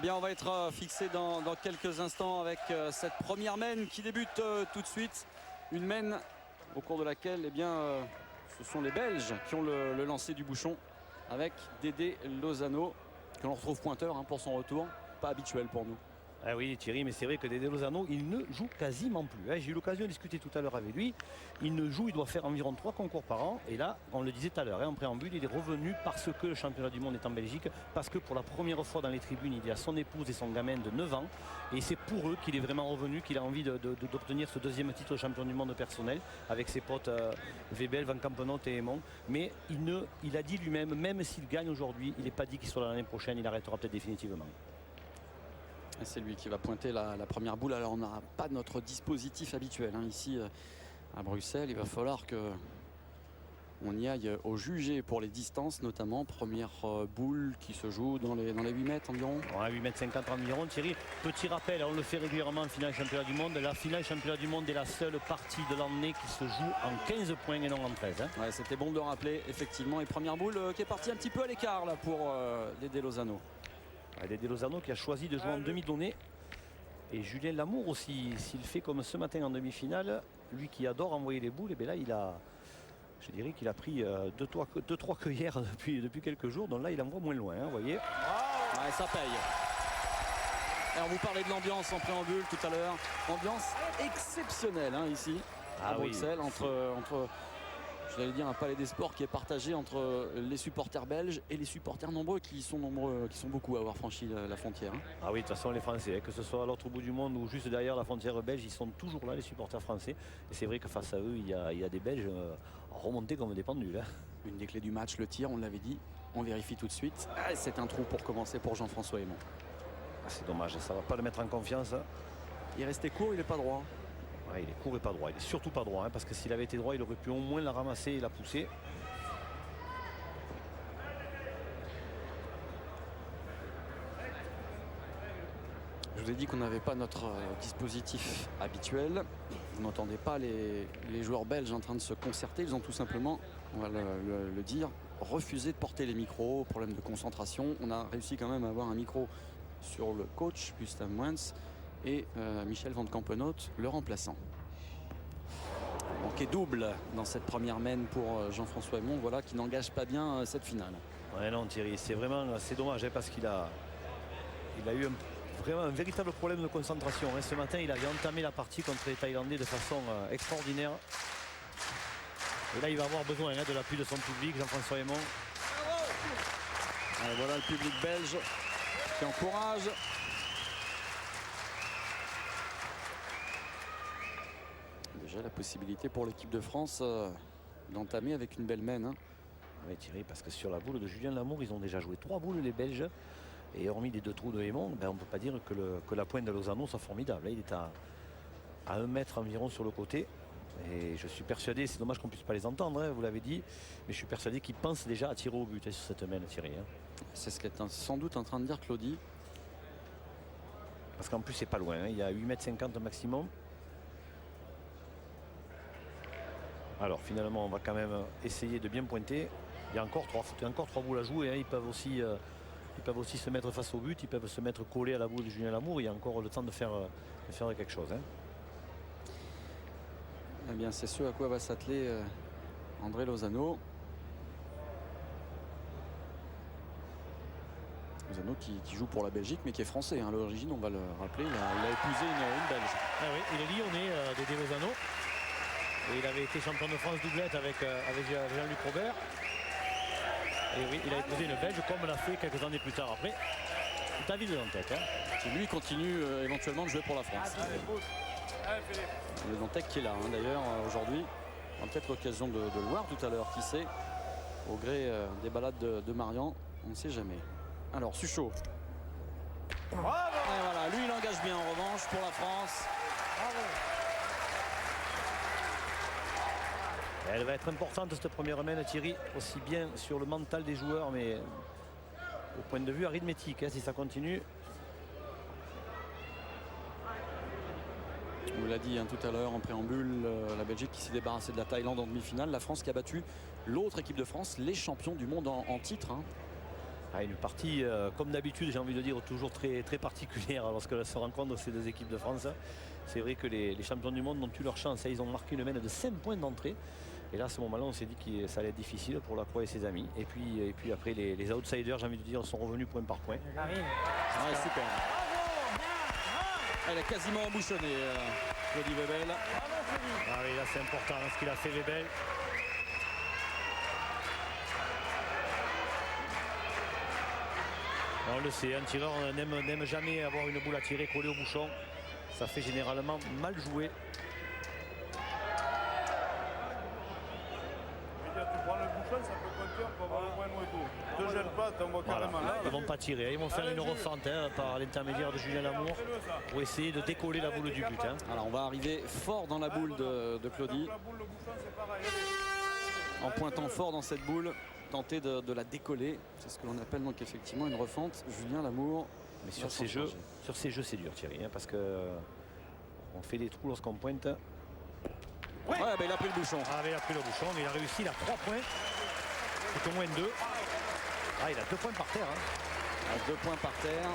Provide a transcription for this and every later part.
bien, on va être fixé dans quelques instants avec cette première mène qui débute tout de suite. Une mène au cours de laquelle, eh bien, ce sont les Belges qui ont le lancer du bouchon avec Dédé Lozano, que l'on retrouve pointeur pour son retour. Pas habituel pour nous. Ah oui Thierry, mais c'est vrai que Dédé Lozano, il ne joue quasiment plus. J'ai eu l'occasion de discuter tout à l'heure avec lui. Il ne joue, il doit faire environ 3 concours par an. Et là, on le disait tout à l'heure, en préambule, il est revenu parce que le championnat du monde est en Belgique, parce que pour la première fois dans les tribunes, il y a son épouse et son gamin de 9 ans. Et c'est pour eux qu'il est vraiment revenu, qu'il a envie d'obtenir ce deuxième titre de champion du monde personnel avec ses potes Webel, Van Campenot et Aymon. Mais il a dit lui-même, même s'il gagne aujourd'hui, il n'est pas dit qu'il soit là l'année prochaine, il arrêtera peut-être définitivement. C'est lui qui va pointer la première boule. Alors on n'a pas notre dispositif habituel ici à Bruxelles. Il va falloir que on y aille au jugé pour les distances, notamment première boule qui se joue dans les 8 mètres environ. Ouais, 8 mètres 50 environ. Thierry, petit rappel, on le fait régulièrement en finale championnat du monde. La finale championnat du monde est la seule partie de l'année qui se joue en 15 points et non en 13. Ouais, c'était bon de le rappeler, effectivement. Et première boule qui est partie un petit peu à l'écart là pour Dédé Lozano. Dédé Lozano qui a choisi de jouer en demi-donnée. Et Julien Lamour aussi, s'il fait comme ce matin en demi-finale, lui qui adore envoyer les boules, et bien là je dirais qu'il a pris 2-3 cueillères depuis quelques jours. Donc là il envoie moins loin, vous voyez. Ouais, ça paye. Alors vous parlez de l'ambiance en préambule tout à l'heure. Ambiance exceptionnelle ici à Bruxelles, entre je vais dire un palais des sports qui est partagé entre les supporters belges et les supporters nombreux qui sont beaucoup à avoir franchi la frontière. Ah oui, de toute façon les Français, que ce soit à l'autre bout du monde ou juste derrière la frontière belge, ils sont toujours là, les supporters français. Et c'est vrai que face à eux, il y a des Belges remontés comme des pendules. Une des clés du match, le tir, on l'avait dit. On vérifie tout de suite. C'est un trou pour commencer pour Jean-François Aymon. C'est dommage, ça ne va pas le mettre en confiance. Il est resté court, il n'est pas droit. Ouais, il est court et pas droit. Il est surtout pas droit, parce que s'il avait été droit, il aurait pu au moins la ramasser et la pousser. Je vous ai dit qu'on n'avait pas notre dispositif habituel. Vous n'entendez pas les joueurs belges en train de se concerter. Ils ont tout simplement, on va le dire, refusé de porter les micros. Problème de concentration. On a réussi quand même à avoir un micro sur le coach, Gustav Moens, et Michel Van Campenot, le remplaçant. Manqué double dans cette première mène pour Jean-François Aymon, voilà, qui n'engage pas bien cette finale. Ouais, non Thierry, c'est vraiment assez dommage parce qu'il a eu vraiment un véritable problème de concentration. Ce matin, il avait entamé la partie contre les Thaïlandais de façon extraordinaire. Et là, il va avoir besoin de l'appui de son public, Jean-François Aymon. Voilà le public belge qui encourage. Déjà la possibilité pour l'équipe de France d'entamer avec une belle mène. Oui Thierry, parce que sur la boule de Julien Lamour, ils ont déjà joué 3 boules les Belges. Et hormis les 2 trous de Aymon, on ne peut pas dire que la pointe de Lozano soit formidable. Là, il est à 1 mètre environ sur le côté. Et je suis persuadé, c'est dommage qu'on ne puisse pas les entendre, vous l'avez dit, mais je suis persuadé qu'il pense déjà à tirer au but sur cette mène, Thierry. C'est ce qu'est sans doute en train de dire Claudie. Parce qu'en plus, c'est pas loin, il y a 8,50 m maximum. Alors finalement, on va quand même essayer de bien pointer. Il y a encore 3 boules à jouer, Ils peuvent aussi se mettre face au but, ils peuvent se mettre collés à la boule de Julien Lamour. Il y a encore le temps de faire quelque chose. Eh bien, c'est ce à quoi va s'atteler André Lozano. Lozano qui joue pour la Belgique, mais qui est français. À l'origine, on va le rappeler, il a épousé une Belge. Ah oui, il est lyonnais, Dédé Lozano. Et il avait été champion de France doublette avec Jean-Luc Robert. Et oui, il a épousé une Belge, comme l'a fait quelques années plus tard après David Dantec. Qui lui continue éventuellement de jouer pour la France. Le Dantec qui est là d'ailleurs aujourd'hui. On a peut-être l'occasion de le voir tout à l'heure, qui sait, au gré des balades de Marian, on ne sait jamais. Alors Suchot. Et voilà, lui il engage bien en revanche pour la France. Elle va être importante cette première mène, Thierry, aussi bien sur le mental des joueurs, mais au point de vue arithmétique, si ça continue. On vous l'a dit tout à l'heure en préambule, la Belgique qui s'est débarrassée de la Thaïlande en demi-finale, la France qui a battu l'autre équipe de France, les champions du monde en titre. Une partie, comme d'habitude, j'ai envie de dire, toujours très, très particulière lorsque se rencontrent ces deux équipes de France. C'est vrai que les champions du monde ont eu leur chance. Ils ont marqué une mène de 5 points d'entrée. Et là, à ce moment-là, on s'est dit que ça allait être difficile pour la Croix et ses amis. Et puis après, les outsiders, j'ai envie de dire, sont revenus point par point. Ouais, super. Elle a quasiment embouchonné, Claudie Webel. Ah oui, là, c'est important ce qu'il a fait, Webel. On le sait, un tireur n'aime jamais avoir une boule à tirer collée au bouchon. Ça fait généralement mal jouer. Tu prends le bouchon, ça peut compter pour avoir le point et tout. Ne gêne pas, t'envoies carrément là. Ils ne vont pas tirer, ils vont faire une refente par l'intermédiaire de Julien Lamour pour essayer de décoller la boule du but. Alors on va arriver fort dans la boule de Claudie. En pointant fort dans cette boule, tenter de la décoller. C'est ce que l'on appelle donc effectivement une refente. Julien Lamour. Mais sur ces jeux, c'est dur, Thierry, parce que on fait des trous lorsqu'on pointe. Ouais, il a pris le bouchon. Ah, il a pris le bouchon, mais il a réussi, il a 3 points. C'est au moins 2. Ah, il a 2 points par terre. À 2 points par terre.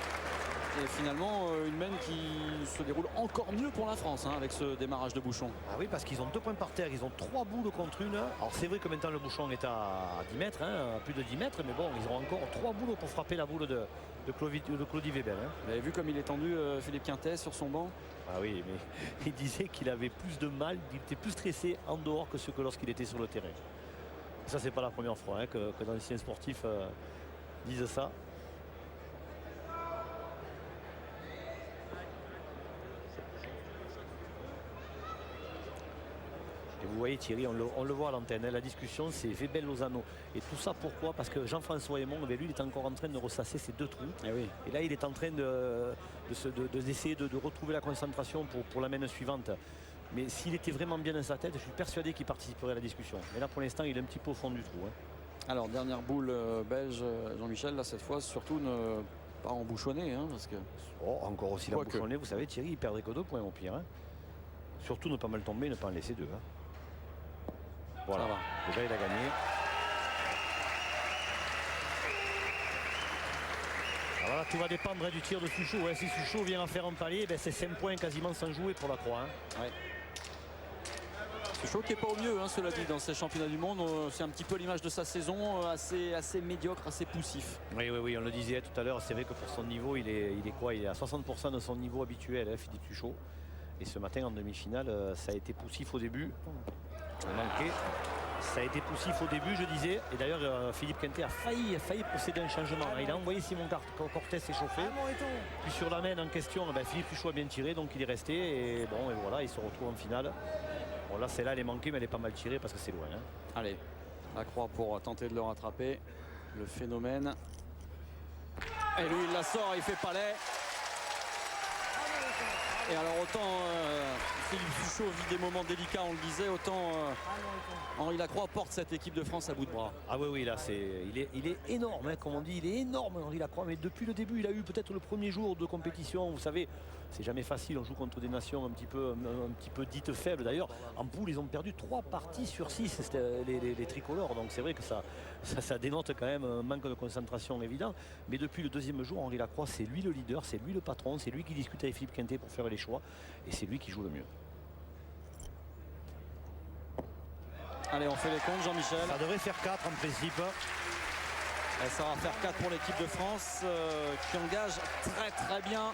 Et finalement, une mène qui se déroule encore mieux pour la France avec ce démarrage de bouchon. Ah oui, parce qu'ils ont 2 points par terre, ils ont 3 boules contre une. Alors c'est vrai que maintenant le bouchon est à 10 mètres, à plus de 10 mètres, mais bon, ils ont encore 3 boules pour frapper la boule de Claudie Webel. Vous avez vu comme il est tendu, Philippe Quintet, sur son banc? Ah oui, mais il disait qu'il avait plus de mal, il était plus stressé en dehors que lorsqu'il était sur le terrain. Et ça, c'est pas la première fois que d'anciens sportifs disent ça. Et vous voyez Thierry, on le voit à l'antenne, la discussion c'est Webel Lozano. Et tout ça pourquoi? Parce que Jean-François Aymon, lui, il est encore en train de ressasser ses 2 trous. Et, oui. Et là il est en train d'essayer de retrouver la concentration pour la mène suivante. Mais s'il était vraiment bien dans sa tête, je suis persuadé qu'il participerait à la discussion. Mais là pour l'instant il est un petit peu au fond du trou. Alors dernière boule belge, Jean-Michel, là cette fois surtout ne pas embouchonner. Parce que... encore aussi l'embouchonner, vous savez Thierry, il perdrait que 2 points au pire. Surtout ne pas mal tomber, ne pas en laisser 2. Voilà, déjà il a gagné. Alors là, tout va dépendre du tir de Suchot. Si Suchot vient à faire un palier, c'est 5 points quasiment sans jouer pour la Croix. Ouais. Suchot qui n'est pas au mieux, cela dit, dans ces championnats du monde. C'est un petit peu l'image de sa saison, assez médiocre, assez poussif. Oui, on le disait tout à l'heure. C'est vrai que pour son niveau, il est quoi? Il est à 60% de son niveau habituel, Philippe Suchot. Et ce matin en demi-finale, ça a été poussif au début. Manqué. Ça a été poussif au début, je disais. Et d'ailleurs, Philippe Quintet a failli procéder à un changement. Il a envoyé Simon Cortés s'échauffer. Puis sur la main en question, Philippe Suchot a bien tiré, donc il est resté. Et voilà, il se retrouve en finale. Bon, là, celle-là, elle est manquée, mais elle n'est pas mal tirée parce que c'est loin. Allez, la Croix pour tenter de le rattraper. Le phénomène. Et lui, il la sort, il fait palais. Et alors autant Philippe Suchot vit des moments délicats, on le disait, autant Henri Lacroix porte cette équipe de France à bout de bras. Ah oui, là il est énorme, comme on dit, il est énorme Henri Lacroix, mais depuis le début il a eu peut-être le premier jour de compétition, vous savez, c'est jamais facile, on joue contre des nations un petit peu dites faibles. D'ailleurs, en poule, ils ont perdu 3 parties sur 6, les tricolores, donc c'est vrai que ça dénote quand même un manque de concentration évident. Mais depuis le 2e jour, Henri Lacroix, c'est lui le leader, c'est lui le patron, c'est lui qui discute avec Philippe Quintet pour faire les choix, et c'est lui qui joue le mieux. Allez, on fait les comptes, Jean-Michel. Ça devrait faire 4 en principe. Et ça va faire 4 pour l'équipe de France qui engage très bien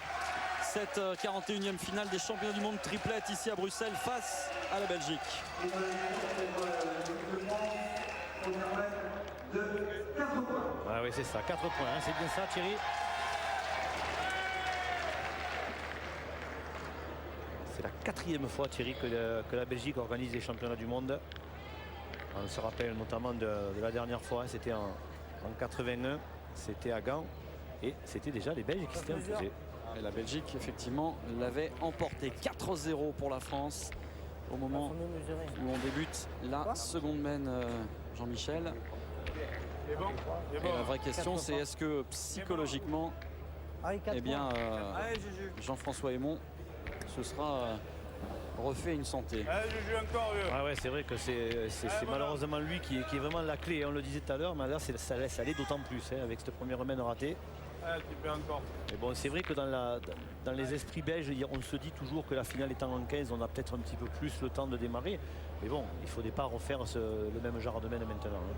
cette 41e finale des championnats du monde triplette ici à Bruxelles face à la Belgique. Ah oui, c'est ça, 4 points, c'est bien ça Thierry. C'est la 4e fois Thierry que la Belgique organise les championnats du monde. On se rappelle notamment de la dernière fois, c'était en 81, c'était à Gand et c'était déjà les Belges qui s'étaient imposés. Et la Belgique effectivement l'avait emporté 4-0 pour la France au moment où on débute la seconde mène, Jean-Michel. Et la vraie question c'est est-ce que psychologiquement Jean-François Aymon ce sera refait une santé. Allez, Juju, encore vieux. Ah ouais, c'est vrai que c'est malheureusement lui qui est vraiment la clé, on le disait tout à l'heure, mais là ça laisse aller d'autant plus hein, avec cette première remède ratée. Allez, tu peux encore. Mais bon, c'est vrai que dans les esprits belges, on se dit toujours que la finale étant en 15, on a peut-être un petit peu plus le temps de démarrer. Mais bon, il ne faudrait pas refaire le même genre de mène maintenant. Hein.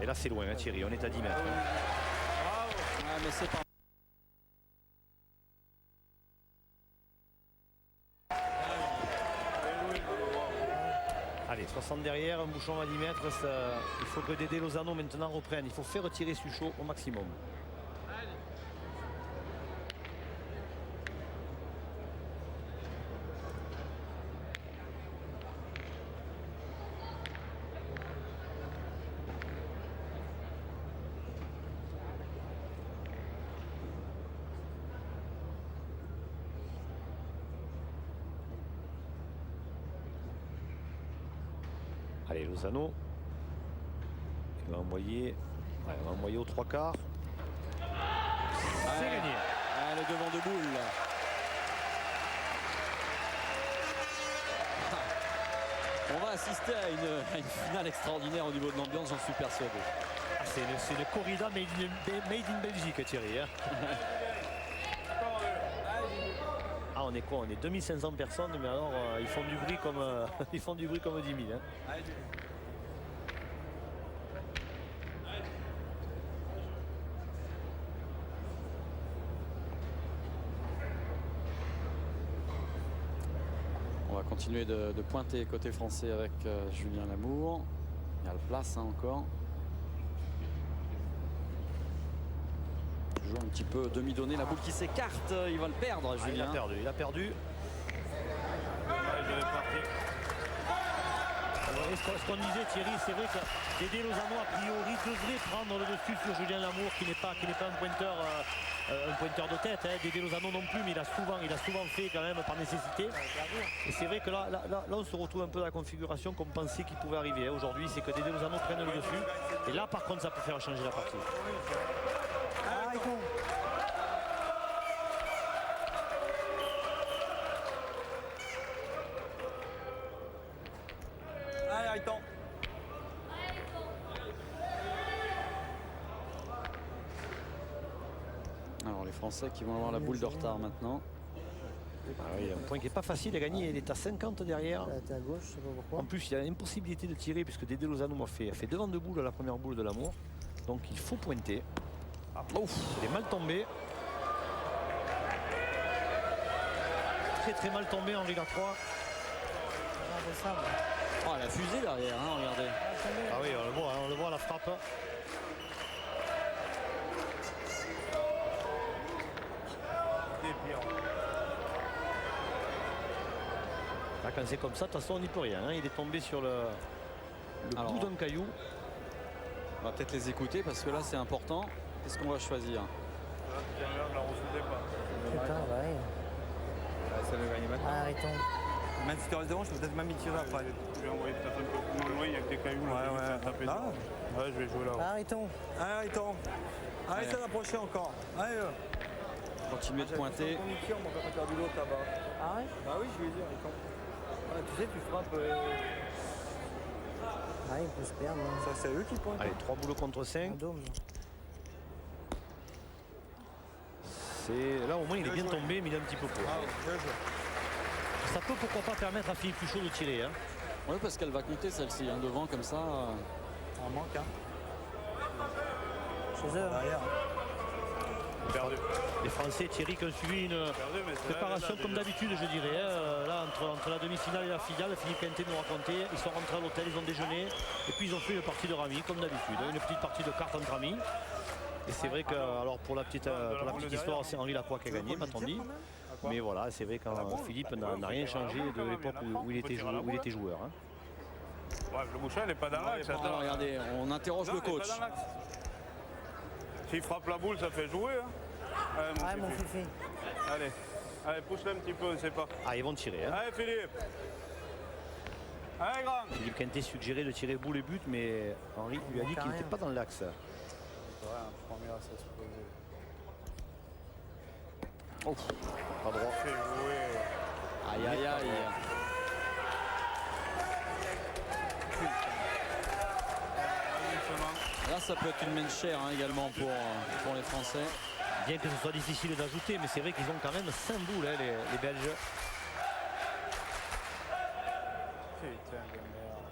Et là, c'est loin, hein, Thierry, on est à 10 mètres. Hein. Ah, mais c'est pas... Allez, 60 derrière, un bouchon à 10 mètres. Il faut que Dédé Lozano maintenant reprenne. Il faut faire tirer Suchot au maximum. Allez, Lozano. Il va envoyer, on va envoyer aux 3/4. C'est gagné. Ah, le devant de boule. On va assister à une finale extraordinaire au niveau de l'ambiance, j'en suis persuadé. Ah, c'est le corrida made in Belgique, Thierry. Hein. Ah, on est quoi? On est 2500 personnes, mais alors ils font du bruit comme ils font du bruit comme 10 000. Hein. On va continuer de pointer côté français avec Julien Lamour. Il y a la place hein, encore. Toujours un petit peu demi-donné, la boule qui s'écarte, il va le perdre Julien. Il a perdu. Ce qu'on disait Thierry, c'est vrai que Dédé Lozano a priori devrait prendre le dessus sur Julien Lamour qui n'est pas un pointeur de tête. Hein. Dédé Lozano non plus, mais il a souvent fait quand même par nécessité. Et c'est vrai que là on se retrouve un peu dans la configuration qu'on pensait qu'il pouvait arriver. Hein. Aujourd'hui c'est que Dédé Lozano prenne le dessus. Et là par contre ça peut faire changer la partie. Alors les Français qui vont avoir la boule de retard maintenant. Ah oui, un point qui n'est pas facile à gagner, il est à 50 derrière. À gauche, je sais pas pourquoi. En plus il y a l'impossibilité de tirer puisque Dédé Lozano a fait devant de boule à la première boule de Lamour. Donc il faut pointer. Ouf, il est mal tombé. Très mal tombé Henri Lacroix. Oh la fusée derrière, hein, regardez. Ah oui, on le voit à la frappe. Là, quand c'est comme ça, de toute façon on n'y peut rien. Hein. Il est tombé sur le bout d'un caillou. On va peut-être les écouter parce que là c'est important. Qu'est-ce qu'on va choisir? Putain, bah oui. Ça veut gagner maintenant. Arrêtons. Même si tu restes devant, je peux peut-être même y tirer après. Je vais envoyer peut-être un peu plus loin, il y a que des cailloux là. Ouais. Ça taper Ah. ouais, je vais jouer là. Arrêtons. Arrêtons. Allez, ça d'approcher encore. Allez. Continuer de pointer. On va faire du l'autre là-bas. Ah ouais? Bah oui, je vais dire, arrêtons. Ouais, tu sais, tu frappes. Ah, il peut se perdre. Hein. Ça, c'est eux qui pointent. Allez, 3 boules contre 5. Un dôme. Là au moins il est bien tombé, mais il est un petit peu court. Ah, bien joué. Ça peut pourquoi pas permettre à Philippe Suchot de tirer. Hein. Oui, parce qu'elle va compter celle-ci, hein, devant comme ça. On manque, hein. Chez eux. hein. Derrière. Perdu. Les Français, Thierry, qui ont suivi une Perdu, mais c'est préparation là, comme déjà. d'habitude, je dirais. Hein. Là, entre la demi-finale et la finale, Philippe Quintet nous racontait. Ils sont rentrés à l'hôtel, ils ont déjeuné. Et puis ils ont fait une partie de rami, comme d'habitude. Une petite partie de cartes entre amis. Et c'est vrai que, alors pour la petite histoire, c'est Henri Lacroix qui a gagné, m'a-t-on dit. Mais voilà, c'est vrai que Philippe n'a rien changé de l'époque où il était joueur. Hein. Ouais, le bouchon, il n'est pas dans l'axe. Alors, Attends. regardez, on interroge Non, le il est coach. pas dans l'axe. S'il frappe la boule, ça fait jouer. Hein. Ah, mon fifi. Allez, pousse-le un petit peu, on ne sait pas. Ah, ils vont tirer. Hein. Allez, Philippe. Allez, grand. Philippe Quintet suggérait de tirer boule et but, mais Henri lui a dit qu'il n'était pas dans l'axe. vrai, en première, ça explosé. Oh, pas droit. Fait jouer. Aïe aïe aïe. Là, ça peut être une main chère hein, également pour les Français. Bien que ce soit difficile d'ajouter, mais c'est vrai qu'ils ont quand même 5 boules, hein, les Belges. Putain de merde.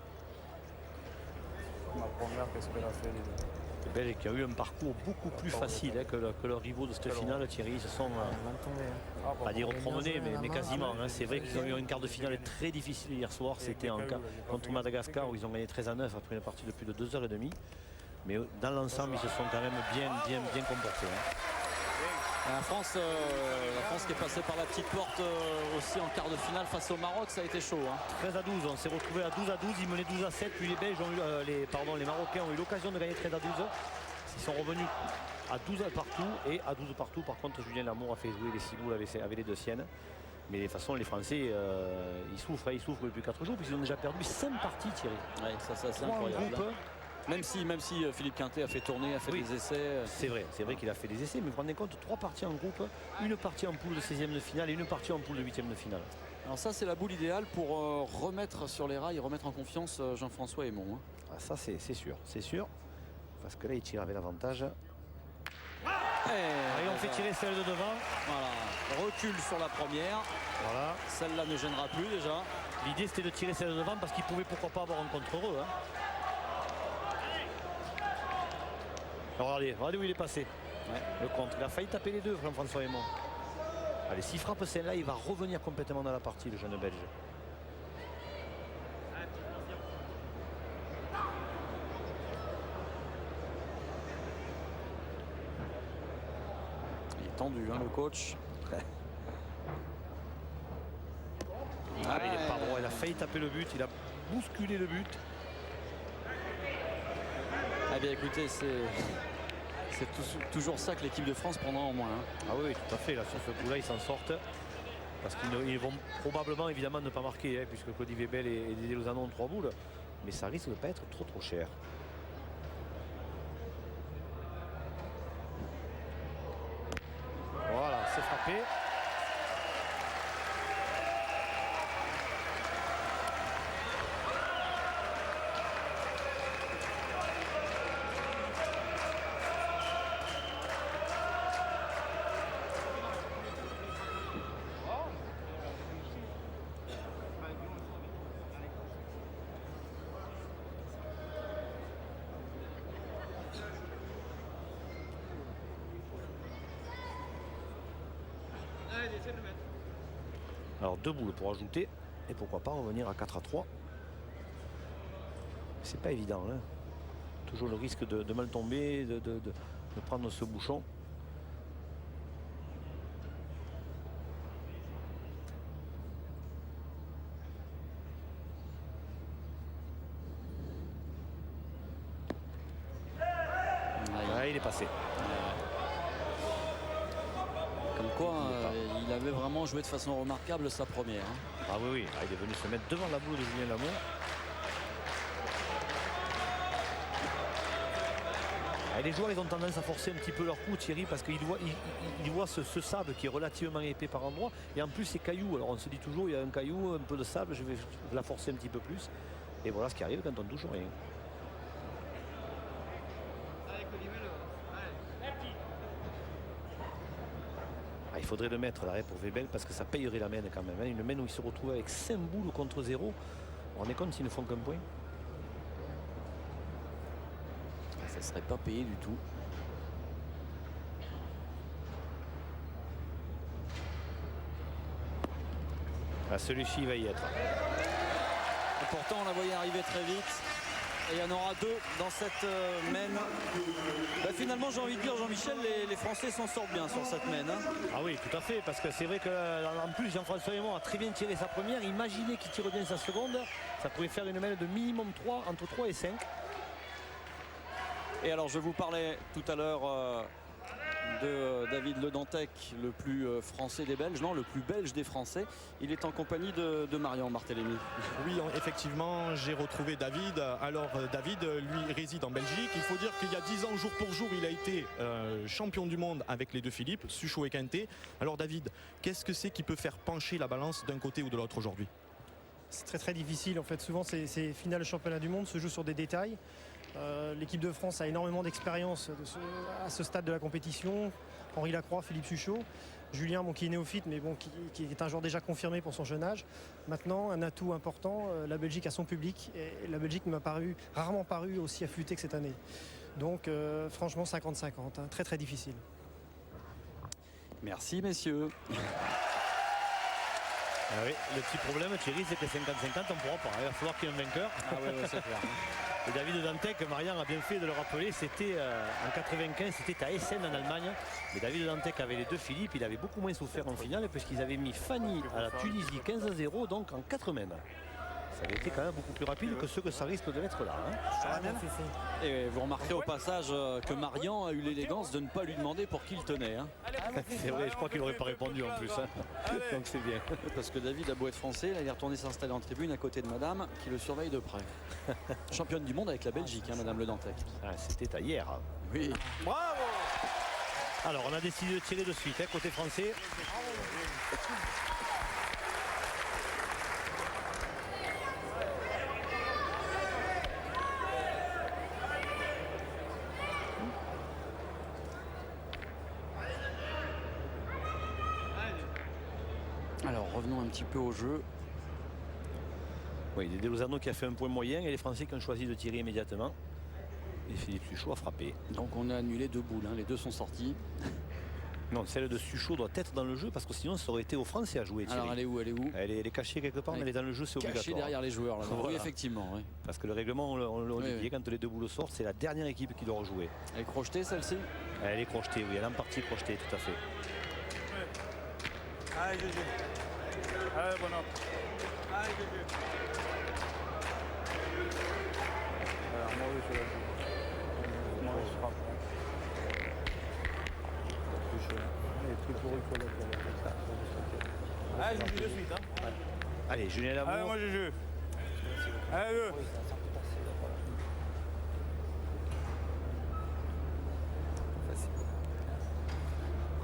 Ma première, qu'est-ce qu'elle a fait, les deux? Les Belges qui ont eu un parcours beaucoup plus facile hein, que leurs rivaux de cette finale, Thierry. Ils se sont, Mal tombé. Hein. Ah, pas dire bien promenés, joué, mais la quasiment. main. Hein. C'est vrai qu'ils ont eu une quart de finale très difficile hier soir. C'était contre Madagascar où ils ont gagné 13-9 après une partie de plus de 2h30. Mais dans l'ensemble, ils se sont quand même bien comportés. Hein. La France qui est passée par la petite porte aussi en quart de finale face au Maroc, ça a été chaud. Hein. 13-12, on s'est retrouvé à 12-12, ils menaient 12-7, puis les Belges ont eu, les Marocains ont eu l'occasion de gagner 13-12. Ils sont revenus à 12 partout et à 12 partout. Par contre, Julien Lamour a fait jouer les 6 boules avec les 2 siennes. Mais de toute façon, les Français, ils souffrent depuis 4 jours, puisqu'ils ont déjà perdu 5 parties, Thierry. Ouais, ça c'est 3 en incroyable. groupe. Hein. Même si Philippe Quintet a fait tourner, a fait Oui. des essais. C'est vrai qu'il a fait des essais, mais vous vous rendez compte, 3 parties en groupe, une partie en poule de 16e de finale et une partie en poule de 8e de finale. Alors ça c'est la boule idéale pour remettre sur les rails, remettre en confiance Jean-François Aymon. Hein. Ah, ça c'est sûr. Parce que là, il tire avec l'avantage. Et on fait tirer celle de devant. voilà, recul sur la première. Voilà. Celle-là ne gênera plus déjà. L'idée c'était de tirer celle de devant parce qu'il pouvait pourquoi pas avoir un contre heureux. Hein. Alors, regardez où il est passé. Ouais. Le contre. Il a failli taper les deux, Jean-François Aymon. Allez, s'il frappe celle-là, il va revenir complètement dans la partie, le jeune Belge. Il est tendu hein, le coach. Ah, il est pas droit, il a failli taper le but, il a bousculé le but. Eh bien écoutez, c'est toujours ça que l'équipe de France prendra en moins. Hein. Ah oui, tout à fait, là sur ce coup-là, ils s'en sortent. Parce qu'ils vont probablement évidemment ne pas marquer, hein, puisque Cody Webel et Didier Lozano ont 3 boules. Mais ça risque de ne pas être trop cher. Voilà, c'est frappé. Alors 2 boules pour ajouter et pourquoi pas revenir à 4-3. C'est pas évident hein. Toujours le risque de mal tomber, de prendre ce bouchon. Ah, il est passé. Comme quoi, il avait vraiment joué de façon remarquable sa première. Hein. Ah oui, ah, il est venu se mettre devant la boule de Julien Lamour. Ah, les joueurs ils ont tendance à forcer un petit peu leur coup, Thierry, parce qu'ils voient ce sable qui est relativement épais par endroit. Et en plus, c'est cailloux. Alors on se dit toujours, il y a un caillou, un peu de sable, je vais la forcer un petit peu plus. Et voilà ce qui arrive quand on touche rien. Ah, il faudrait le mettre l'arrêt pour Webel parce que ça payerait la main quand même. Hein. Une main où il se retrouve avec 5 boules contre 0. On est compte s'ils ne font qu'un point. Ça ne serait pas payé du tout. Ah, celui-ci il va y être. Et pourtant, on la voyait arriver très vite. Et il y en aura 2 dans cette mène. Bah, finalement, j'ai envie de dire, Jean-Michel, les Français s'en sortent bien sur cette mène. Hein. Ah oui, tout à fait, parce que c'est vrai qu'en plus, Jean-François Aymon a très bien tiré sa première. Imaginez qu'il tire bien sa seconde. Ça pouvait faire une mène de minimum 3, entre 3 et 5. Et alors, je vous parlais tout à l'heure de David Le Dantec, le plus français des Belges, non, le plus belge des Français. Il est en compagnie de Marian Barthélémy. Oui, effectivement, j'ai retrouvé David. Alors, David, lui, réside en Belgique. Il faut dire qu'il y a 10 ans, jour pour jour, il a été champion du monde avec les deux Philippe, Suchot et Quintet. Alors, David, qu'est-ce que c'est qui peut faire pencher la balance d'un côté ou de l'autre aujourd'hui? C'est très très difficile. En fait, souvent, ces finales de championnat du monde se jouent sur des détails. L'équipe de France a énormément d'expérience à ce stade de la compétition. Henri Lacroix, Philippe Suchot, Julien, qui est néophyte, mais qui est un joueur déjà confirmé pour son jeune âge. Maintenant, un atout important, la Belgique a son public. Et la Belgique m'a rarement paru aussi affûtée que cette année. Donc, franchement, 50-50, hein, très très difficile. Merci, messieurs. Ah oui, le petit problème, Thierry, c'est que 50-50, on ne pourra pas. Il va falloir qu'il y ait un vainqueur. Ah ouais, c'est clair. Et David Dantec, Marian a bien fait de le rappeler, c'était en 95, c'était à Essen en Allemagne. Mais David Dantec avait les deux Philippe, il avait beaucoup moins souffert en finale puisqu'ils avaient mis Fanny à la Tunisie 15-0, donc en 4 mènes. Ça avait été quand même beaucoup plus rapide que ce que ça risque de l'être là. Ah, mon fifi. Et vous remarquerez au passage que Marian a eu l'élégance de ne pas lui demander pour qui il tenait. Hein. C'est vrai, je crois qu'il n'aurait pas répondu en plus. Hein. Donc c'est bien. Parce que David a beau être français, là, il est retourné s'installer en tribune à côté de madame qui le surveille de près. Championne du monde avec la Belgique, hein, madame Le Dantec. Ah, c'était à hier. Oui. Bravo! Alors on a décidé de tirer de suite, hein, côté français. Alors revenons un petit peu au jeu. Oui, Dédé Lozano qui a fait un point moyen et les Français qui ont choisi de tirer immédiatement. Et Philippe Suchot a frappé. Donc on a annulé 2 boules, hein. Les 2 sont sortis. Non, celle de Suchot doit être dans le jeu parce que sinon ça aurait été aux Français à jouer. Thierry. Alors elle est où? Elle est cachée quelque part, mais elle est dans le jeu, c'est obligatoire. Cachée derrière les joueurs. Là. Voilà. Oui, effectivement. Oui. Parce que le règlement, on l'a dit, quand les 2 boules sortent, c'est la dernière équipe qui doit rejouer. Elle est crochetée celle-ci? Elle est crochetée, oui, elle est en partie crochetée, tout à fait. Allez, GG. Allez, bon homme. Allez, GG. Alors, Maurice, je l'ai dit. Maurice frappe. Allez, GG de suite. Hein. Allez, Julien Lamour. Allez, moi, je joue. Allez, deux.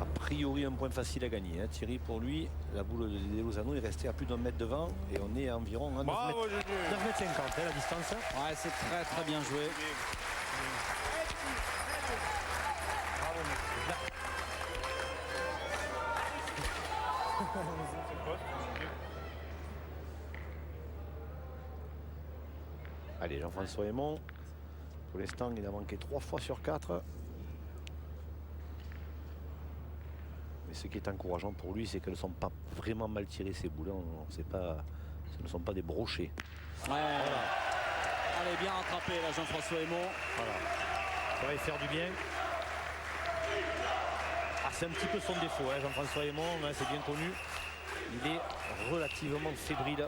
A priori, un point facile à gagner. Hein. Thierry, pour lui, la boule de Dédé Lozano est restée à plus d'1 mètre devant et on est à environ 9 Bravo, mètres, GG. 9 mètres 50, hein, la distance. Ouais, c'est très très bien joué. Allez, Jean-François Aymon. Pour l'instant, il a manqué 3 fois sur 4. Mais ce qui est encourageant pour lui, c'est qu'elles ne sont pas vraiment mal tirées, ces boules. Ce ne sont pas des brochets. Ouais. Voilà. Allez, bien rattrapé là, Jean-François Aymon. Voilà. Ça va y faire du bien. Ah, c'est un petit peu son défaut, hein, Jean-François Aymon, hein, c'est bien connu. Il est relativement fébrile.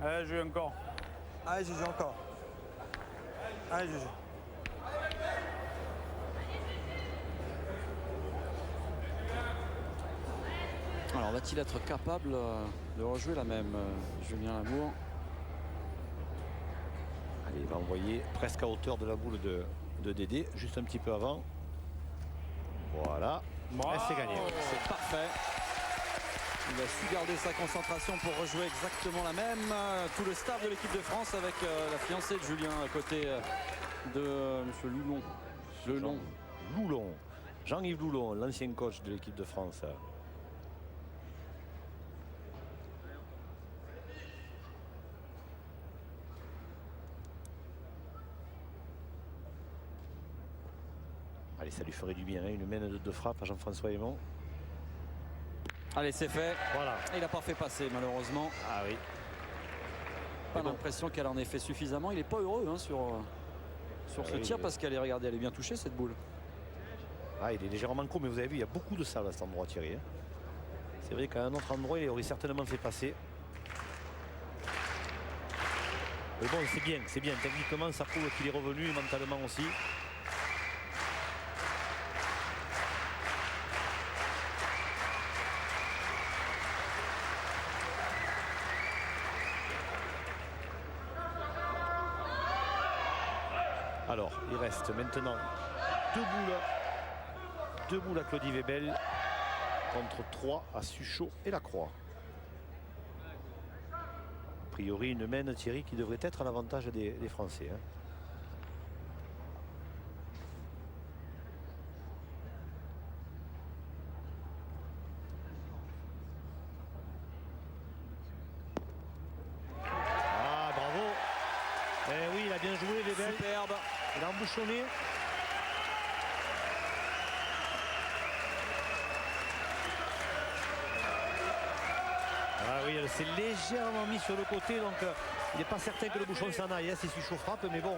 Allez, je joue encore. Allez, GG encore. Allez, GG. Alors va-t-il être capable de rejouer la même, Julien Lamour? Allez, il va envoyer presque à hauteur de la boule de Dédé, juste un petit peu avant. Voilà. Bravo. Et c'est gagné. C'est parfait. Il a su garder sa concentration pour rejouer exactement la même. Tout le staff de l'équipe de France avec la fiancée de Julien à côté de M. Loulon. Loulon. Jean-Yves Loulon, l'ancien coach de l'équipe de France. Allez, ça lui ferait du bien, hein, une main de frappe à Jean-François Aymon. Allez, c'est fait. Voilà. Il n'a pas fait passer, malheureusement. Ah oui. Pas l'impression qu'elle en ait fait suffisamment. Il n'est pas heureux hein, sur ce tir parce qu'elle est, regardez, elle est bien touchée cette boule. Ah, il est légèrement court, mais vous avez vu, il y a beaucoup de sable à cet endroit, Thierry. Hein. C'est vrai qu'à un autre endroit, il aurait certainement fait passer. Mais bon, c'est bien, c'est bien. Techniquement, ça prouve qu'il est revenu, et mentalement aussi. Alors, il reste maintenant 2 boules à Claudie Webel contre 3 à Suchot et Lacroix. A priori, une mène, Thierry, qui devrait être à l'avantage des Français. Hein. Ah, bravo. Eh oui, il a bien joué, Webel. Superbe. Il a embouchonné. Ah oui, elle s'est légèrement mis sur le côté, donc il n'est pas certain que le bouchon s'en aille. Hein, c'est Suchot frappe, mais bon,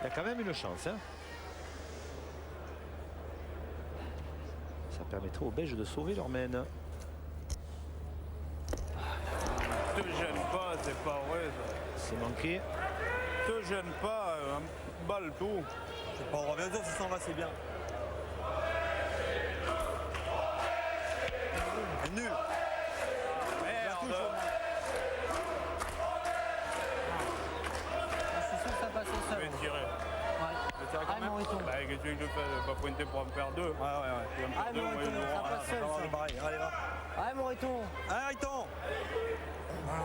il y a quand même une chance. Hein. Ça permettrait aux Belges de sauver leur mène. Te gêne pas, c'est pas vrai. C'est manqué. Te gêne pas, balle tout. Je sais pas, on va bien dire si ça s'en va, c'est bien. Mais nul. Merde. Je suis sûr que ça passe au Je sol. vais tirer. Ouais. Ah, Moriton. Bah, qu'est-ce que je fais? Pas pointer pour en faire 2. Ouais. Ah, Moriton, ça passe seul. On va barrer. Allez, va. Ah, Moriton. Allez, Riton. Putain,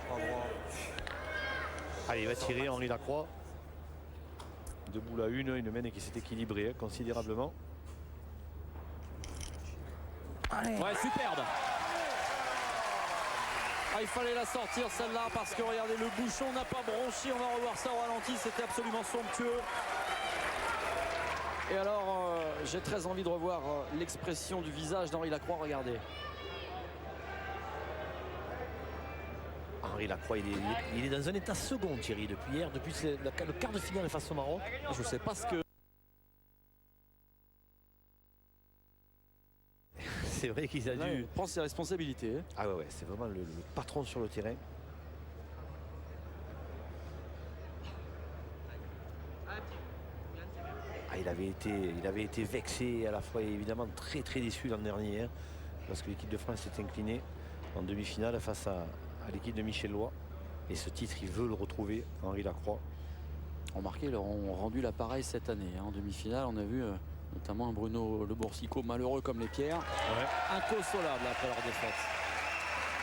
pas droit. Allez, il va tirer Henri Lacroix. 2 boules à une mène qui s'est équilibrée hein, considérablement. Allez. Ouais, superbe. Ah, il fallait la sortir celle-là parce que regardez, le bouchon n'a pas bronché. On va revoir ça au ralenti. C'était absolument somptueux. Et alors, j'ai très envie de revoir l'expression du visage d'Henri Lacroix. Regardez. Henri Lacroix, il est dans un état second, Thierry, depuis hier, depuis le quart de finale face au Maroc. Je ne sais pas ce que... C'est vrai qu'il a dû... Il prend ses responsabilités. Hein. Ah ouais, c'est vraiment le patron sur le terrain. Ah, il avait été vexé, à la fois évidemment très déçu l'an dernier, hein, parce que l'équipe de France s'est inclinée en demi-finale face à l'équipe de Michel Loy. Et ce titre, il veut le retrouver, Henri Lacroix. Remarquez, ils leur ont rendu l'appareil cette année. Hein. En demi-finale, on a vu notamment un Bruno Le Boursicot malheureux comme les pierres. Ouais. Inconsolable après leur défaite.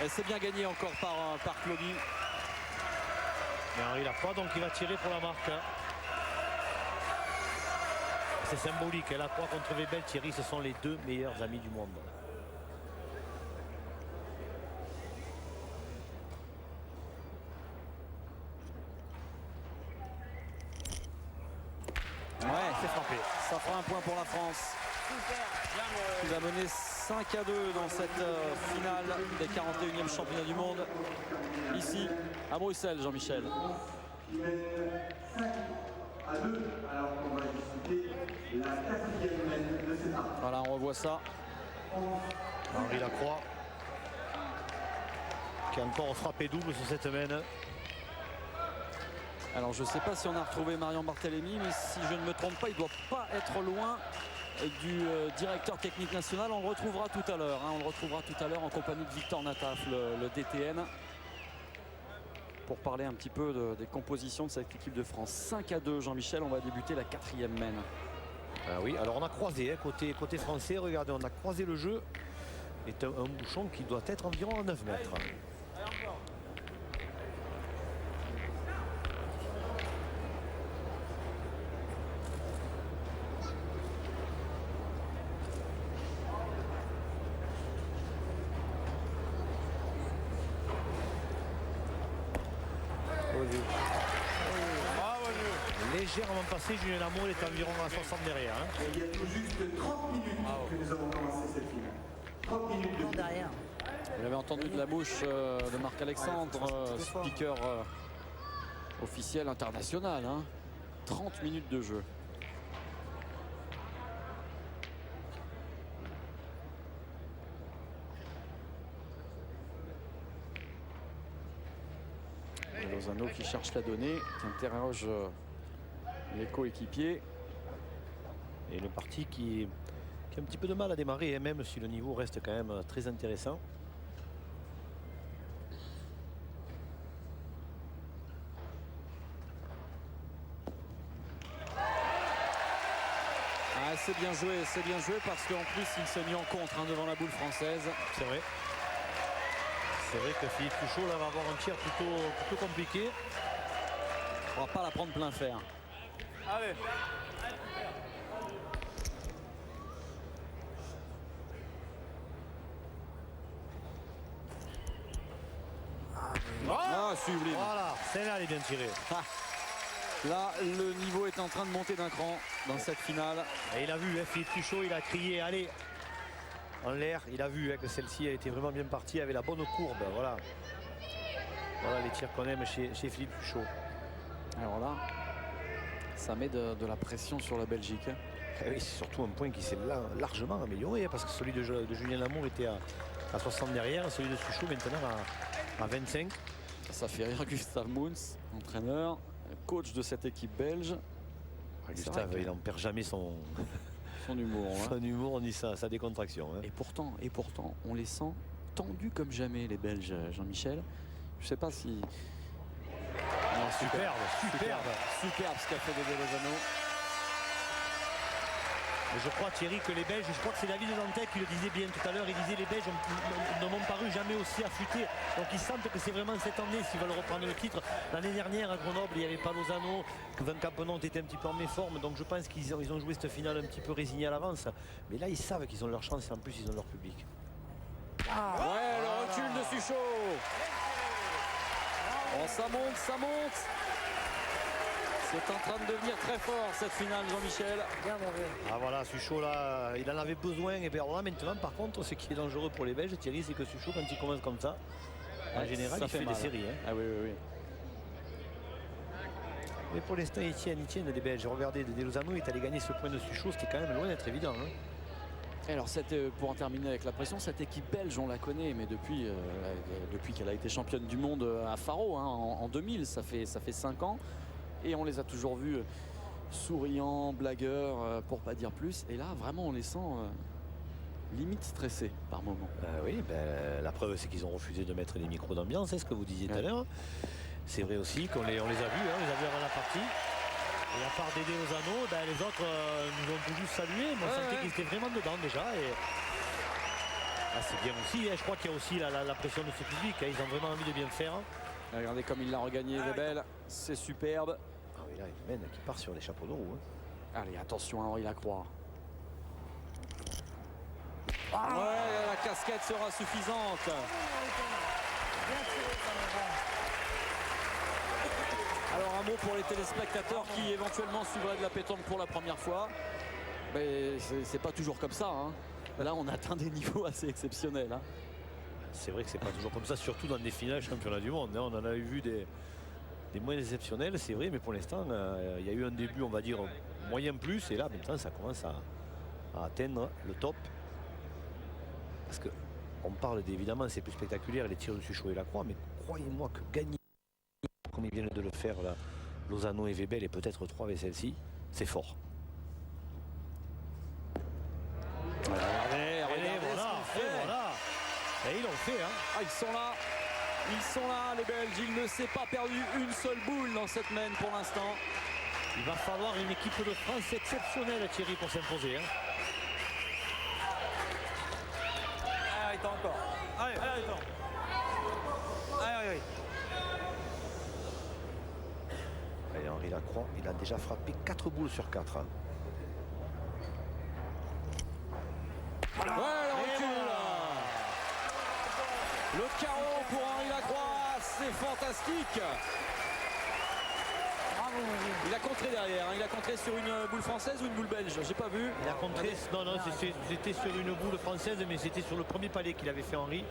Et c'est bien gagné encore par Claudie. Et Henri Lacroix, donc il va tirer pour la marque. Hein. C'est symbolique, hein. Lacroix contre Webel, Thierry, ce sont les 2 meilleurs amis du monde. Ouais, C'est frappé. ça fera un point pour la France. Qui va mener 5-2 dans cette finale des 41e championnats du monde. Ici, à Bruxelles, Jean-Michel. Voilà, on revoit ça. Henri Lacroix qui a encore frappé double sur cette mène. Alors je ne sais pas si on a retrouvé Marion Barthélémy, mais si je ne me trompe pas, il ne doit pas être loin du directeur technique national. On le retrouvera tout à l'heure. Hein, on le retrouvera tout à l'heure en compagnie de Victor Nataf, le DTN, pour parler un petit peu des compositions de cette équipe de France. 5-2, Jean-Michel, on va débuter la 4e mène. Ah oui, alors on a croisé, hein, côté français, regardez, on a croisé le jeu. C'est un bouchon qui doit être environ à 9 mètres. Légèrement passé, Julien Lamour est environ à 60 derrière. Hein. Il y a tout juste 30 minutes que nous avons commencé cette finale. 30 minutes de Derrière. Vous l'avez entendu de la bouche de Marc-Alexandre, speaker officiel international. Hein. 30 minutes de jeu. Lozano qui cherche la donnée, qui interroge les coéquipiers. Et le parti qui a un petit peu de mal à démarrer, hein, même si le niveau reste quand même très intéressant. c'est bien joué parce qu'en plus il se mis en contre devant la boule française. C'est vrai. C'est vrai que Philippe Suchot là va avoir un tir plutôt compliqué. On va pas la prendre plein fer. Allez. Ah, sublime. Voilà, celle-là elle est bien tirée. Là, le niveau est en train de monter d'un cran dans cette finale. Et il a vu, hein, Philippe Suchot, il a crié, allez, en l'air. Il a vu hein, que celle-ci a été vraiment bien partie, avait la bonne courbe. Voilà, voilà les tirs qu'on aime chez Philippe Suchot. Alors là, ça met de la pression sur la Belgique. Et oui, c'est surtout un point qui s'est largement amélioré, hein, parce que celui de Julien Lamour était à 60 derrière, celui de Suchot maintenant à 25. Ça fait rire Gustav Mouns, entraîneur, coach de cette équipe belge. Gustave, il n'en perd jamais son humour. Hein. Son humour ni sa décontraction. Hein. Et pourtant, on les sent tendus comme jamais, les Belges, Jean-Michel. Je sais pas si... Non, Superbe ce qu'a fait Dédé Lozano. Mais je crois, Thierry, que les Belges, je crois que c'est David Dantec qui le disait bien tout à l'heure, il disait les Belges ne m'ont paru jamais aussi affûtés. Donc ils sentent que c'est vraiment cette année s'ils veulent reprendre le titre. L'année dernière à Grenoble, il n'y avait pas Lozano, Van Campenont était un petit peu en méforme, donc je pense qu'ils ont joué cette finale un petit peu résignée à l'avance. Mais là, ils savent qu'ils ont leur chance et en plus, ils ont leur public. Ouais, le recul de Suchot. Oh, ça monte. C'est en train de devenir très fort cette finale, Jean-Michel. Ah voilà, Suchot là, il en avait besoin. Et bien là maintenant, par contre, ce qui est dangereux pour les Belges, Thierry, c'est que Suchot, quand il commence comme ça, en général, il fait des séries. Hein. Ah oui. Mais pour l'instant, ils tiennent les Belges. Regardez, Dédé Lozano est allé gagner ce point de Suchot, c'était quand même loin d'être évident. Hein. Alors pour en terminer avec la pression, cette équipe belge, on la connaît, mais depuis qu'elle a été championne du monde à Faro hein, en 2000, ça fait 5 ans. Et on les a toujours vus souriants, blagueurs, pour pas dire plus. Et là, vraiment, on les sent limite stressés par moment. Oui, la preuve, c'est qu'ils ont refusé de mettre les micros d'ambiance, c'est ce que vous disiez tout à l'heure. C'est vrai aussi qu'on les a vus, hein, on les a vus avant la partie. Et à part Dédé Lozano, les autres nous ont tout juste salué. Mais on sentait qu'ils étaient vraiment dedans déjà. Et... Ah, c'est bien aussi, hein. Je crois qu'il y a aussi la pression de ce public. Hein. Ils ont vraiment envie de bien faire. Regardez comme il l'a regagné, Lebel. C'est superbe. Ah oui, là, il mène qui part sur les chapeaux de roue. Hein. Allez, attention à Henri Lacroix. Ouais, la casquette sera suffisante. Alors un mot pour les téléspectateurs qui éventuellement suivraient de la pétanque pour la première fois. Mais c'est pas toujours comme ça. Hein. Là, on atteint des niveaux assez exceptionnels. Hein. C'est vrai que c'est pas toujours comme ça, surtout dans des finales championnat du monde. Hein. On en a vu des moins exceptionnels, c'est vrai, mais pour l'instant, il y a eu un début, on va dire, moyen plus. Et là, maintenant, ça commence à atteindre le top. Parce qu'on parle évidemment, c'est plus spectaculaire, les tirs de Suchot et Lacroix, mais croyez-moi que gagner, comme ils viennent de le faire, là, Lozano et Webel, et peut-être 3 avec celle-ci, c'est fort. Regardez, voilà. Et ils l'ont fait. Hein. Ah, ils sont là, les Belges. Il ne s'est pas perdu une seule boule dans cette main pour l'instant. Il va falloir une équipe de France exceptionnelle, Thierry, pour s'imposer. Hein. Allez, attends encore. Allez, attends. Allez. Allez, Henri Lacroix, il a déjà frappé 4 boules sur 4. Hein. Ouais, le recul. Le carreau pour Henri Lacroix, c'est fantastique. Bravo. Il a contré derrière, hein. Il a contré sur une boule française ou une boule belge, j'ai pas vu. Il a contré, non, c'était sur une boule française, mais c'était sur le premier palais qu'il avait fait Henri.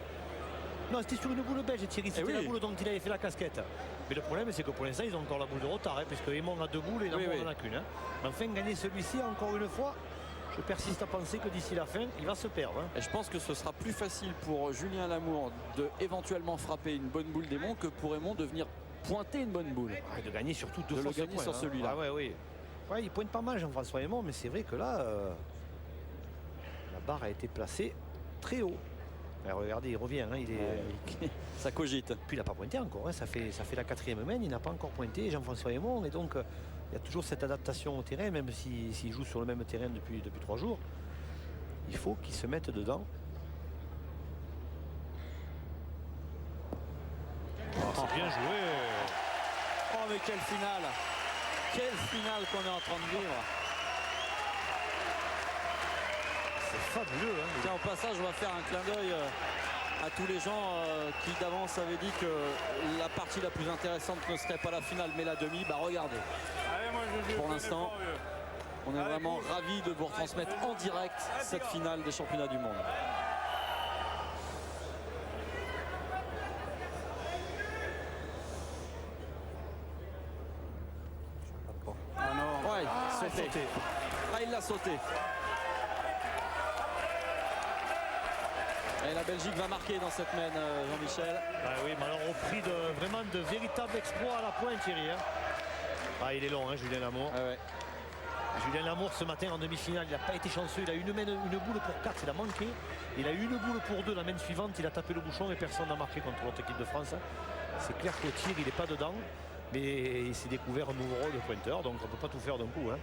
Non, c'était sur une boule belge, Thierry, c'était la boule dont il avait fait la casquette. Mais le problème, c'est que pour l'instant, ils ont encore la boule de retard, hein, puisque Aymon a 2 boules et Lamour n'en a qu'une. Hein. Enfin, gagner celui-ci, encore une fois, je persiste à penser que d'ici la fin, il va se perdre. Hein. Et je pense que ce sera plus facile pour Julien Lamour de éventuellement frapper une bonne boule d'Aymon que pour Aymon de venir pointer une bonne boule. Et de gagner surtout 2 de fois le gagner point, sur hein. celui-là. Ah oui. Ouais, il pointe pas mal Jean-François Aymon, mais c'est vrai que là, la barre a été placée très haut. Ben, regardez, il revient. Hein, Ça cogite. Puis il n'a pas pointé encore. Hein, ça fait la 4e main. Il n'a pas encore pointé, Jean-François Aymon. Et donc, il y a toujours cette adaptation au terrain, même s'il joue sur le même terrain depuis 3 jours. Il faut qu'il se mette dedans. C'est bien joué. Oh mais quelle finale! Quelle finale qu'on est en train de vivre! C'est fabuleux. Hein. Tiens, au passage, on va faire un clin d'œil à tous les gens qui d'avance avaient dit que la partie la plus intéressante ne serait pas la finale mais la demi. Bah regardez, Allez, moi, je joue pour au l'instant, fort, vieux. on est Allez, vraiment cool. ravis de vous retransmettre en direct cette finale des championnats du monde. Ah non. Ouais, sauté. Ah, il l'a sauté. Et la Belgique va marquer dans cette main, Jean-Michel. Ah oui, mais alors au prix vraiment de véritables exploits à la pointe, Thierry. Hein. Ah, il est long, hein, Julien Lamour. Ah ouais. Julien Lamour, ce matin en demi-finale, il n'a pas été chanceux. Il a eu une boule pour 4, il a manqué. Il a eu une boule pour 2 la main suivante. Il a tapé le bouchon et personne n'a marqué contre l'autre équipe de France. C'est clair qu'au tir, il n'est pas dedans. Mais il s'est découvert un nouveau rôle de pointeur, donc on ne peut pas tout faire d'un coup. Hein.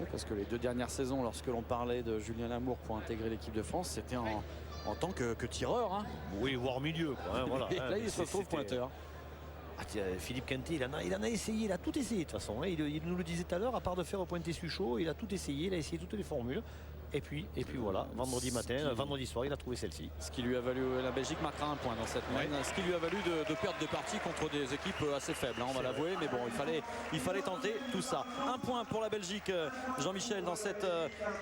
Oui, parce que les 2 dernières saisons, lorsque l'on parlait de Julien Lamour pour intégrer l'équipe de France, c'était en tant que tireur. Hein. Oui, voire milieu. Quoi, hein, voilà, Et hein, là, il se retrouve c'était- pointeur. Ah, tiens, Philippe Quintet, il en a essayé, il a tout essayé de toute façon. Hein. Il nous le disait tout à l'heure, à part de faire pointer Suchot, il a tout essayé, il a essayé toutes les formules. Et puis voilà, vendredi soir, il a trouvé celle-ci. Ce qui lui a valu, la Belgique marquera un point dans cette main, ce qui lui a valu de perdre des parties contre des équipes assez faibles, hein, on va l'avouer, mais bon, il fallait tenter tout ça. Un point pour la Belgique, Jean-Michel, dans cette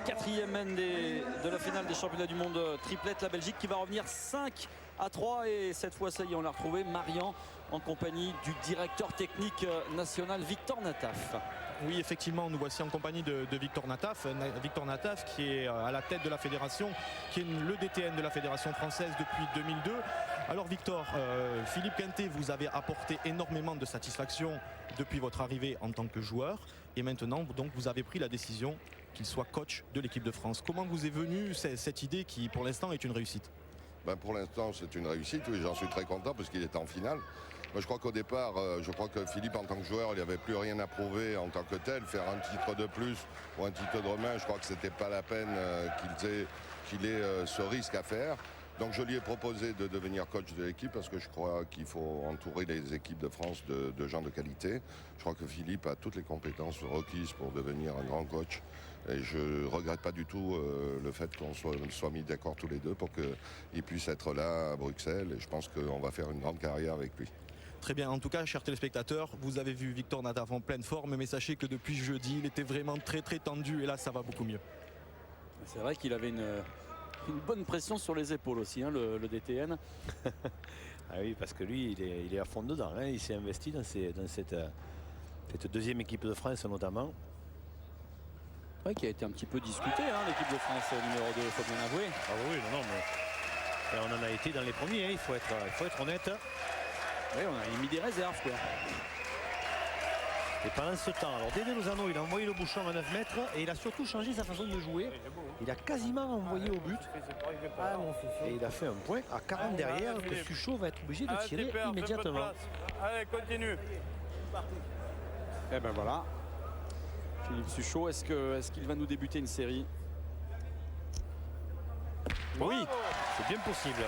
4e main de la finale des championnats du monde triplette. La Belgique qui va revenir 5-3 et cette fois, ça y est, on l'a retrouvé, Marian en compagnie du directeur technique national Victor Nataf. Oui, effectivement, nous voici en compagnie de Victor Nataf. Victor Nataf qui est à la tête de la fédération, qui est le DTN de la fédération française depuis 2002. Alors Victor, Philippe Quintet, vous avez apporté énormément de satisfaction depuis votre arrivée en tant que joueur. Et maintenant, donc, vous avez pris la décision qu'il soit coach de l'équipe de France. Comment vous est venue cette idée qui, pour l'instant, est une réussite? Ben pour l'instant, c'est une réussite. Oui, j'en suis très content parce qu'il était en finale. Moi, je crois qu'au départ, je crois que Philippe, en tant que joueur, il n'avait plus rien à prouver en tant que tel. Faire un titre de plus ou un titre de moins, je crois que c'était pas la peine qu'il ait ce risque à faire. Donc, je lui ai proposé de devenir coach de l'équipe parce que je crois qu'il faut entourer les équipes de France de gens de qualité. Je crois que Philippe a toutes les compétences requises pour devenir un grand coach. Et je ne regrette pas du tout le fait qu'on soit mis d'accord tous les deux pour qu'il puisse être là à Bruxelles. Et je pense qu'on va faire une grande carrière avec lui. Très bien, en tout cas, chers téléspectateurs, vous avez vu Victor Nataf en pleine forme, mais sachez que depuis jeudi, il était vraiment très tendu et là, ça va beaucoup mieux. C'est vrai qu'il avait une bonne pression sur les épaules aussi, hein, le DTN. Ah oui, parce que lui, il est à fond dedans. Hein. Il s'est investi dans cette 2e équipe de France notamment. Ouais, qui a été un petit peu discuté, hein, l'équipe de France numéro 2, il faut bien avouer. Ah oui, non, mais on en a été dans les premiers, hein. Il faut être honnête. Oui, on a mis des réserves, quoi. Et pendant ce temps, alors Dédé Lozano, il a envoyé le bouchon à 9 mètres et il a surtout changé sa façon de jouer. Il a quasiment envoyé au but. Ah, mon fifi. Et il a fait un point à 40 derrière que Suchot va être obligé de Allez, tirer super, fais un peu de immédiatement. place. Allez, continue. Et ben voilà. Philippe Suchot, est-ce qu'il va nous débuter une série? Oui, c'est bien possible.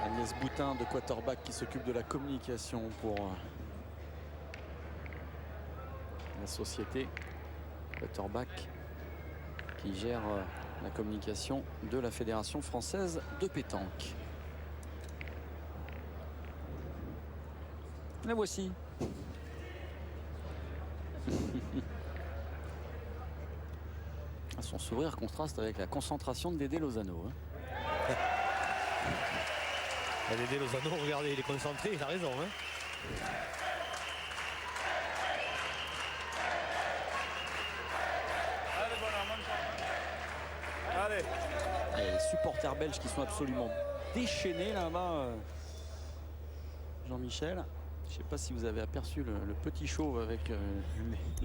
Agnès Boutin de Quarterback qui s'occupe de la communication pour la société Quarterback qui gère la communication de la Fédération française de pétanque. La voici. Son sourire contraste avec la concentration de Dédé Lozano. Hein. Dédé Lozano, regardez, il est concentré, il a raison. Hein. Allez, bonhomme. Allez. Et les supporters belges qui sont absolument déchaînés là-bas. Jean-Michel. Je ne sais pas si vous avez aperçu le petit chauve avec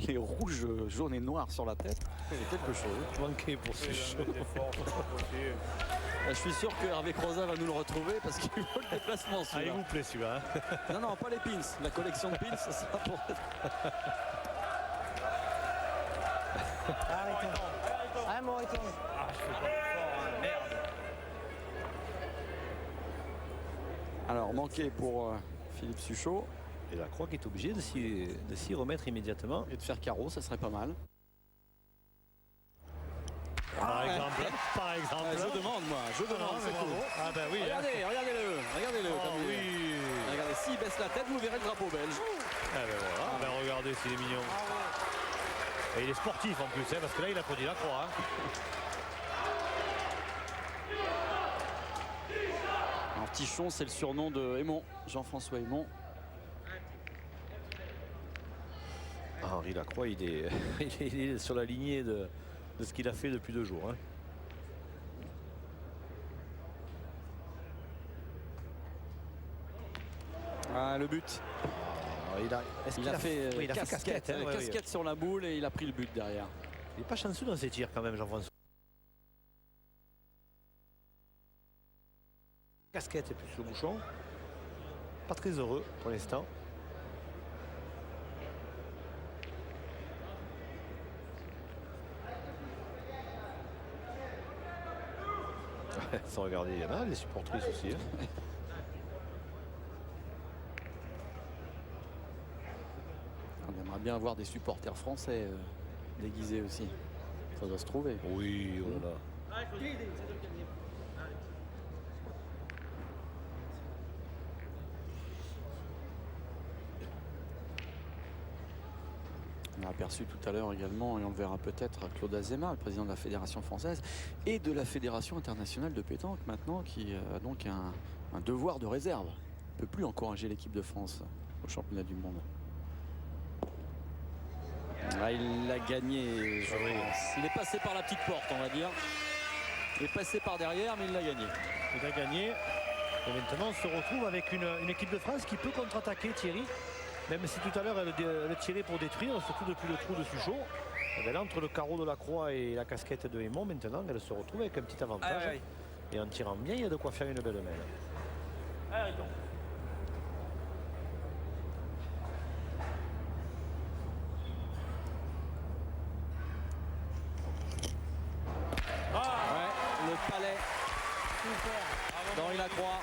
les rouges, jaunes et noirs sur la tête. C'est quelque chose. Manqué pour ce show. Je suis sûr que Hervé Croza va nous le retrouver parce qu'il vaut le déplacement Ah, il celui-là. vous plaît celui-là. Non, non, pas les pins. La collection de pins, ça sera pour... Arrêtons. Ah, mon arrêtons. Alors, manqué pour Philippe Suchot. Et la Croix qui est obligée de s'y remettre immédiatement. Et de faire carreau, ça serait pas mal. Par exemple. Par exemple. Je demande, moi. Je demande, c'est bravo. tout. Ah ben oui. Regardez, regardez-le. Regardez-le. Oh, comme il est. oui. Regardez, s'il baisse la tête, vous verrez le drapeau belge. Ah ben voilà. Ah ben regardez s'il est mignon. Et il est sportif en plus, hein, parce que là il a produit la Croix. Hein. Alors, Tichon, c'est le surnom de Aymon, Jean-François Aymon. Henri Lacroix, il est sur la lignée de ce qu'il a fait depuis 2 jours. Hein. Ah, le but. Est-ce Il a fait oui, il a fait casquette, hein, casquette sur la boule et il a pris le but derrière. Il n'est pas chanceux dans ses tirs quand même, Jean-François. Casquette et plus le bouchon. Pas très heureux pour l'instant. Sans regarder, il y en a des supportrices aussi. Hein. On aimerait bien avoir des supporters français déguisés aussi. Ça doit se trouver. Oui, voilà. On a aperçu tout à l'heure également, et on le verra peut-être, Claude Azéma, le président de la Fédération française et de la Fédération internationale de pétanque maintenant, qui a donc un devoir de réserve. Il ne peut plus encourager l'équipe de France au championnat du monde. Là, il l'a gagné, je pense. Il est passé par la petite porte, on va dire. Il est passé par derrière, mais il l'a gagné. Il a gagné. Et maintenant, on se retrouve avec une équipe de France qui peut contre-attaquer Thierry. Même si tout à l'heure, elle tirait pour détruire, surtout depuis le trou de Suchot. Et bien là, entre le carreau de la Croix et la casquette de Aymon, maintenant, elle se retrouve avec un petit avantage. Et en tirant bien, il y a de quoi faire une belle mêle. Ouais, le palais d'Henri Lacroix.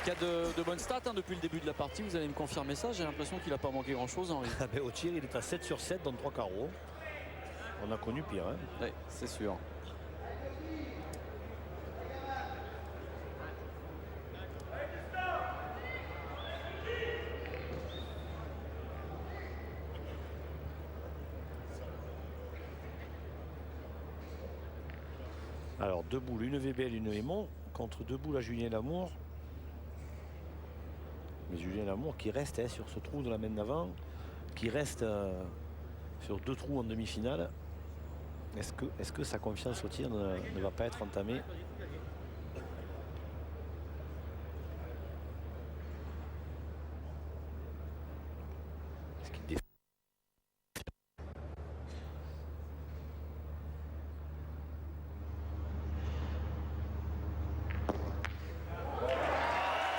Qui a de bonnes stats hein, depuis le début de la partie, vous allez me confirmer ça. J'ai l'impression qu'il n'a pas manqué grand chose, Henri. Au tir, il est à 7 sur 7 dans 3 carreaux. On a connu pire. Hein. Oui, c'est sûr. Alors 2 boules, une VBL, une Aymon, contre 2 boules à Julien Lamour. Mais Julien Lamour qui reste hein, sur ce trou de la main d'avant, qui reste sur 2 trous en demi-finale. Est-ce que sa confiance au tir ne va pas être entamée? Est-ce qu'il défend?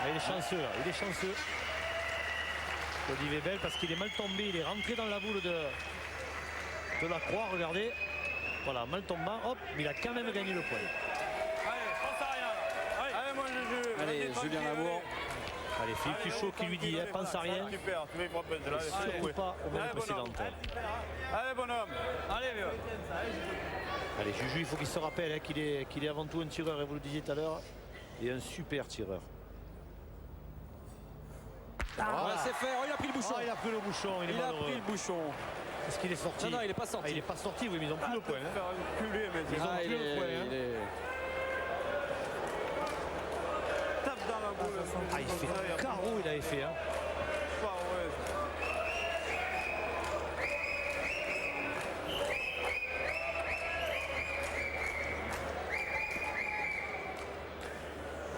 Il est chanceux, là. Il est chanceux. Olivier Bell parce qu'il est mal tombé, il est rentré dans la boule de la Croix, regardez. Voilà, mal tombant, hop, mais il a quand même gagné le point. Allez, pense à rien. Allez, mon Juju. Allez, Julien Lamour. Allez, Philippe Suchot qui lui dit, hein, pense à rien. Super, tu vas y frapper. Surtout pas au moment Allez, bonhomme. précédent. Allez, bonhomme. Allez, vieux. Allez, Juju, il faut qu'il se rappelle hein, qu'il est avant tout un tireur, et vous le disiez tout à l'heure, et un super tireur. Voilà, c'est fait. Oh, il a pris le bouchon. Il a pris le bouchon, il est Il a malheureux. pris le bouchon. Est-ce qu'il est sorti? Non, non, il n'est pas sorti. Il n'est pas sorti, oui, mais ils ont plus le point. Hein. Faire reculer, mais Ils ont plus le point. Hein. il est... tape dans la boule. Ah, il fait carreau, il avait fait. Hein. Pas ouais.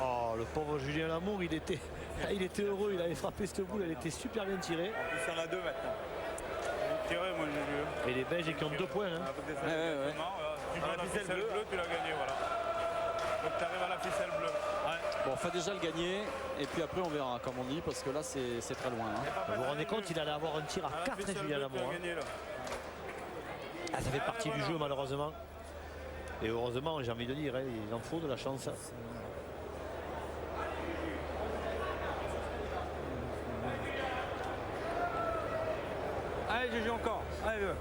Oh, le pauvre Julien Lamour, il était heureux, il avait frappé cette boule, elle était super bien tirée. Il y en a deux maintenant. Tiré, moi j'ai vu. Et les Belges qui ont 2 points. Hein. Tu donnes la ficelle bleue, tu l'as gagné, voilà. Donc tu arrives à la ficelle bleue. Bon, on fait déjà le gagner et puis après on verra comme on dit parce que là c'est très loin. Hein. Vous vous rendez compte, il allait avoir un tir à 4 Julien Lamour. Ah, ça fait partie du jeu malheureusement. Et heureusement, j'ai envie de dire, hein, il en faut de la chance. Allez, GG encore. Allez, vieux.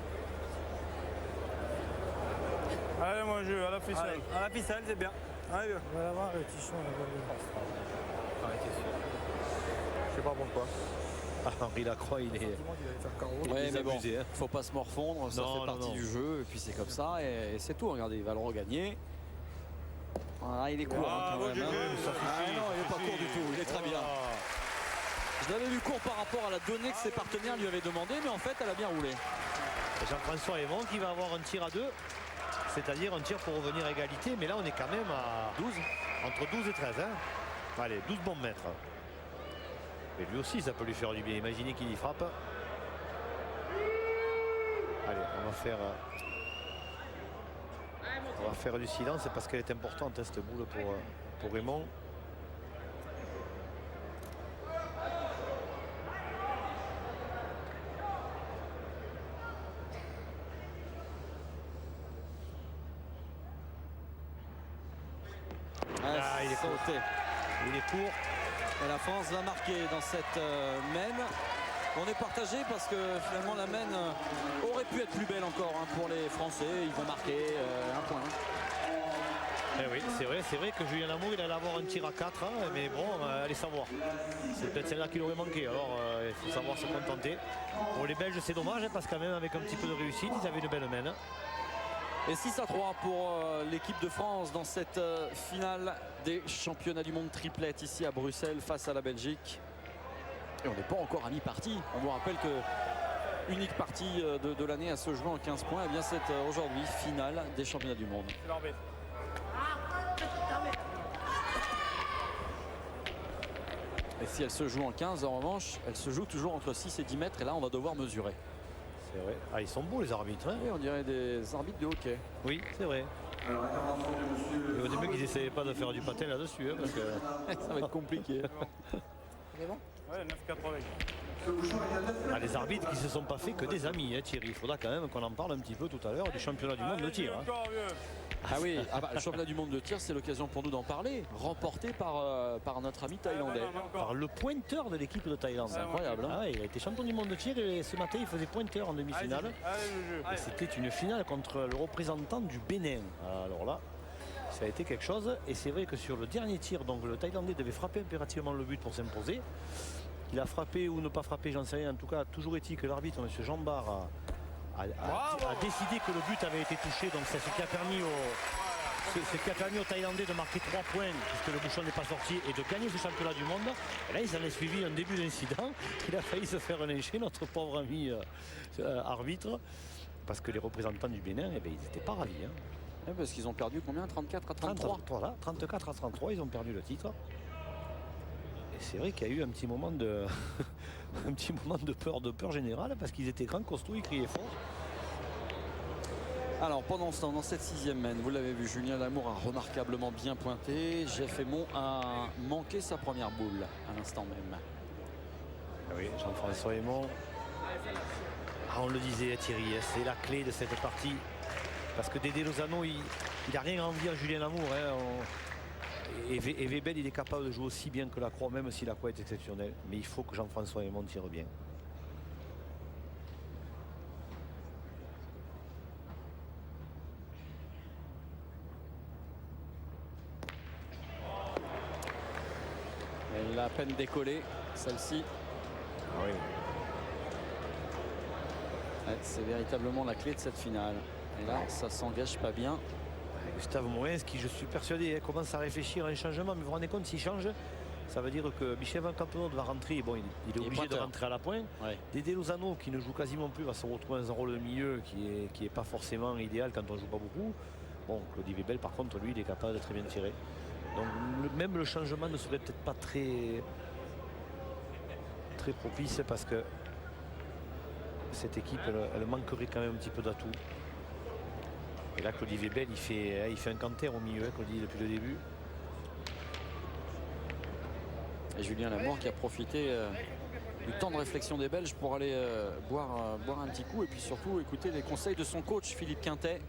Allez, mon jeu, à la ficelle. Allez, à la ficelle, c'est bien. Allez, vieux. On va l'avoir le Tichon. Je sais pas pourquoi. Ah, Henri Lacroix, il est. Ouais, mais bon, abusé, hein. faut pas se morfondre, ça Non, fait partie non. du jeu et puis c'est comme ça et c'est tout. Regardez, il va le regagner. Voilà, il est court hein, quand même. Hein. Ah, non, il est pas court du tout, il est très bien. Je l'avais vu court par rapport à la donnée que ses partenaires lui avaient demandé, mais en fait, elle a bien roulé. Et Jean-François Aymon qui va avoir un tir à 2, c'est-à-dire un tir pour revenir à égalité, mais là on est quand même à 12, entre 12 et 13. Hein. Allez, 12 bons mètres. Et lui aussi, ça peut lui faire du bien. Imaginez qu'il y frappe. Allez, on va faire du silence parce qu'elle est importante, hein, cette boule pour Raymond. Ah, il est sauté. Il est court. Et la France va marquer dans cette mène. On est partagé parce que finalement la mène aurait pu être plus belle encore hein, pour les Français. Ils vont marquer un point. Eh oui, c'est vrai que Julien Lamour il allait avoir un tir à 4, hein, mais bon, allez savoir. C'est peut-être celle-là qu'il aurait manqué, alors il faut savoir se contenter. Pour les Belges c'est dommage, hein, parce que quand même avec un petit peu de réussite, ils avaient une belle mène. Et 6-3 pour l'équipe de France dans cette finale des championnats du monde triplette ici à Bruxelles face à la Belgique. Et on n'est pas encore à mi-partie. On vous rappelle que unique partie de l'année à se jouer en 15 points. Et bien c'est aujourd'hui finale des championnats du monde. Et si elle se joue en 15, en revanche, elle se joue toujours entre 6 et 10 mètres. Et là, on va devoir mesurer. C'est vrai. Ah, ils sont beaux les arbitres. Hein. Oui, on dirait des arbitres de hockey. Oui, c'est vrai. Et au début, qu'ils n'essayaient pas de faire du patin là-dessus, hein, parce que ça va être compliqué. C'est bon? Ouais, 9,80. Ah, les arbitres qui se sont pas fait que des amis, hein, Thierry. Il faudra quand même qu'on en parle un petit peu tout à l'heure du championnat du monde de tir. Hein. Ah oui, le championnat du monde de tir, c'est l'occasion pour nous d'en parler. Remporté par notre ami thaïlandais. Par le pointeur de l'équipe de Thaïlande. C'est incroyable. Hein. Ah, il a été champion du monde de tir et ce matin il faisait pointeur en demi-finale. Et c'était une finale contre le représentant du Bénin. Alors là, ça a été quelque chose. Et c'est vrai que sur le dernier tir, donc le Thaïlandais devait frapper impérativement le but pour s'imposer. Il a frappé ou ne pas frappé, j'en sais rien. En tout cas, toujours est-il que l'arbitre, M. Jean Barre, a décidé que le but avait été touché. Donc c'est ce qui a permis aux Thaïlandais de marquer 3 points, puisque le bouchon n'est pas sorti, et de gagner ce championnat du monde. Et là, il s'en est suivi un début d'incident. Il a failli se faire lyncher, notre pauvre ami arbitre, parce que les représentants du Bénin, eh bien, ils n'étaient pas ravis. Hein. Ouais, parce qu'ils ont perdu combien? 34 à 33. Voilà, 34 à 33, ils ont perdu le titre. Et c'est vrai qu'il y a eu un petit moment de un petit moment de peur générale, parce qu'ils étaient grands, costauds, ils criaient fort. Alors pendant ce temps, dans cette 6e mène, vous l'avez vu, Julien Lamour a remarquablement bien pointé. Jeff Aymon a manqué sa première boule à l'instant même. Oui, Jean-François Aymon. Ah, on le disait, Thierry, c'est la clé de cette partie. Parce que Dédé Lozano, il n'a rien à envier à Julien Lamour. Hein. Et Webel, il est capable de jouer aussi bien que Lacroix, même si Lacroix est exceptionnel. Mais il faut que Jean-François Aymon tire bien. Elle a à peine décollé, celle-ci. Oui. Ouais, c'est véritablement la clé de cette finale. Et là, ça s'engage pas bien. Gustave Moens, qui, je suis persuadé, commence à réfléchir à un changement. Mais vous vous rendez compte, s'il change, ça veut dire que Michel Van Campenot va rentrer. Bon, il est obligé de rentrer à la pointe. Ouais. Dédé Lozano, qui ne joue quasiment plus, va se retrouver dans un rôle de milieu qui est pas forcément idéal quand on joue pas beaucoup. Bon, Claudie Webel, par contre, lui, il est capable de très bien tirer. Donc même le changement ne serait peut-être pas très propice parce que cette équipe elle manquerait quand même un petit peu d'atouts. Et là Claudie Weibel il fait un canter au milieu, Claudie, depuis le début. Et Julien Lamour qui a profité du temps de réflexion des Belges pour aller boire un petit coup et puis surtout écouter les conseils de son coach Philippe Quintet.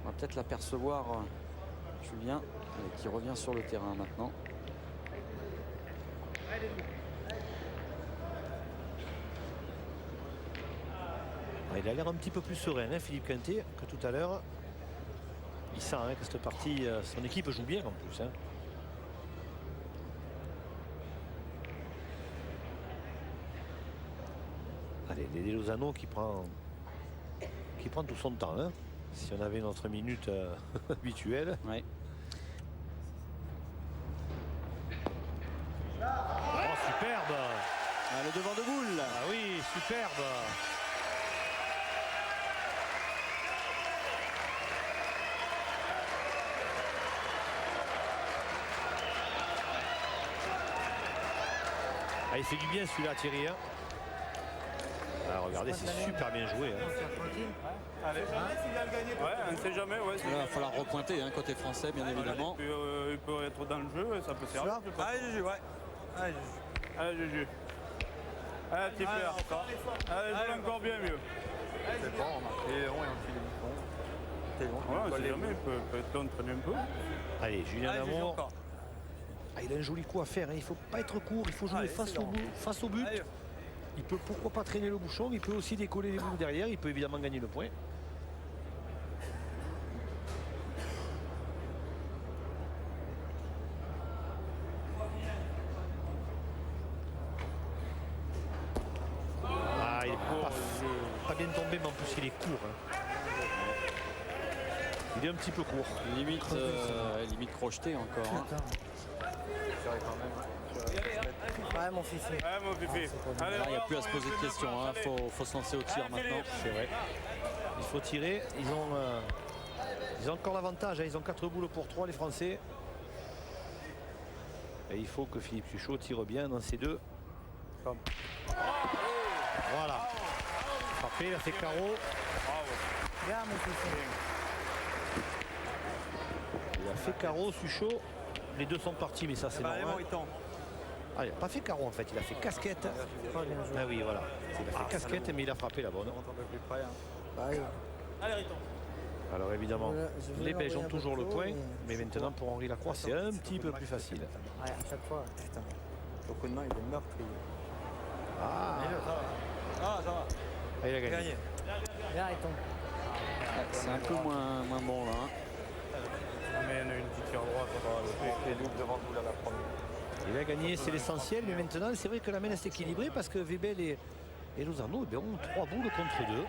On va peut-être l'apercevoir, Julien, qui revient sur le terrain maintenant. Il a l'air un petit peu plus serein, hein, Philippe Quintet, que tout à l'heure. Il sent que cette partie, son équipe joue bien en plus. Hein. Allez, Dédé Lozano qui prend tout son temps. Hein. Si on avait notre minute habituelle. Ouais. Oh, superbe! Ah, le devant de boule. Ah oui, superbe! Ah, il fait du bien celui-là, Thierry. Hein. Ah, regardez, c'est super bien joué. Hein. Allez, ouais, on ne sait jamais. Ouais, Là, il va falloir repointer côté français, bien évidemment. Il peut être dans le jeu et ça peut servir. Allez, Juju, ouais. Allez, Juju. Allez, Juju. Allez, petit frère. Allez, joue encore bien mieux. C'est bon, on a fait long et on file le micron. Ouais, on ne sait jamais, il peut être long très bien peu. Allez, Julien Allez, Juju, Lamour. encore. Ah, il a un joli coup à faire. Hein. Il ne faut pas être court, il faut jouer Allez, face c'est au but. Allez. Il peut pourquoi pas traîner le bouchon, il peut aussi décoller les boules derrière, il peut évidemment gagner le point. Ah, il est pas bien tombé, mais en plus il est court. Hein. Il est un petit peu court. Limite crocheté encore. Hein. Ouais, mon fifi. Ouais, mon pipi. Allez, Là, il n'y a plus à se poser de questions. Faut se lancer au tir maintenant. C'est vrai. Il faut tirer. Ils ont encore l'avantage. Hein. Ils ont 4 boules pour 3 les Français. Et il faut que Philippe Suchot tire bien dans ces deux. Voilà. Frappé, il a fait carreau. Bien, mon fifi. Il a fait carreau, Suchot. Les deux sont partis, mais ça c'est Allez, normal. Moriton. Ah, il n'a pas fait carreau en fait, il a fait casquette. Pas bien joué. Ah oui, voilà. Il a fait casquette, mais il a frappé la bonne. On est un peu plus près. Hein. Bah, oui. Allez, Riton. Alors évidemment, Je voulais les Belges ont l'envoyer un peu toujours le plus haut, point, mais je sais maintenant pas. pour Henri Lacroix, c'est un petit peu plus facile. Ouais, à chaque fois, putain. Le coup de main, il est meurtrier. Ah, Ah, ça va. il a gagné. Gagné. Viens, il tombe. C'est un peu moins bon là. On met une petite tire droite. Il a gagné, c'est l'essentiel, mais maintenant c'est vrai que la main est équilibrée parce que Weibel et Lozano ont 3 boules contre 2.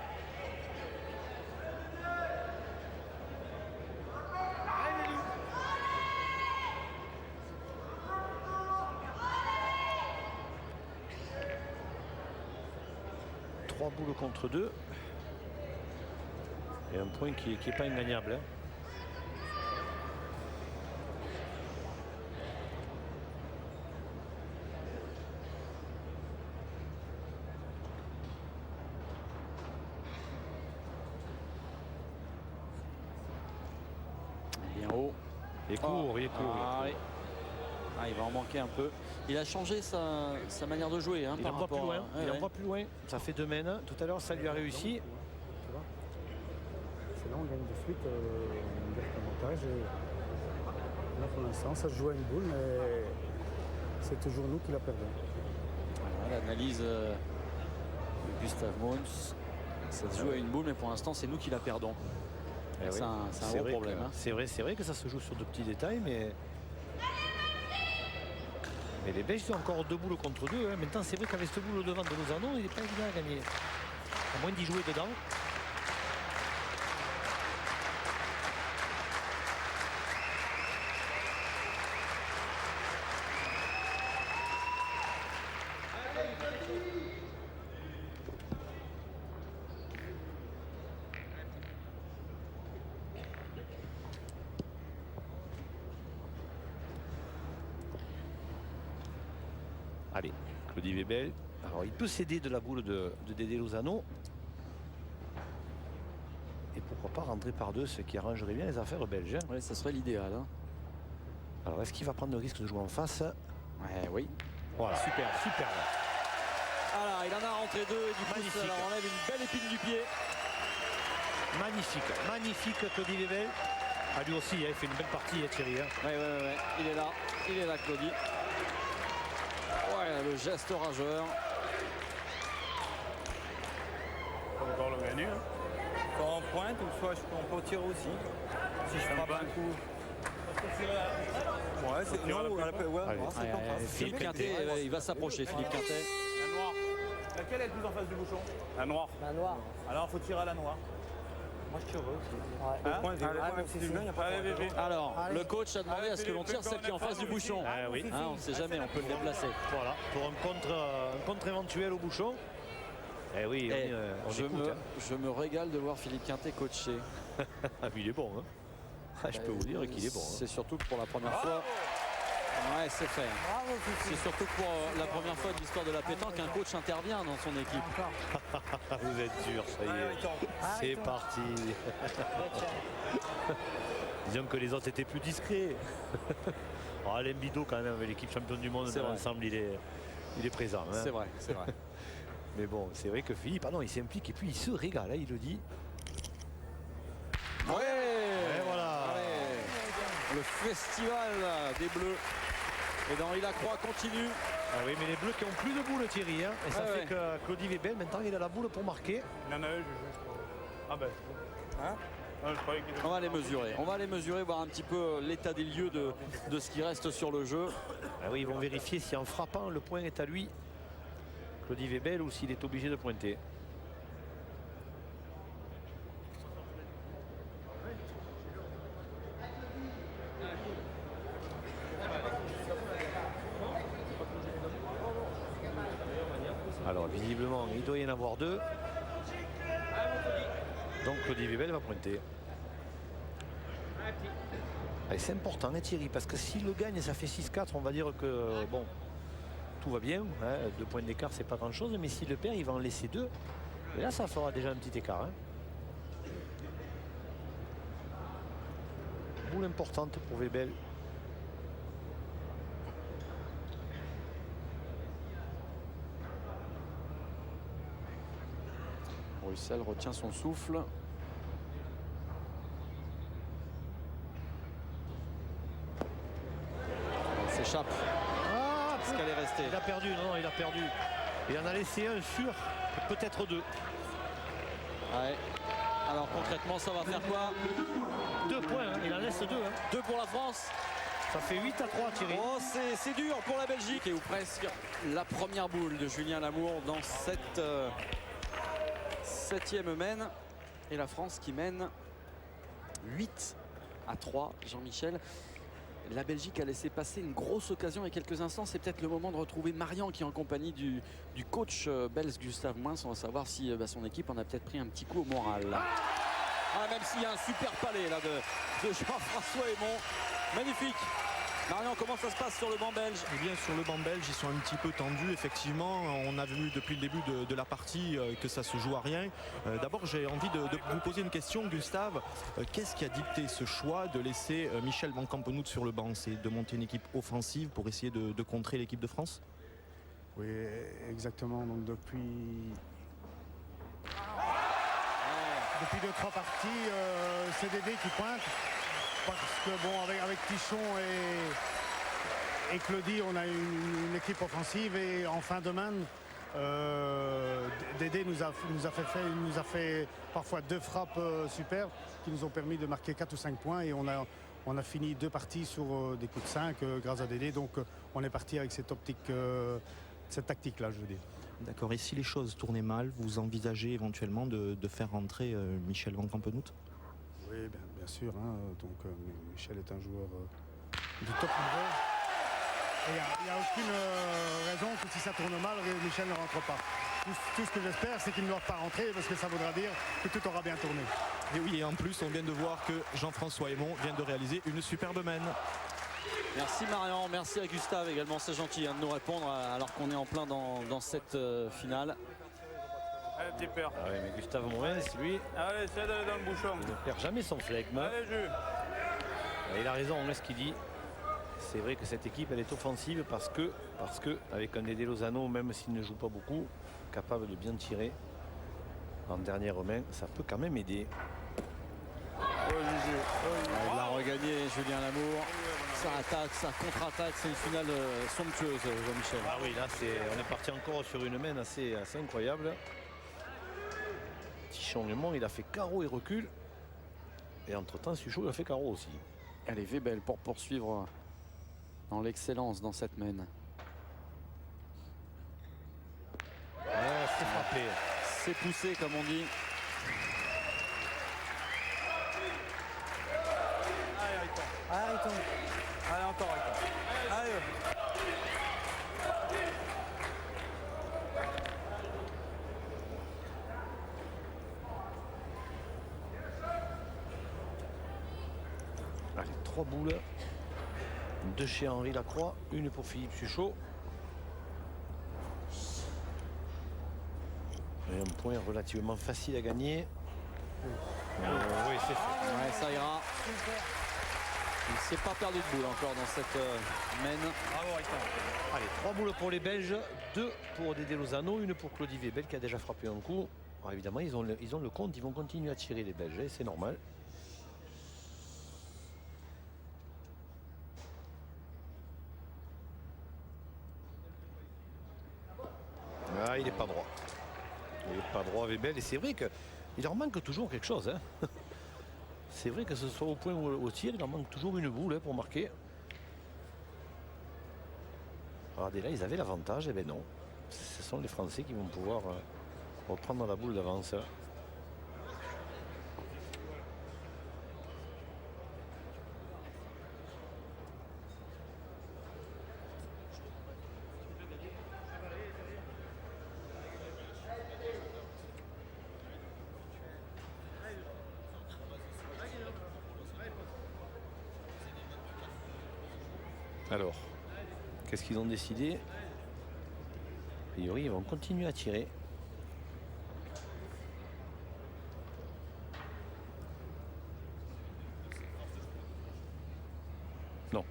Boules contre 2 et un point qui est pas ingagnable. Hein. Bien haut. Il est court, il est court. Ah, oui. Ah, il va en manquer un peu. Il a changé sa manière de jouer. Hein, Il par envoie plus rapport loin. à... Il envoie plus loin. Ça fait 2 mènes. Tout à l'heure, ça lui a réussi. Tu vois, c'est là on gagne de suite. On garde l'avantage. Là pour l'instant, ça se joue à une boule, mais c'est toujours nous qui la perdons. Voilà, l'analyse de Gustave Mons. Ça se joue à une boule, mais pour l'instant, c'est nous qui la perdons. Eh oui. C'est un gros problème. Hein. C'est vrai que ça se joue sur de petits détails, mais les Belges sont encore 2 boules contre 2. Hein. Maintenant, c'est vrai qu'avec cette boule au devant de Lozano, il n'est pas évident à gagner. À moins d'y jouer dedans. Allez, Claudie Webel. Alors il peut céder de la boule de Dédé Lozano. Et pourquoi pas rentrer par deux, ce qui arrangerait bien les affaires belges. Oui, ça serait l'idéal. Hein. Alors est-ce qu'il va prendre le risque de jouer en face? Oui. Voilà, super. Voilà, il en a rentré deux et du coup Magnifique. ça leur enlève une belle épine du pied. Magnifique Claudie Webel. Ah, lui aussi, il fait une belle partie, Thierry. Ouais. Il est là, Claudie. Ouais, le geste rageur. Encore le gagne. Hein. Soit en pointe ou soit on peut tirer aussi. Si je frappe un coup. Ouais, c'est non, ouais, Allez. c'est pas grave. Philippe Quintet, il va s'approcher, Philippe Quintet. La noire. Laquelle est le plus en face du bouchon? La noire. La noire. Alors il faut tirer à la noire. Moi je tire aussi. Hein? Même si c'est bien, il n'y a pas de Allez, bébé. Alors, Allez. le coach a demandé à ce que l'on tire celle qui est en face du bouchon. Ah oui. Hein, on ne sait jamais, on peut le déplacer. Voilà, pour un contre éventuel au bouchon. Eh oui, Et on écoute. je me régale de voir Philippe Quintet coacher. Ah, mais il est bon. Hein. Ah, je peux vous dire qu'il est bon. C'est surtout que pour la première fois. Ouais, c'est fait. Bravo, Fifi. C'est surtout que pour la première fois de l'histoire de la pétanque, un coach intervient dans son équipe. Encore. Ah, vous êtes dur, ça y est. C'est Arrête-toi. parti. Disons que les autres étaient plus discrets. Alain Bidot, quand même, avec l'équipe championne du monde, C'est dans vrai. l'ensemble, il est présent. Hein. C'est vrai. Mais bon, c'est vrai que Philippe, il s'implique et puis il se régale, hein, il le dit. Ouais. Et voilà. Allez. Le festival des Bleus. Et d'Henri Lacroix continue. Ah oui, mais les Bleus qui ont plus de boules, Thierry. Hein, et ça Ouais, fait que Claudie Webel, maintenant, il a la boule pour marquer. Il y en a un, je juge. Ah ben. Hein? Non, je croyais qu'il était- On va les mesurer. On va les mesurer, voir un petit peu l'état des lieux de ce qui reste sur le jeu. Ah oui, ils vont vérifier si en frappant, le point est à lui, Claudie Webel, ou s'il est obligé de pointer. Alors, visiblement, il doit y en avoir deux. Donc, Claudie Webel va pointer. Allez, c'est important, hein, Thierry, parce que s'il le gagne, ça fait 6-4, on va dire que, bon, tout va bien. Hein, 2 points d'écart, c'est pas grand-chose, mais s'il le perd, il va en laisser 2. Et là, ça fera déjà un petit écart. Hein. Boule importante pour Webel. Russell retient son souffle. Elle s'échappe. Ah, Est-ce qu'elle est restée? il a perdu, non, il a perdu. Il en a laissé un sur, peut-être 2. Ouais. Alors concrètement, ça va faire quoi? 2 points, hein, il en laisse 2. Hein. 2 pour la France. Ça fait 8-3, Thierry. Oh, c'est dur pour la Belgique. Et ou presque la première boule de Julien Lamour dans cette 7e mène. Et la France qui mène 8-3, Jean-Michel. La Belgique a laissé passer une grosse occasion il y a quelques instants. C'est peut-être le moment de retrouver Marian qui est en compagnie du coach belge Gustave Moins. On va savoir si son équipe en a peut-être pris un petit coup au moral. Ah, même s'il y a un super palais là de Jean-François Aymon. Magnifique. Marian, comment ça se passe sur le banc belge? Eh bien, sur le banc belge, ils sont un petit peu tendus, effectivement. On a vu depuis le début de la partie que ça se joue à rien. D'abord, j'ai envie de vous poser une question, Gustave. Qu'est-ce qui a dicté ce choix de laisser Michel Van Campenhout sur le banc? C'est de monter une équipe offensive pour essayer de contrer l'équipe de France? Oui, exactement. Donc depuis 2-3 parties, c'est Dédé qui pointe. Parce que bon, avec Tichon et Claudie, on a une équipe offensive et en fin de main, Dédé nous a fait parfois 2 frappes superbes qui nous ont permis de marquer 4 ou 5 points et on a fini 2 parties sur des coups de 5 grâce à Dédé. Donc on est parti avec cette optique, cette tactique-là, je veux dire. D'accord. Et si les choses tournaient mal, vous envisagez éventuellement de faire rentrer Michel Van Campenhout? Oui, bien sûr. Hein. Donc Michel est un joueur de top niveau. Il n'y a aucune raison que si ça tourne mal, Michel ne rentre pas. Tout ce que j'espère, c'est qu'il ne doit pas rentrer parce que ça voudra dire que tout aura bien tourné. Et oui, et en plus, on vient de voir que Jean-François Aymon vient de réaliser une superbe mène. Merci Marion, merci à Gustave également, c'est gentil hein, de nous répondre alors qu'on est en plein dans cette finale. Allez, petit père. Ah oui, mais Gustave Moens, lui, Allez, essaie d'aller dans le bouchon. il ne perd jamais son flegme. Allez, Jules. Il a raison, on est ce qu'il dit. C'est vrai que cette équipe, elle est offensive parce que avec un Dédé Lozano, même s'il ne joue pas beaucoup, capable de bien tirer en dernière main, ça peut quand même aider. Il a regagné Julien Lamour. Ça attaque, ça contre-attaque, c'est une finale somptueuse, Jean-Michel. Ah oui, là, on est parti encore sur une main assez incroyable. Petit changement, il a fait carreau et recul. Et entre-temps, Suchot, il a fait carreau aussi. Allez, Webel pour poursuivre dans l'excellence dans cette main. C'est frappé. C'est poussé, comme on dit. Allez, il tombe. Allez, encore, allez. Allez, 3 boules. 2 chez Henri Lacroix, une pour Philippe Suchot. Et un point relativement facile à gagner. Oui, c'est fait. Ouais, ça ira. Il ne s'est pas perdu de boule encore dans cette main. Bravo, Riton. Allez, 3 boules pour les Belges, 2 pour Dédé Lozano, une pour Claudie Webel qui a déjà frappé un coup. Alors évidemment, ils ont le compte, ils vont continuer à tirer les Belges, c'est normal. Ah, il n'est pas droit. Il n'est pas droit, Webel. Et c'est vrai qu'il leur manque toujours quelque chose. Hein. C'est vrai que ce soit au point ou au tir, il leur manque toujours une boule hein, pour marquer. Regardez là, ils avaient l'avantage. Et bien non. Ce sont les Français qui vont pouvoir reprendre la boule d'avance. Alors, qu'est-ce qu'ils ont décidé? A priori, ils vont continuer à tirer. Non.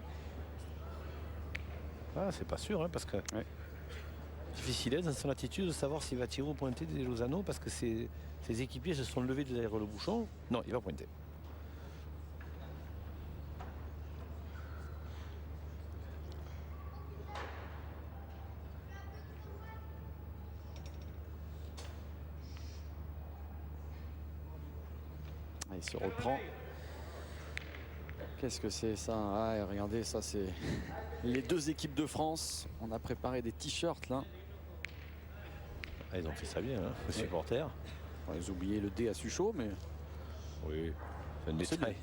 Ah, c'est pas sûr, hein, parce que difficile dans son attitude de savoir s'il va tirer ou pointer des Lozano, parce que ses équipiers se sont levés derrière le bouchon. Non, il va pointer. Il se reprend. Qu'est-ce que c'est ça? Ah, regardez, ça c'est les deux équipes de France. On a préparé des t-shirts là. Ah, ils ont fait ça bien, hein, les supporters. Ils ont oublié le D à Suchot, mais oui, c'est un détail.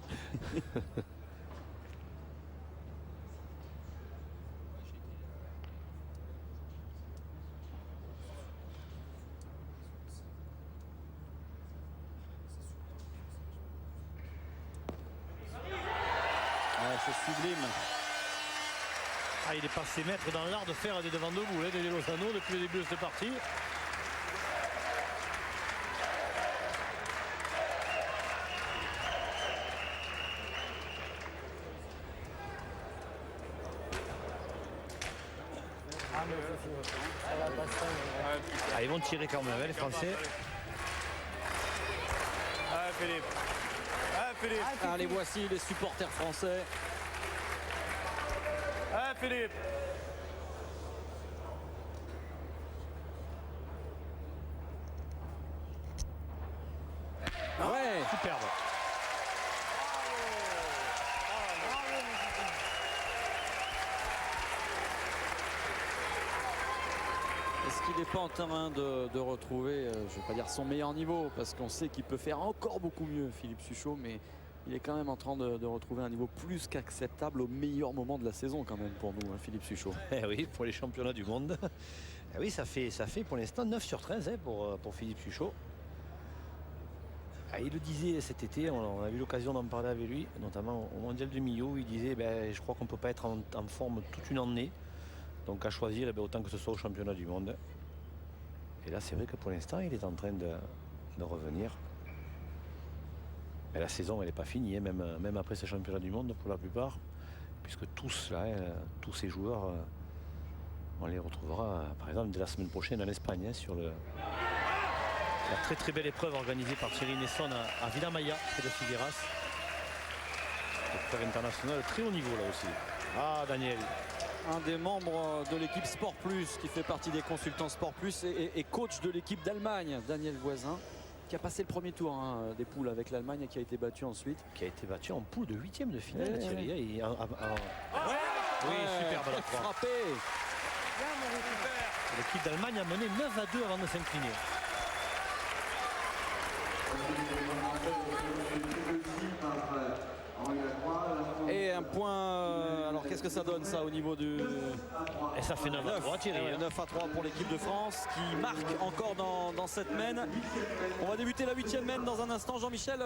c'est sublime. Ah, il est passé maître dans l'art de faire des devants debout, hein, Dédé Lozano depuis le début de cette partie. Ah, ils vont tirer quand même, hein, les Français. Ah, Philippe. Ah, Philippe. Ah, les voici, les supporters français. Ah, Philippe. Ouais. Superbe. Est-ce qu'il n'est pas en train de retrouver, je ne vais pas dire son meilleur niveau, parce qu'on sait qu'il peut faire encore beaucoup mieux, Philippe Suchot, mais il est quand même en train de retrouver un niveau plus qu'acceptable au meilleur moment de la saison quand même pour nous, hein, Philippe Suchot. Eh oui, pour les championnats du monde. Eh oui, ça fait pour l'instant 9 sur 13 hein, pour Philippe Suchot. Il le disait cet été, on a eu l'occasion d'en parler avec lui, notamment au mondial de Millau. Il disait je crois qu'on ne peut pas être en forme toute une année. Donc à choisir, autant que ce soit au championnat du monde. Et là c'est vrai que pour l'instant il est en train de revenir. Mais la saison elle n'est pas finie, hein, même après ce championnat du monde pour la plupart. Puisque tous ces joueurs, on les retrouvera par exemple dès la semaine prochaine en Espagne, hein, sur la très très belle épreuve organisée par Thierry Nesson à Villamaya, près de Figueras. Épreuve internationale très haut niveau là aussi. Ah Daniel. Un des membres de l'équipe Sport Plus qui fait partie des consultants Sport Plus et coach de l'équipe d'Allemagne, Daniel Voisin, qui a passé le premier tour des poules avec l'Allemagne et qui a été battu ensuite. Qui a été battu en poule de 8e de finale, Thierry. Oui, superbe la croix. Frappé. L'équipe d'Allemagne a mené 9-2 avant de s'incliner. Et un point. Alors qu'est-ce que ça donne ça au niveau du. Et ça fait 9-3 Thierry. 9-3 pour l'équipe de France qui marque encore dans cette mène. On va débuter la 8e mène dans un instant. Jean-Michel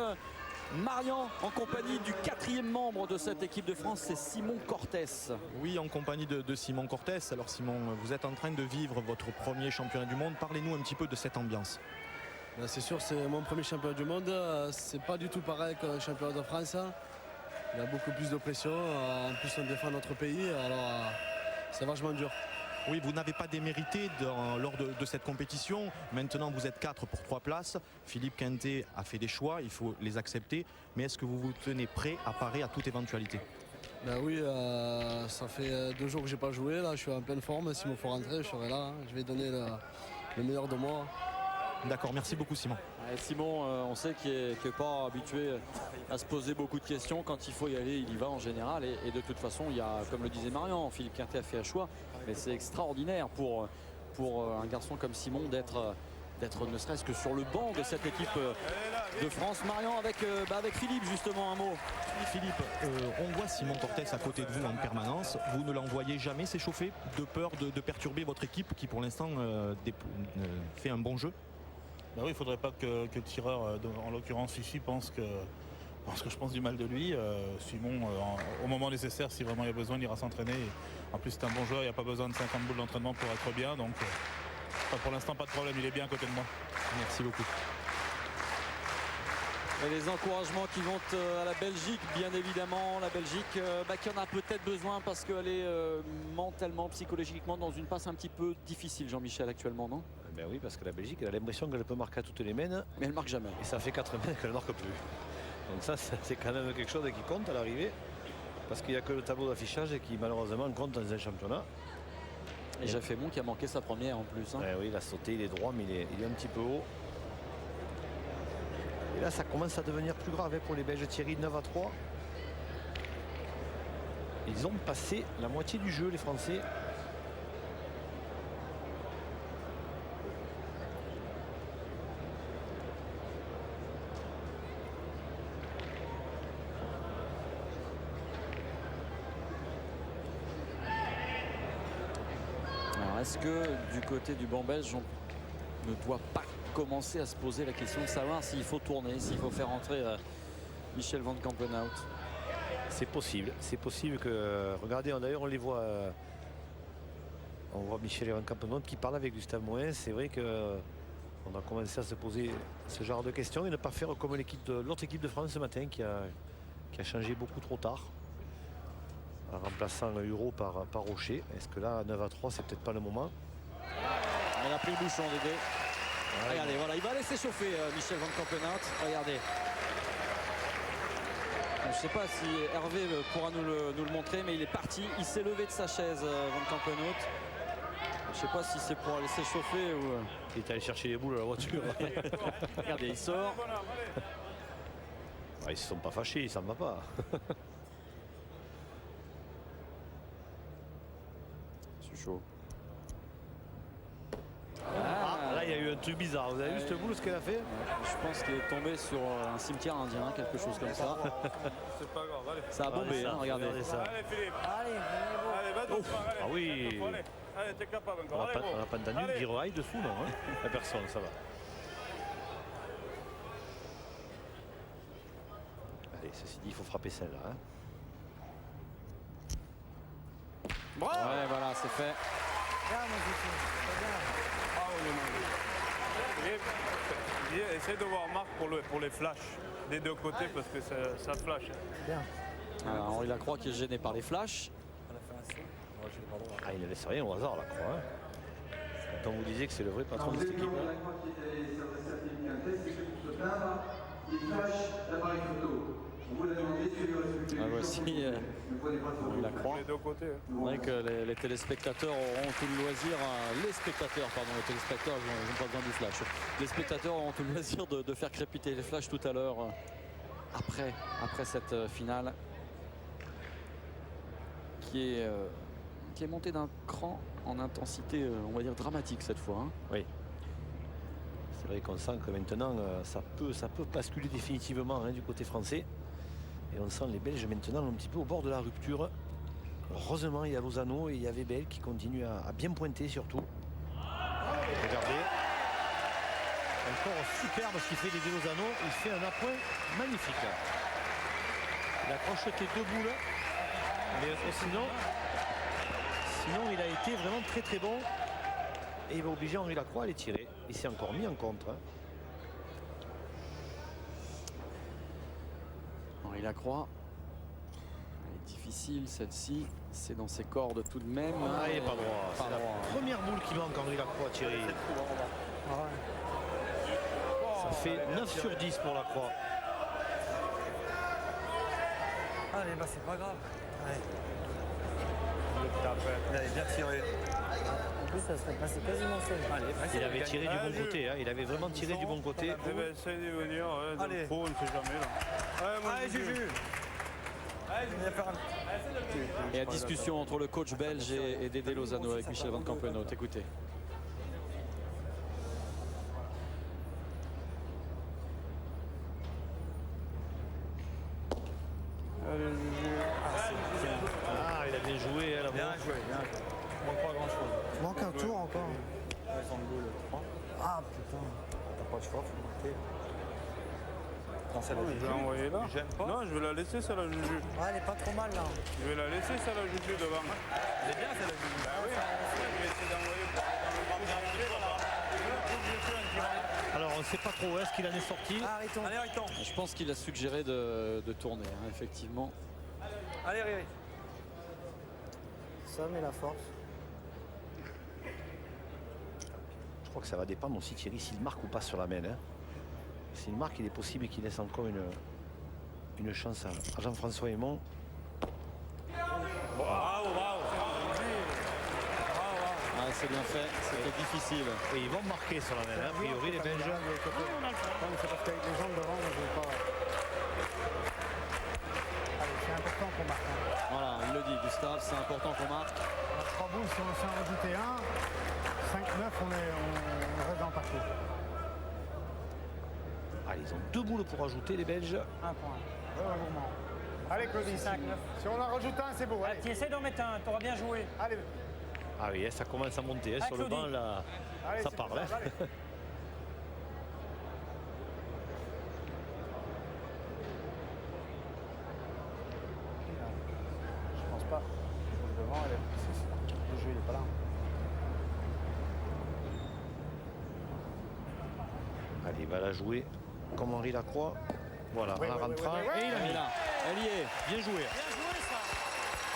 Marian en compagnie du 4e membre de cette équipe de France, c'est Simon Cortès. Oui, en compagnie de Simon Cortès. Alors Simon, vous êtes en train de vivre votre premier championnat du monde. Parlez-nous un petit peu de cette ambiance. C'est sûr, c'est mon premier championnat du monde. C'est pas du tout pareil qu'un championnat de France. Il y a beaucoup plus de pression. En plus, on défend notre pays. Alors, c'est vachement dur. Oui, vous n'avez pas démérité lors de cette compétition. Maintenant, vous êtes 4 pour 3 places. Philippe Quintet a fait des choix. Il faut les accepter. Mais est-ce que vous vous tenez prêt à parer à toute éventualité? Oui, ça fait 2 jours que je n'ai pas joué. Là, je suis en pleine forme. S'il me faut rentrer, je serai là. Je vais donner le meilleur de moi. D'accord, merci beaucoup Simon. Simon, on sait qu'il n'est pas habitué à se poser beaucoup de questions. Quand il faut y aller, il y va en général. Et de toute façon, il y a, comme le disait Marian, Philippe Quintet a fait un choix. Mais c'est extraordinaire pour un garçon comme Simon d'être ne serait-ce que sur le banc de cette équipe de France. Marian avec Philippe, justement, un mot. Philippe, on voit Simon Cortès à côté de vous en permanence. Vous ne l'envoyez jamais s'échauffer de peur de perturber votre équipe qui pour l'instant fait un bon jeu? Oui, il ne faudrait pas que le tireur, en l'occurrence ici, pense que je pense du mal de lui. Simon, au moment nécessaire, si vraiment il y a besoin, il ira s'entraîner. En plus, c'est un bon joueur, il n'y a pas besoin de 50 boules d'entraînement pour être bien. Donc, pour l'instant, pas de problème, il est bien à côté de moi. Merci beaucoup. Et les encouragements qui vont à la Belgique, bien évidemment. La Belgique qui en a peut-être besoin parce qu'elle est mentalement, psychologiquement dans une passe un petit peu difficile, Jean-Michel, actuellement, non? Oui, parce que la Belgique, elle a l'impression qu'elle peut marquer à toutes les mènes. Mais elle marque jamais. Et ça fait 4 mènes qu'elle ne marque plus. Donc ça, c'est quand même quelque chose qui compte à l'arrivée. Parce qu'il n'y a que le tableau d'affichage qui malheureusement compte dans un championnat. Et Jaffemont qui a manqué sa première en plus. Oui, il a sauté, il est droit, mais il est un petit peu haut. Et là, ça commence à devenir plus grave pour les Belges. Thierry, 9-3. Ils ont passé la moitié du jeu, les Français. Est-ce que du côté du banc belge, on ne doit pas commencer à se poser la question de savoir s'il faut tourner, s'il faut faire entrer Michel Van Campenhout? C'est possible que... Regardez, d'ailleurs on les voit... on voit Michel Van Campenhout qui parle avec Gustave Moën. C'est vrai qu'on a commencé à se poser ce genre de questions et ne pas faire comme l'autre équipe de France ce matin qui a changé beaucoup trop tard, en remplaçant Huro par Rocher. Est-ce que là, 9-3, c'est peut-être pas le moment? Elle a pris le bouchon, Dédé. Regardez, voilà, il va laisser chauffer Michel Van Campenhout. Regardez. Je ne sais pas si Hervé pourra nous le montrer, mais il est parti. Il s'est levé de sa chaise, Van Campenhout. Je ne sais pas si c'est pour laisser chauffer ou... Il est allé chercher les boules à la voiture. Regardez, il sort. Ils ne se sont pas fâchés, ça ne va pas. Chaud. Là, il y a eu un truc bizarre. Vous avez vu cette boule, ce qu'elle a fait? Je pense qu'il est tombé sur un cimetière indien, quelque chose comme ça. C'est pas grave, allez. Ça a bombé, regardez ça. Allez, Philippe. Allez, va doucement, allez. Ah oui. Allez, t'es capable encore. On n'a pas entendu dire aïe dessous, non? La personne, ça va. ceci dit, il faut frapper celle-là. Hein. Ouais, voilà, c'est fait. Essaye de voir Marc pour les flashs des deux côtés parce que ça flash. Alors, Henri Lacroix qui est gêné par les flashs. Ah, il ne laisse rien au hasard, Lacroix. Hein. Quand on vous disait que c'est le vrai patron de cette équipe. Voici Henri Lacroix. Les deux côtés. C'est vrai que les téléspectateurs auront tout le loisir, les téléspectateurs, ils n'ont pas besoin du flash. Les spectateurs auront tout le loisir de faire crépiter les flashs tout à l'heure, après cette finale qui est montée d'un cran en intensité, on va dire dramatique cette fois. Hein. Oui. C'est vrai qu'on sent que maintenant, ça peut basculer définitivement hein, du côté français. Et on sent les Belges maintenant un petit peu au bord de la rupture. Heureusement, il y a Lozano et il y a Webel qui continuent à bien pointer surtout. Regardez. Encore superbe ce qu'il fait Dédé Lozano. Il fait un appoint magnifique. Il a crocheté 2 boules. Mais sinon, il a été vraiment très très bon. Et il va obliger Henri Lacroix à les tirer. Il s'est encore mis en contre. Hein. Henri Lacroix. Elle est difficile celle-ci. C'est dans ses cordes tout de même. Ah, il n'est pas droit. Pas C'est droit. la première boule qui manque Henri Lacroix, Thierry. Ça fait 9 sur 10 pour Lacroix. Allez, bah c'est pas grave. Il avait bien tiré. En plus, ça serait passé quasiment seul. Il avait tiré du bon côté. Hein. Il avait vraiment tiré du bon côté. Essaye de venir dans le faux, on ne sait jamais. Là. Allez, Juju. Et la discussion entre le coach belge et Dédé Lozano avec Michel Van Campenot. Écoutez. Ah, il a bien joué. Hein, Bien joué, bien joué. Il manque pas grand-chose. Il manque un tour encore. Ils ont le goal 3. Ah putain. T'as pas de choix, faut monter. Quand ça Je vais l'envoyer là. Non, je vais la laisser celle-là, Juju. Ouais, elle est pas trop mal là. Je vais la laisser celle-là, Juju, devant. Elle est bien celle-là. Bah oui, je vais essayer d'envoyer pour Alors, on ne sait pas trop. Est-ce qu'il en est sorti? Allez, Riton. Je pense qu'il a suggéré de tourner, hein, effectivement. Allez, Riri. Ça met la force. Je crois que ça va dépendre aussi, Thierry, s'il marque ou pas sur la main. Hein. S'il marque, il est possible qu'il laisse encore une chance à Jean-François Aymon. Bravo. Ah, c'est bien fait, c'était difficile. Et ils vont marquer sur la main, hein, a priori, les Belges. C'est parce qu'avec les jambes devant, je ne veux pas. Allez, c'est important qu'on marque. Voilà, il le dit, Gustave, c'est important qu'on marque. On a 3 boules, si on s'en rajouter un, 5-9, on reste dans le parcours. Allez, ils ont 2 boules pour ajouter, les Belges. Un point. Allez, Claudie, 5-9. Si on en rajoute un, c'est beau. Allez. Tu essaies d'en mettre un, t'auras bien joué. Allez. Ah oui, ça commence à monter hein, sur le banc, là, Allez, ça c'est parle. pour ça, Hein. allez. Je pense pas. Devant, le jeu, il est pas là. Allez, il va la jouer comme Henri Lacroix. Voilà, Oui, en oui, rentrant. oui, oui, oui. Et il a Elle est mis. là, elle y est. Bien joué.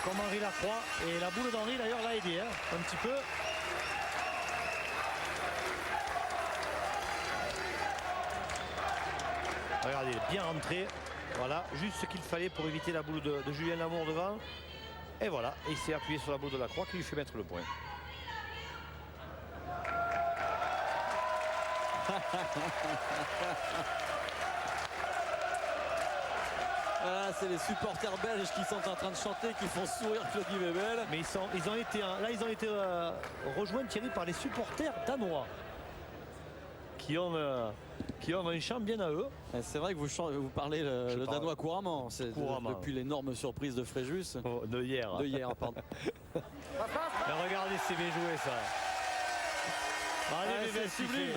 Comme Henri Lacroix. Et la boule d'Henri, d'ailleurs, l'a aidé hein, un petit peu. Regardez, bien rentré. Voilà, juste ce qu'il fallait pour éviter la boule de Julien Lamour devant. Et voilà, et il s'est appuyé sur la boule de Lacroix qui lui fait mettre le point. Voilà, c'est les supporters belges qui sont en train de chanter, qui font sourire Claudie Webel. Mais ils ont été rejoints, Thierry, par les supporters danois qui ont un chant bien à eux. C'est vrai que vous parlez le danois couramment. C'est Couramment. depuis l'énorme surprise de Fréjus. De hier. De hier, pardon. Mais regardez, c'est bien joué ça. Allez, bébé, c'est sublime.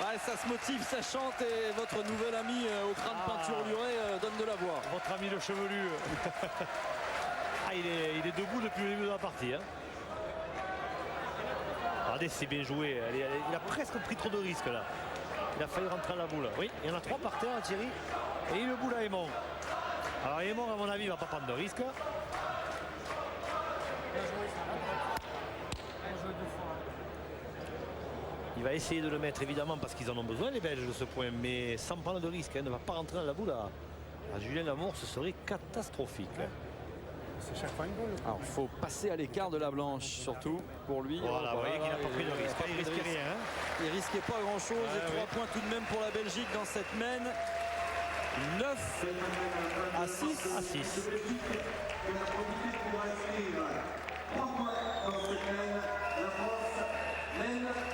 Ouais, ça se motive, ça chante et votre nouvel ami au crâne peinturluré donne de la voix. Votre ami le chevelu. Il est debout depuis le début de la partie. Hein. Regardez, c'est bien joué. Il a presque pris trop de risques là. Il a failli rentrer à la boule. Oui, il y en a 3 par terre, Thierry. Et une boule à Aymon. Alors Aymon, à mon avis, il ne va pas prendre de risque. Il va essayer de le mettre évidemment parce qu'ils en ont besoin les Belges de ce point, mais sans prendre de risque. Il ne va pas rentrer dans la boule à Julien Lamour, ce serait catastrophique. C'est chaque fois une boule. Alors, il faut passer à l'écart de la blanche, surtout pour lui. Voilà, vous voyez qu'il n'a pas pris de risque. Il risque risquait rien. Hein. Il risquait pas grand-chose. Et 3 points tout de même pour la Belgique dans cette mène. 9 à 6. À 6.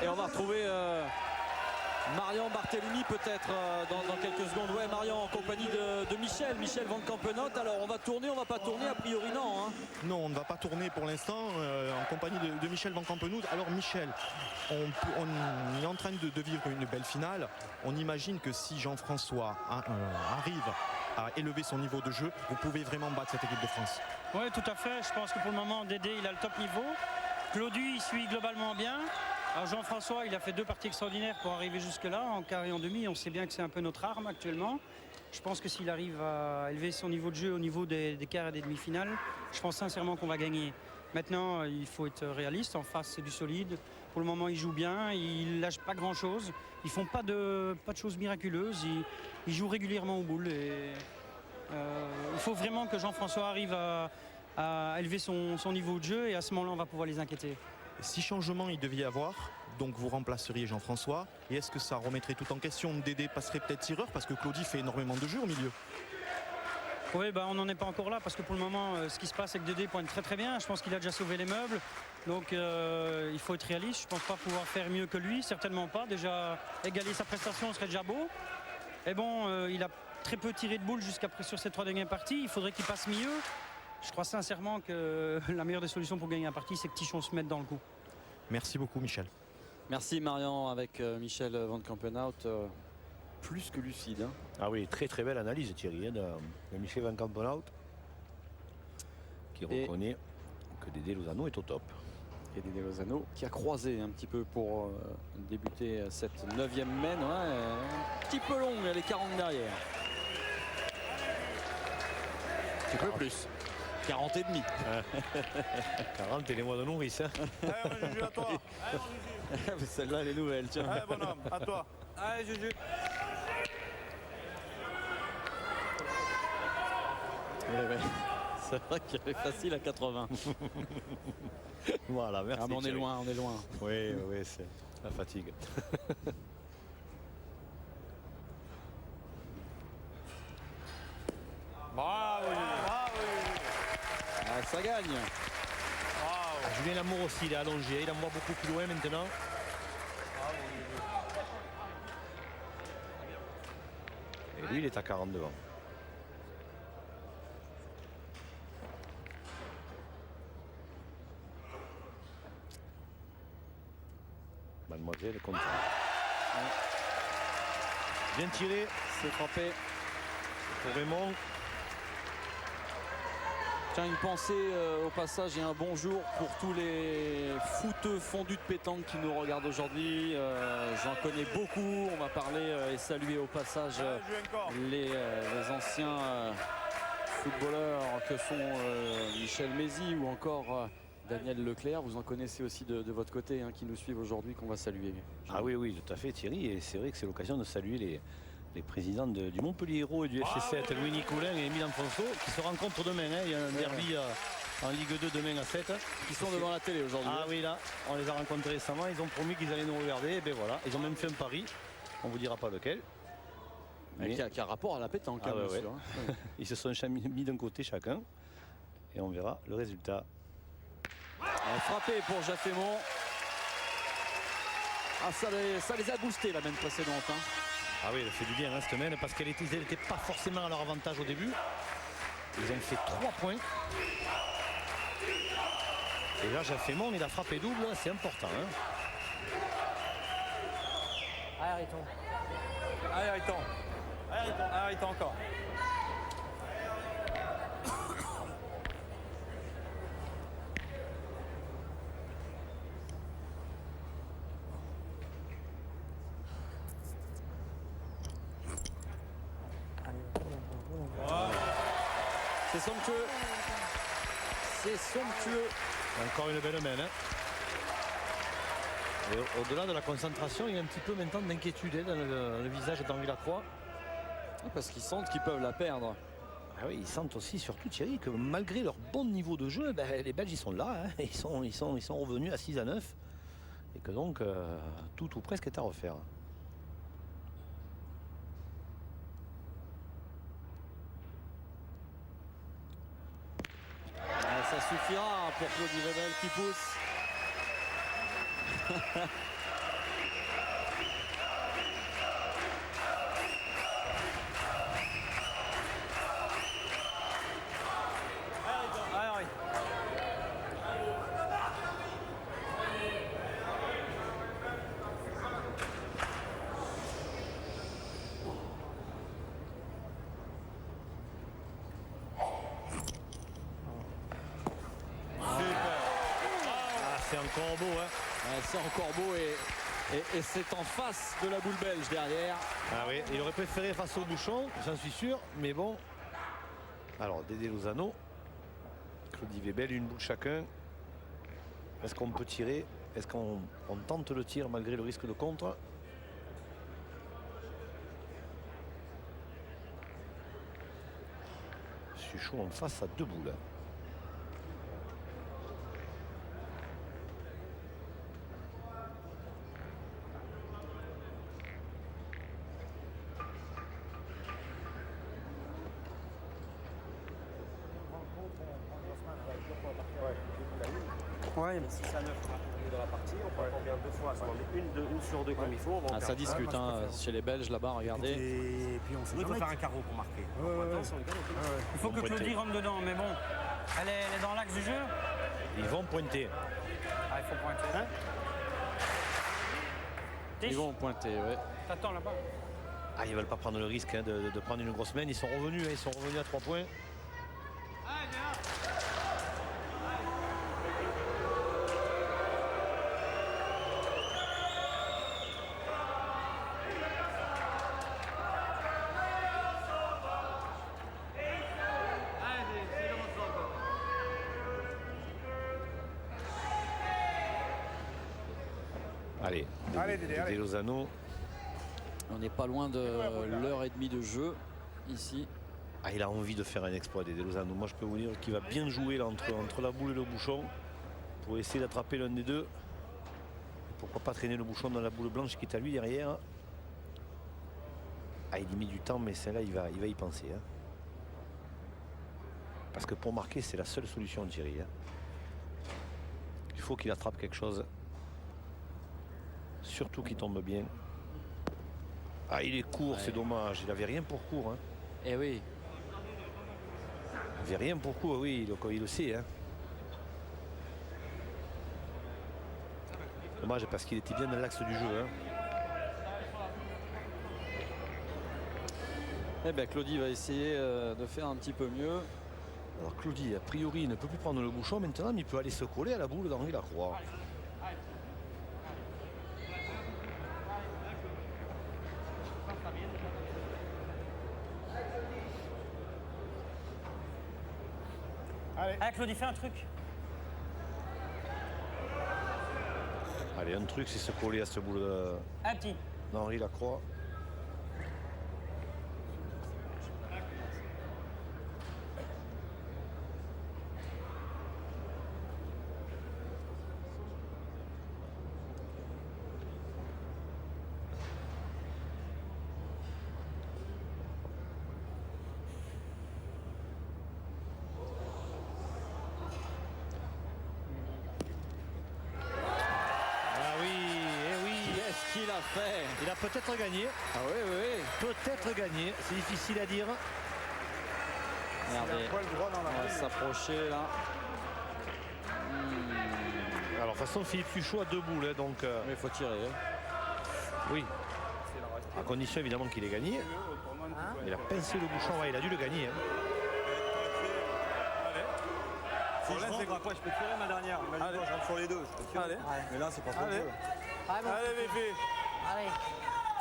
Et on va retrouver Marion Barthélémy peut-être dans quelques secondes. Ouais, Marion en compagnie de Michel Van Campenhout. Alors on va tourner, on va pas tourner, a priori non. Hein. Non, on ne va pas tourner pour l'instant en compagnie de Michel Van Campenhout. Alors Michel, on est en train de vivre une belle finale. On imagine que si Jean-François arrive à élever son niveau de jeu, vous pouvez vraiment battre cette équipe de France. Oui, tout à fait. Je pense que pour le moment, Dédé, il a le top niveau. Claudu, il suit globalement bien. Alors Jean-François, il a fait 2 parties extraordinaires pour arriver jusque-là, en quart et en demi. On sait bien que c'est un peu notre arme actuellement. Je pense que s'il arrive à élever son niveau de jeu au niveau des quarts et des demi-finales, je pense sincèrement qu'on va gagner. Maintenant, il faut être réaliste. En face, c'est du solide. Pour le moment, ils jouent bien. Ils lâchent pas grand-chose. Ils font pas de choses miraculeuses. Ils jouent régulièrement aux boules. Et, il faut vraiment que Jean-François arrive à élever son niveau de jeu. Et à ce moment-là, on va pouvoir les inquiéter. Si changement il devait y avoir, donc vous remplaceriez Jean-François, et est-ce que ça remettrait tout en question? Dédé passerait peut-être tireur parce que Claudie fait énormément de jeux au milieu. Oui, on n'en est pas encore là parce que pour le moment, ce qui se passe, c'est que Dédé pointe très très bien. Je pense qu'il a déjà sauvé les meubles. Donc il faut être réaliste. Je ne pense pas pouvoir faire mieux que lui, certainement pas. Déjà, égaler sa prestation serait déjà beau. Et bon, il a très peu tiré de boules sur ces 3 dernières parties. Il faudrait qu'il passe mieux. Je crois sincèrement que la meilleure des solutions pour gagner la partie, c'est que Tichon se mette dans le coup. Merci beaucoup Michel. Merci Marion avec Michel Van Campenhout. Plus que lucide. Hein. Ah oui, très très belle analyse Thierry de Michel Van Campenhout qui reconnaît que Dédé Lozano est au top. Et Dédé Lozano qui a croisé un petit peu pour débuter cette 9e mène. Ouais, un petit peu longue, les 40 derrière. Un petit peu plus. 40 et demi. 40 et les mois de nourrice. Hein. Allez, mon Juju, à toi. Celle-là, elle est nouvelle. Tiens. Allez, bonhomme, à toi. Allez, Juju. Ouais. C'est vrai qu'il est facile à 80. Voilà, merci. Ah, mais on est loin, on est loin. Oui, c'est la fatigue. Bravo, Ah, ça gagne. Julien Lamour aussi, il est allongé, il envoie beaucoup plus loin maintenant. Et lui, il est à 40 devant. Mademoiselle contre. Bien tiré. C'est frappé. Pour Raymond. Tiens, une pensée au passage et un bonjour pour tous les footeux fondus de pétanque qui nous regardent aujourd'hui. J'en connais beaucoup. On va parler et saluer au passage les anciens footballeurs que sont Michel Mézy ou encore Daniel Leclerc. Vous en connaissez aussi de votre côté qui nous suivent aujourd'hui, qu'on va saluer. Ah oui, tout à fait Thierry. Et c'est vrai que c'est l'occasion de saluer les présidents du Montpellier Hérault et du FC7, Louis Nicolin et Émile Enfonso, qui se rencontrent demain. Il y a un derby en Ligue 2 demain à 7. Qui sont devant la télé aujourd'hui. Ah oui, là, on les a rencontrés récemment. Ils ont promis qu'ils allaient nous regarder. Et bien voilà, ils ont même fait un pari. On ne vous dira pas lequel. Mais qui a rapport à la pétanque, bien sûr. Ils se sont mis d'un côté chacun. Et on verra le résultat. Frappé pour Jaffémont. Ah, ça les a boostés la mène précédente. Ah oui, elle fait du bien cette semaine parce qu'elle n'était pas forcément à leur avantage au début. Ils ont fait 3 points. Et là, Jaffémont, il a frappé double, c'est important. Arrêtons. Allez, arrêtons encore. C'est somptueux. C'est somptueux. Encore une belle main. Hein. Et au-delà de la concentration, il y a un petit peu maintenant d'inquiétude dans le visage d'Henri Lacroix. Parce qu'ils sentent qu'ils peuvent la perdre. Ah oui, ils sentent aussi, surtout Thierry, que malgré leur bon niveau de jeu, les Belges ils sont là. Hein. Ils sont revenus à 6-9. Et que donc, tout ou presque est à refaire. Ça suffira pour Claudie Rebel qui pousse. C'est encore beau, hein. C'est encore beau et c'est en face de la boule belge derrière. Ah oui, il aurait préféré face au bouchon, j'en suis sûr, mais bon. Alors, Dédé Lozano, Claudie Webel, une boule chacun. Est-ce qu'on peut tirer? Est-ce qu'on tente le tir malgré le risque de contre? Suchot en face à 2 boules. Ouais, mais 6 à 9 dans la partie, on prend combien 2 fois? On met une sur 2 comme il faut. Ça discute chez les Belges là-bas, regardez. Et puis on peut faire un carreau pour marquer. Il faut que Claudie rentre dedans, mais bon, elle est dans l'axe du jeu. Ils vont pointer. Ah, il faut pointer. Hein? Ils vont pointer, ouais. T'attends là-bas. Ah, ils veulent pas prendre le risque hein, de prendre une grosse main. Ils sont revenus à 3 points. Allez, Dédé Lozano. On n'est pas loin de l'heure et demie de jeu ici. Ah, il a envie de faire un exploit, Dédé Lozano. Moi, je peux vous dire qu'il va bien jouer là, entre la boule et le bouchon pour essayer d'attraper l'un des deux. Pourquoi pas traîner le bouchon dans la boule blanche qui est à lui derrière. Ah, il y met du temps, mais celle-là, il va y penser. Hein. Parce que pour marquer, c'est la seule solution, Thierry. Hein. Il faut qu'il attrape quelque chose. Surtout qu'il tombe bien. Ah, il est court, c'est dommage. Il n'avait rien pour court. Hein. Eh oui. Il n'avait rien pour court, oui, il le sait. Hein. Dommage parce qu'il était bien dans l'axe du jeu. Hein. Eh bien, Claudie va essayer de faire un petit peu mieux. Alors Claudie, a priori, il ne peut plus prendre le bouchon maintenant, mais il peut aller se coller à la boule d'Henri Lacroix. Allez, Claudie, fais un truc. Allez, un truc, c'est se coller à ce boule Un petit. d'Henri Lacroix. Il a peut-être gagné. Ah oui, oui, oui. Peut-être gagné. C'est difficile à dire. Regardez, on va s'approcher là. Alors, de toute façon, Philippe Suchot a 2 boules. Hein, donc, mais il faut tirer. Hein. Oui. condition évidemment qu'il ait gagné. Il a pincé le bouchon, ouais, il a dû le gagner. Hein. Si je rentre, après je peux tirer ma dernière. Imagine moi je rentre sur les deux, je peux tirer. Allez. Mais là c'est pas trop Allez. jeu. Allez, bébé. Allez.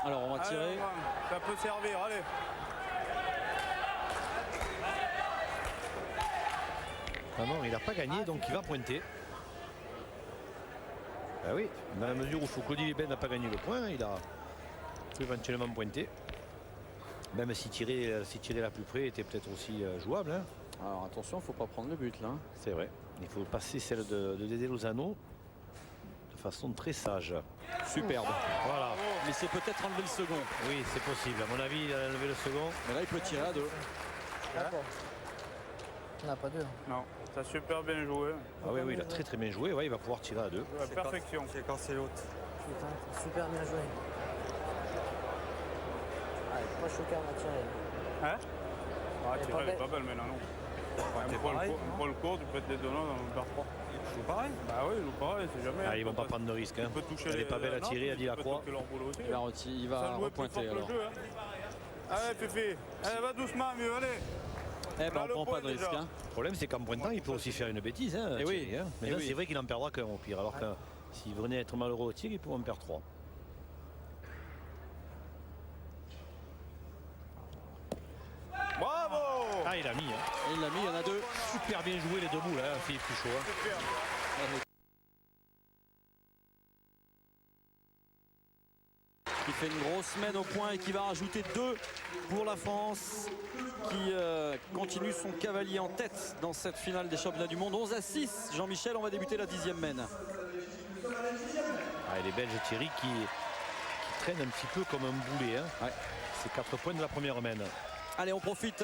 Alors on va tirer. Allez, ça peut servir, allez. Ah non, il n'a pas gagné, donc il va pointer. Ah oui, dans la mesure où Claudie Leben n'a pas gagné le point, il a peut éventuellement pointer. Même si tirer la plus près était peut-être aussi jouable. Hein. Alors attention, il ne faut pas prendre le but là. C'est vrai. Il faut passer celle de Dédé Lozano de façon très sage. Superbe. Voilà. Mais c'est peut-être enlever le second. Oui, c'est possible. À mon avis, il a enlevé le second. Mais là, il peut tirer à 2. D'accord. On n'a pas deux. Non, t'as super bien joué. Ah oui, oui, il a très très bien joué. Ouais, il va pouvoir tirer à 2. La perfection. C'est quand c'est l'autre. Putain, super bien joué. Allez, pas choqué, on va tirer. Hein? Ah, Elle est tirer, pas elle est belle. pas belle, mais là non. t'es pareil, non? Pour le cours, tu peux être dédonnant dans le bar 3. Je joue pareil. Bah oui, il joue pareil, c'est jamais. Ah, ils vont pas prendre de risque. Hein. Tu peux toucher Elle est pas belle à non, tirer, a dit tu la peux croix. toquer leur boulot aussi. Il va Ça jouait plus repointer fort que le alors. jeu, hein. Allez, Fifi. Allez, va doucement, mieux, allez. Eh ben, Là, on le prend point pas de risque. déjà. Hein. Le problème, c'est qu'en pointant, il peut aussi faire une bêtise. Hein, Eh oui. Thierry, hein. Mais Eh là, oui. c'est vrai qu'il en perdra qu'un au pire. Alors que s'il venait à être malheureux au tir, il pourrait en perdre 3. Bravo. Ah, il a mis. Hein. Et il l'a mis, il y en a 2. Super bien joué les deux boules, hein, Philippe Puchot. Hein. Super. Qui fait une grosse semaine au point et qui va rajouter 2 pour la France, qui continue son cavalier en tête dans cette finale des championnats du monde. 11-6. Jean-Michel, on va débuter la 10e mène. Ah, et les Belges, Thierry, qui traînent un petit peu comme un boulet. Hein. Ouais. C'est 4 points de la première mène. Allez, on profite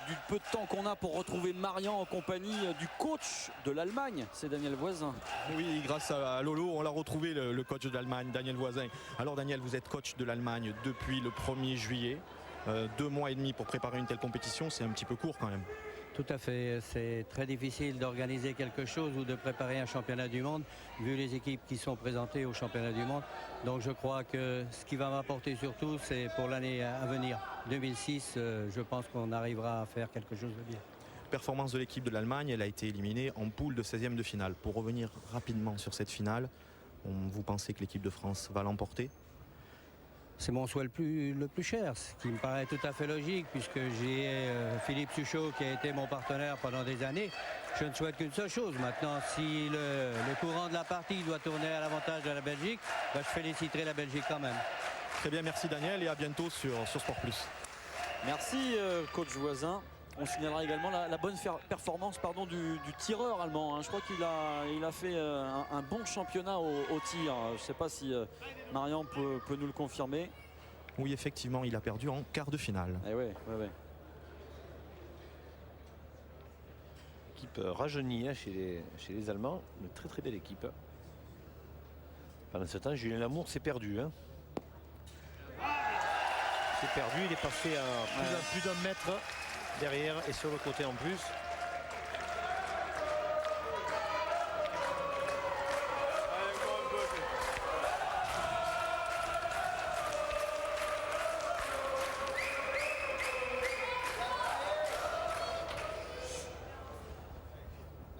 du peu de temps qu'on a pour retrouver Marian en compagnie du coach de l'Allemagne, c'est Daniel Voisin. Oui, grâce à Lolo, on l'a retrouvé, le coach de l'Allemagne, Daniel Voisin. Alors Daniel, vous êtes coach de l'Allemagne depuis le 1er juillet. 2 mois et demi pour préparer une telle compétition, c'est un petit peu court quand même. Tout à fait. C'est très difficile d'organiser quelque chose ou de préparer un championnat du monde, vu les équipes qui sont présentées au championnat du monde. Donc je crois que ce qui va m'apporter surtout, c'est pour l'année à venir. 2006, je pense qu'on arrivera à faire quelque chose de bien. Performance de l'équipe de l'Allemagne, elle a été éliminée en poule de 16e de finale. Pour revenir rapidement sur cette finale, vous pensez que l'équipe de France va l'emporter ? C'est mon souhait le plus cher, ce qui me paraît tout à fait logique, puisque j'ai Philippe Suchot qui a été mon partenaire pendant des années. Je ne souhaite qu'une seule chose. Maintenant, si le courant de la partie doit tourner à l'avantage de la Belgique, je féliciterai la Belgique quand même. Très bien, merci Daniel et à bientôt sur Sport Plus. Merci coach Voisin. On signalera également la bonne performance du tireur allemand. Hein. Je crois qu'il a fait un bon championnat au tir. Je ne sais pas si Marian peut nous le confirmer. Oui, effectivement, il a perdu en quart de finale. Eh ouais. Équipe rajeunie hein, chez les Allemands. Une très très belle équipe. Pendant ce temps, Julien Lamour s'est perdu. Hein. C'est perdu, il est passé à plus d'un mètre derrière et sur le côté en plus.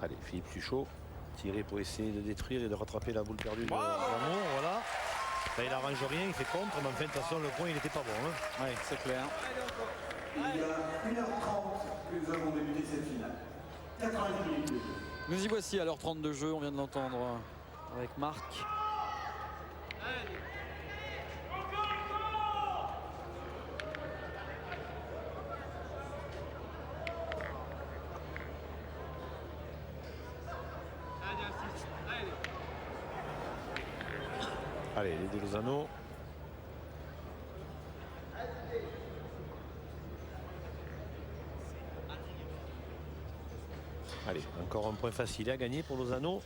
Allez, Philippe Suchot, tiré pour essayer de détruire et de rattraper la boule perdue de Lamour, voilà. Là, il arrange rien, il fait contre, mais enfin, de toute façon, le point, il n'était pas bon. Hein. Oui, c'est clair. Il y a 1h30 que nous avons débuté cette finale. 90 minutes de jeu. Nous y voici à l'heure 30 de jeu, on vient de l'entendre avec Marc. Allez, les Lozano. Allez, encore un point facile à gagner pour Lozano.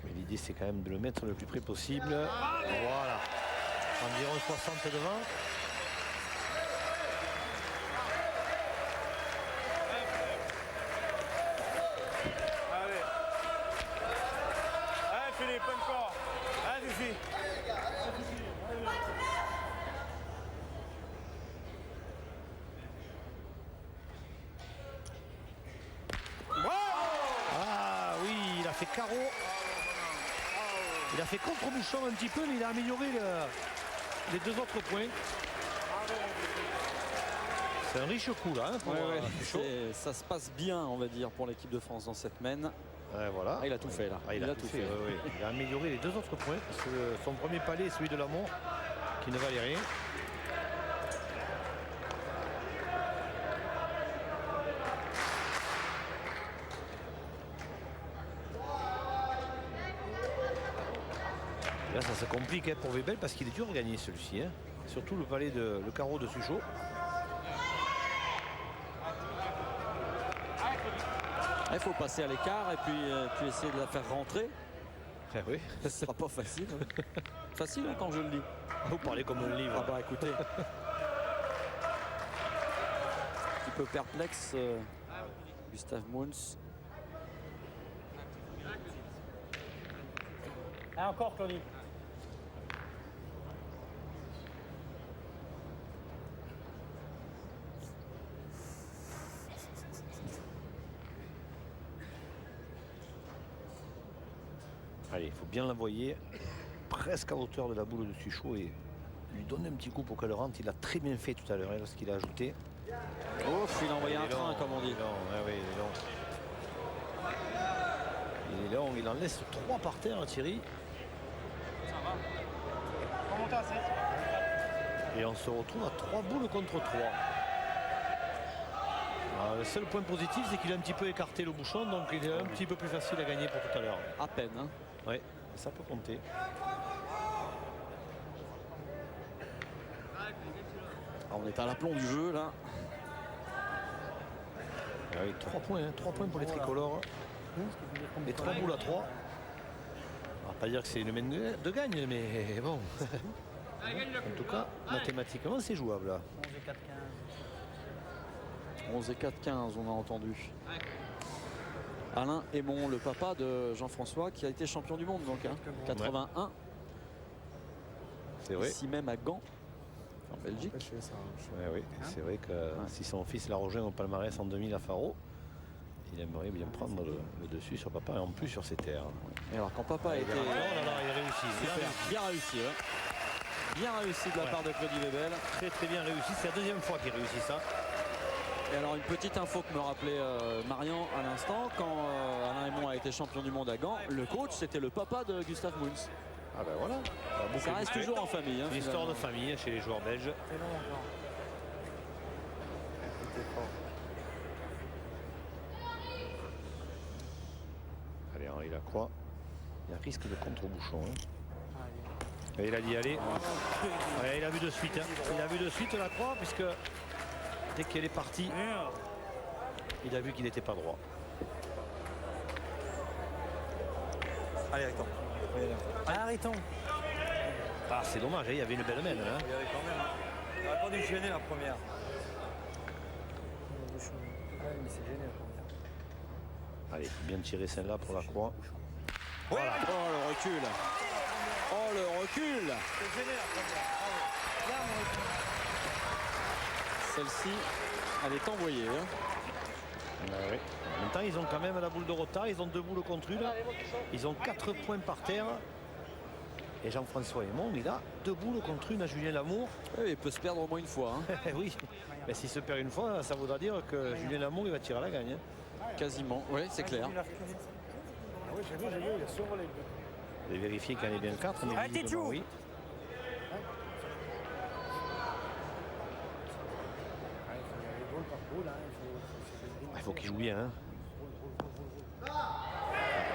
Mais l'idée, c'est quand même de le mettre le plus près possible. Voilà. Environ 60 devant. Allez. Allez, Philippe, encore. Allez, Fifi. carreau. Il a fait contre-bouchon un petit peu, mais il a amélioré les deux autres points. C'est un riche coup là. Ça se passe bien, on va dire, pour l'équipe de France dans cette mène. Voilà. Il a tout fait là. Il a tout fait. Il a amélioré les deux autres points. Parce que son premier palais, celui de l'Amont, qui ne valait rien. Là, ça se complique pour Webel parce qu'il est dur à gagner celui-ci. Surtout le palais le carreau de Suchot. Il faut passer à l'écart et puis essayer de la faire rentrer. Oui. Ce sera pas facile. Facile quand je le lis. Vous parlez comme un livre. Ah bah écoutez. Un petit peu perplexe, Gustav Mons. Ah, encore Claudie. Allez, il faut bien l'envoyer presque à hauteur de la boule de Suchot et lui donner un petit coup pour qu'elle rentre. Il a très bien fait tout à l'heure lorsqu'il a ajouté. Il a envoyé un train, comme on dit. Il est long, il en laisse 3 par terre, Thierry. Et on se retrouve à 3 boules contre 3. Alors, le seul point positif, c'est qu'il a un petit peu écarté le bouchon, donc il est un petit peu plus facile à gagner pour tout à l'heure. À peine. Hein. Oui, ça peut compter. Alors, on est à l'aplomb du jeu là. Ah oui, 3 points, 3 points pour les tricolores. Et 3 boules à 3. On va pas dire que c'est une main de gagne, mais bon. En tout cas, mathématiquement, c'est jouable là. 11 et 4-15, on a entendu. Alain Aymon, le papa de Jean-François, qui a été champion du monde, donc 81. C'est vrai. Ici même à Gand, en Belgique. Oui, c'est vrai que si son fils l'a rejoint au palmarès en 2000 à Faro, il aimerait bien prendre le dessus sur papa et en plus sur ses terres. Et alors quand papa a été... il réussit. Bien réussi. Bien réussi de la part de Claudie Webel. Très très bien réussi. C'est la deuxième fois qu'il réussit ça. Et alors une petite info que me rappelait Marian à l'instant, quand Alain Aymon a été champion du monde à Gand, le coach c'était le papa de Gustav Mons. Ah ben voilà. Ça reste toujours en famille. Une histoire de famille chez les joueurs belges. Allez, Henri Lacroix. Il y a risque de contre-bouchon. Et il a dit allez. Ouais, il a vu de suite. Il a vu de suite Lacroix puisque dès qu'elle est partie, il a vu qu'il n'était pas droit. Allez, arrêtons. Arrêtons. Ah, c'est dommage, il y avait une belle mène. Il y avait quand même. Il n'aurait pas dû gêner la première. Il s'est gêné la première. Allez, bien tiré celle-là pour Lacroix. Voilà. Oh le recul. Oh le recul. Celle-ci, elle est envoyée. Ouais. En même temps, ils ont quand même la boule de retard. Ils ont 2 boules contre une. Ils ont 4 points par terre. Et Jean-François Aymon, il a 2 boules contre une à Julien Lamour. Oui, il peut se perdre au moins une fois. Oui, mais s'il se perd une fois, ça voudra dire que Julien Lamour, il va tirer à la gagne. Quasiment, oui, c'est clair. Oui, j'ai vu, il a survolé. Vous avez vérifié qu'il y en ait bien 4, mais visiblement, oui. Il faut qu'il joue bien.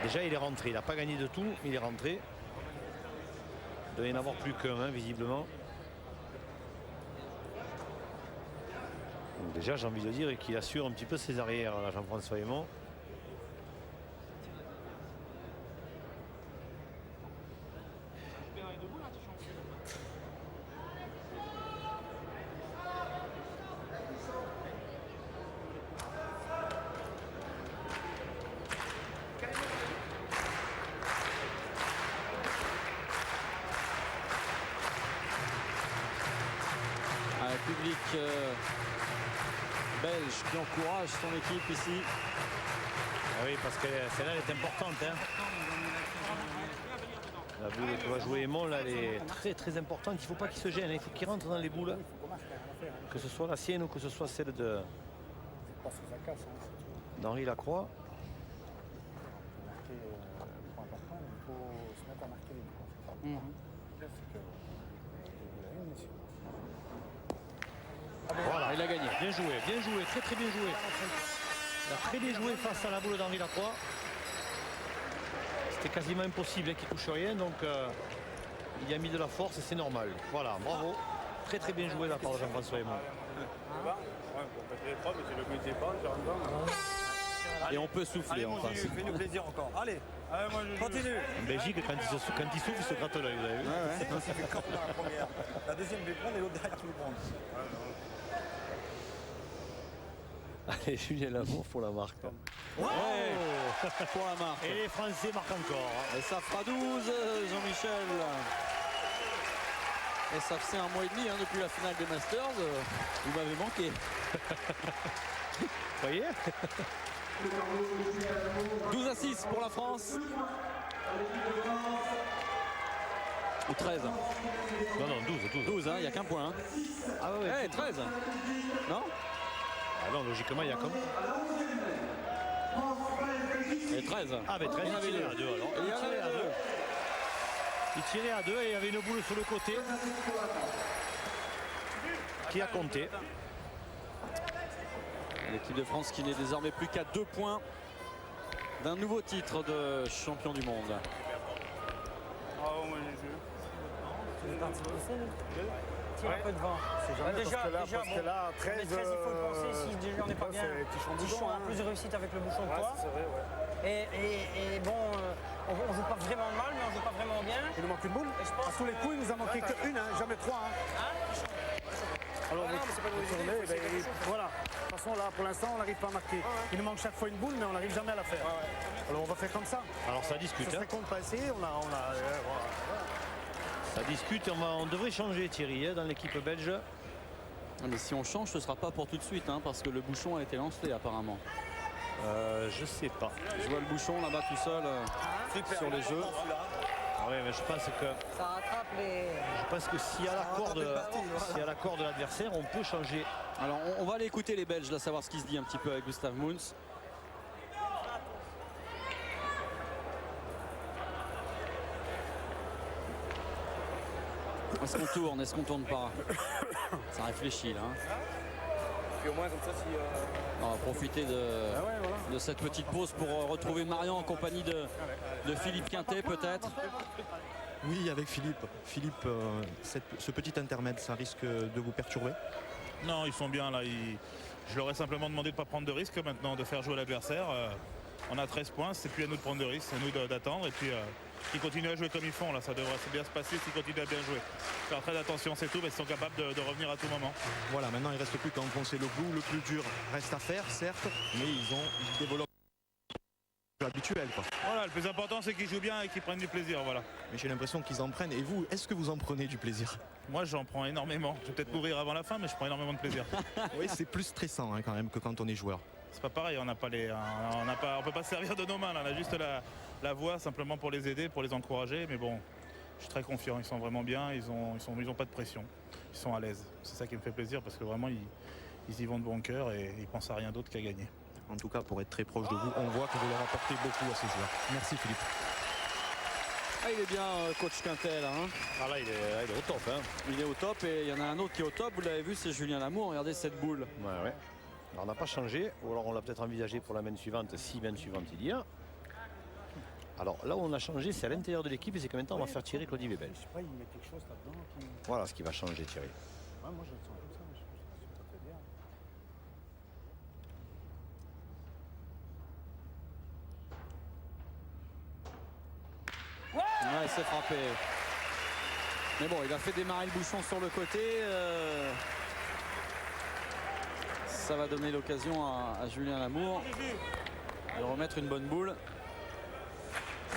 Déjà, il est rentré. Il n'a pas gagné de tout, mais il est rentré. Il doit y en avoir plus qu'un, visiblement. Donc déjà, j'ai envie de dire qu'il assure un petit peu ses arrières, Jean-François Aymon. Public belge qui encourage son équipe ici. Oui, parce que celle-là elle est importante. Hein. La boule que va jouer Aimon, là, elle est très très importante. Il ne faut pas qu'il se gêne, il faut qu'il rentre dans les boules. Que ce soit la sienne ou que ce soit celle de d'Henri Lacroix. Voilà, il a gagné. Bien joué, très très bien joué. Il a très bien joué face à la boule d'Henri Lacroix. C'était quasiment impossible qu'il ne touche rien, donc il a mis de la force et c'est normal. Voilà, bravo. Très très bien joué de la part de Jean-François Aimon. Et on peut souffler en face. Fais-nous plaisir encore. Allez, continue. En Belgique, quand il souffle, il se gratte l'œil, vous avez vu? Il fait comme dans la première. La deuxième va prendre et l'autre derrière qui va prendre. Allez, Julien Lamour pour la marque. Ouais, pour la marque. Et les Français marquent encore. Et ça fera 12, Jean-Michel. Et ça faisait un mois et demi depuis la finale des Masters. Vous m'avez manqué. Vous voyez? 12-6 pour la France. Ou 13. Non, 12. 12, il n'y a qu'un point. Ah ouais, 13. Non? Ah non, logiquement, il y a comme. Et 13. Ah, mais 13, il y en avait il tirait deux. à 2 alors. Il y en avait deux. Il tirait à 2 et il y avait une boule sur le côté qui a compté. L'équipe de France qui n'est désormais plus qu'à 2 points d'un nouveau titre de champion du monde. Tire un peu devant. Déjà, parce que là, 13, il faut le penser si déjà on n'est pas bien. Tichon a plus de réussite avec le bouchon que toi. Et bon, on joue pas vraiment mal, mais on joue pas vraiment bien. Il nous manque une boule. À tous les coups, il nous a manqué qu'une, jamais 3. Alors, voilà. De toute façon, là, pour l'instant, on n'arrive pas à marquer. Il nous manque chaque fois une boule, mais on n'arrive jamais à la faire. Alors, on va faire comme ça. Alors, ça discute. Ça serait compte passé, Ça discute, on devrait changer Thierry dans l'équipe belge. Mais si on change, ce ne sera pas pour tout de suite, parce que le bouchon a été lancé apparemment. Je sais pas. Je vois le bouchon là-bas tout seul sur les jeux. Oui, mais je pense que. Ça rattrape les. Je pense que s'il y a l'accord de l'adversaire, on peut changer. Alors on va aller écouter les Belges, là, savoir ce qui se dit un petit peu avec Gustav Mouns. Est-ce qu'on tourne? Est-ce qu'on tourne pas? Ça réfléchit là. Puis au moins comme ça si. On va profiter de cette petite pause pour retrouver Marion en compagnie de Philippe Quintet peut-être. Oui, avec Philippe. Philippe, ce petit intermède, ça risque de vous perturber? Non, ils sont bien là. Je leur ai simplement demandé de ne pas prendre de risques maintenant, de faire jouer l'adversaire. On a 13 points, c'est plus à nous de prendre de risques, c'est à nous d'attendre. Et puis qu'ils continuent à jouer comme ils font, là, ça devrait bien se passer s'ils continuent à bien jouer. Faire très attention, c'est tout, mais ils sont capables de revenir à tout moment. Voilà, maintenant il ne reste plus qu'à enfoncer le clou. Le plus dur reste à faire, certes, mais ils développent habituel, quoi. Voilà, le plus important c'est qu'ils jouent bien et qu'ils prennent du plaisir, voilà. Mais j'ai l'impression qu'ils en prennent. Et vous, est-ce que vous en prenez du plaisir? Moi j'en prends énormément. Je vais peut-être mourir avant la fin, mais je prends énormément de plaisir. Oui, c'est plus stressant quand même que quand on est joueur. C'est pas pareil, on peut pas se servir de nos mains là. On a juste la voix simplement pour les aider, pour les encourager. Mais bon, je suis très confiant, ils sont vraiment bien, ils ont pas de pression, ils sont à l'aise. C'est ça qui me fait plaisir parce que vraiment ils y vont de bon cœur et ils pensent à rien d'autre qu'à gagner. En tout cas, pour être très proche de vous, on voit que vous leur apportez beaucoup à ces joueurs. Merci Philippe. Ah, il est bien, coach Quintet là. Ah là, il est au top. Il est au top et il y en a un autre qui est au top. Vous l'avez vu, c'est Julien Lamour. Regardez cette boule. Ouais. Alors, on n'a pas changé, ou alors on l'a peut-être envisagé pour la main suivante, si main suivante il y a. Alors là où on a changé, c'est à l'intérieur de l'équipe et c'est combien de temps on va faire tirer Claudie Webel. Je sais pas, il met quelque chose là-dedans. Voilà ce qui va changer, Thierry. Ouais, moi je le sens comme ça, mais je suis pas très bien. Ouais, c'est frappé. Mais bon, il a fait démarrer le bouchon sur le côté. Ça va donner l'occasion à Julien Lamour de remettre une bonne boule.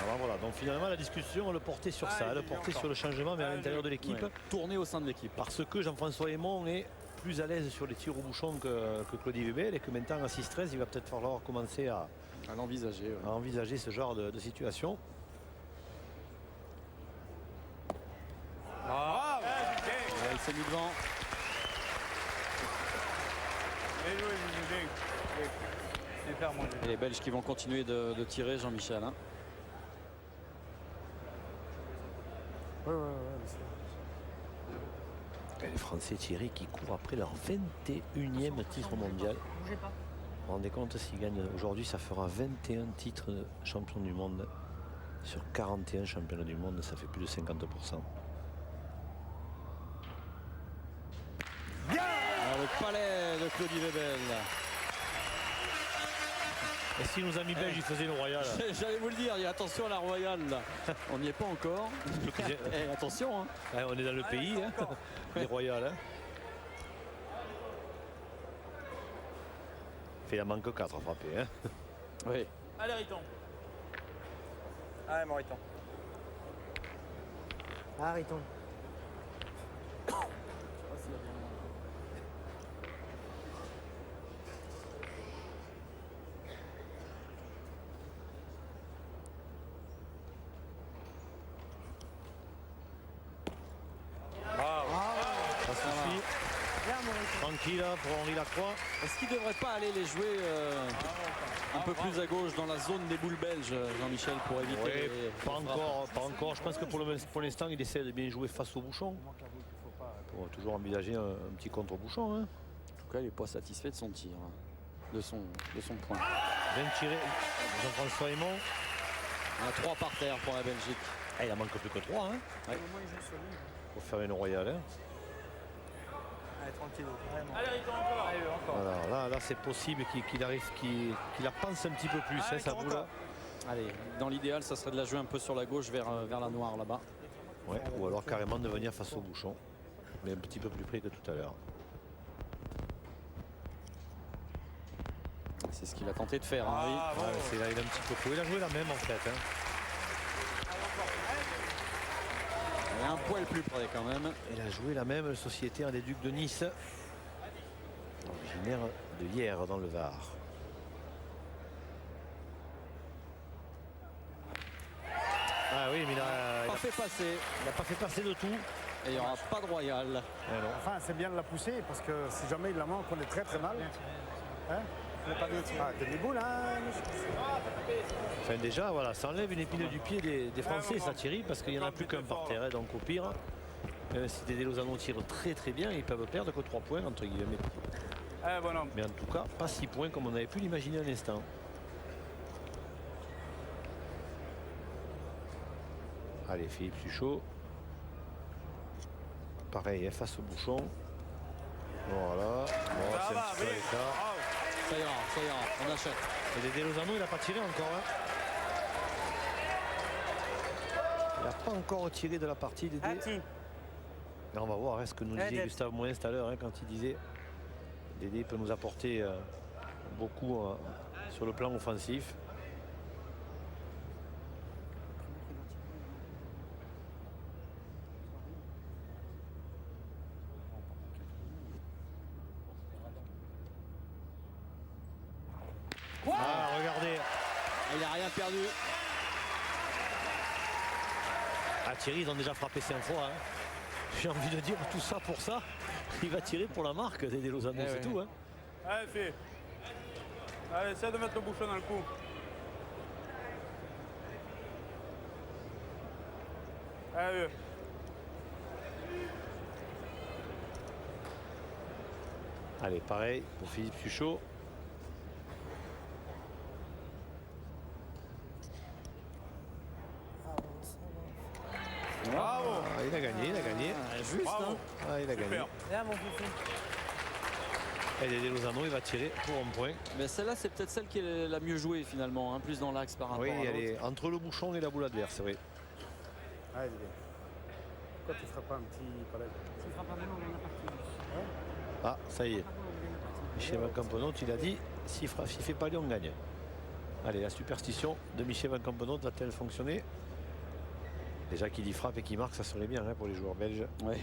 Alors voilà, donc finalement la discussion, on le portait sur ça, le portait sur le changement, mais à l'intérieur de l'équipe. Ouais, tourner au sein de l'équipe. Parce que Jean-François Aimon est plus à l'aise sur les tirs au bouchon que Claudie Webel et que maintenant à 6-13, il va peut-être falloir commencer à l'envisager. Ouais. À envisager ce genre de situation. Elle s'est mis devant. Et les Belges qui vont continuer de tirer, Jean-Michel. Hein. Et les Français, Thierry, qui courent après leur 21e titre mondial. Vous vous rendez compte, s'ils gagnent aujourd'hui, ça fera 21 titres de champion du monde. Sur 41 championnats du monde, ça fait plus de 50%. Le palais de Claudie Webel. Et si nos amis belges ils faisaient le royal? J'allais vous le dire, il y a attention à la royale. Là. On n'y est pas encore. Attention. Hein. Ouais, on est dans le pays, hein. Les royales. Hein. Il en manque 4 à frapper. Hein. Oui. Allez, Riton. Allez, mon Riton. Ah, Riton. Ça suffit. Tranquille pour Henri Lacroix. Est-ce qu'il ne devrait pas aller les jouer un peu plus à gauche dans la zone des boules belges, Jean-Michel, pour éviter Oui, pas encore. Je pense que pour l'instant, il essaie de bien jouer face au bouchon. Pour toujours envisager un petit contre-bouchon. Hein. En tout cas, il n'est pas satisfait de son tir, de son point. Bien tiré, Jean-François Aymon. On a 3 par terre pour la Belgique. Ah, il en manque plus que 3. Hein. Ouais. Pour faire une royale. Hein. Allez, tranquille. Allez, Riton, encore. Alors là c'est possible qu'il arrive, qu'il la pense un petit peu plus. Hein, ça vous là. Allez, dans l'idéal, ça serait de la jouer un peu sur la gauche vers la noire là-bas. Ouais, ou alors carrément de venir face au bouchon. Mais un petit peu plus près que tout à l'heure. C'est ce qu'il a tenté de faire, Henri. Ouais, il a un petit peu trop. Il a joué la même en fait. Hein. Il est un poil plus près quand même. Il a joué la même société, un des Ducs de Nice. Originaire de Hyères dans le Var. Ah oui, mais il n'a pas fait passer de tout. Et il n'y aura pas de royal. Enfin, c'est bien de la pousser parce que si jamais il la manque, on est très très mal. Hein? Demi-boule, hein? Enfin déjà, voilà, ça enlève une épine du pied des Français, ça Thierry, parce qu'il n'y en a plus qu'un par terre. Hein, donc au pire, si Dédé Lozano tire très très bien, ils peuvent perdre que 3 points entre guillemets. Mais en tout cas, pas 6 points comme on avait pu l'imaginer un instant. Allez, Philippe Suchot. Pareil, face au bouchon. Voilà. Bon, c'est un petit peu l'écart. Ça ira, on achète. Et Dédé Lozano, il n'a pas tiré encore. Hein. Il n'a pas encore tiré de la partie, Dédé. Et on va voir ce que nous disait Gustave Moyens tout à l'heure, hein, quand il disait Dédé peut nous apporter beaucoup sur le plan offensif. Ah, regardez. Il n'a rien perdu. Ah, Thierry, ils ont déjà frappé 5 fois. Hein. J'ai envie de dire tout ça pour ça. Il va tirer pour la marque, Dédé Lozano, c'est tout. Hein. Allez, fille. Allez, essaie de mettre le bouchon dans le cou. Allez, Allez, pareil pour Philippe Suchot. bravo. Ah, il a gagné. Juste, Bravo. Ah, il a gagné. Viens, mon foufou. Et Dédé Lozano, il va tirer pour un point. Mais celle-là, c'est peut-être celle qui est la mieux jouée finalement, hein, plus dans l'axe par rapport Oui, à elle l'autre. est entre le bouchon et la boule adverse, oui. Allez, pourquoi tu ne feras pas un petit palais? Ah, ça y est. Michel Van Campenot, il a dit, s'il ne fait pas lui, on gagne. Allez, la superstition de Michel Van Campenot va-t-elle fonctionner? Déjà qu'il y frappe et qu'il marque, ça serait bien hein, pour les joueurs belges. Ouais.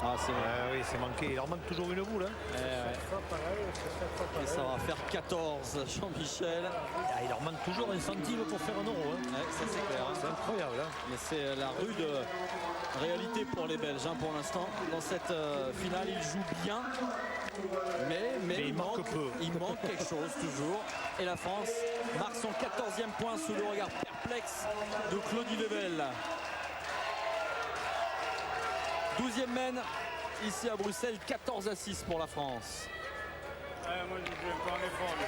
Ah, c'est vrai. Oui, c'est manqué. Il leur manque toujours une boule. Et ça va faire 14, Jean-Michel. Ah, il leur manque toujours un centime pour faire un euro. Ouais, ça c'est clair. C'est incroyable. Mais c'est la rude réalité pour les Belges pour l'instant. Dans cette finale, ils jouent bien. Mais il manque peu. Il manque quelque chose toujours. Et la France marque son 14e point sous le regard perplexe de Claudie Lebel. 12e mène ici à Bruxelles, 14-6 pour la France. Moi je joue encore un effort lui.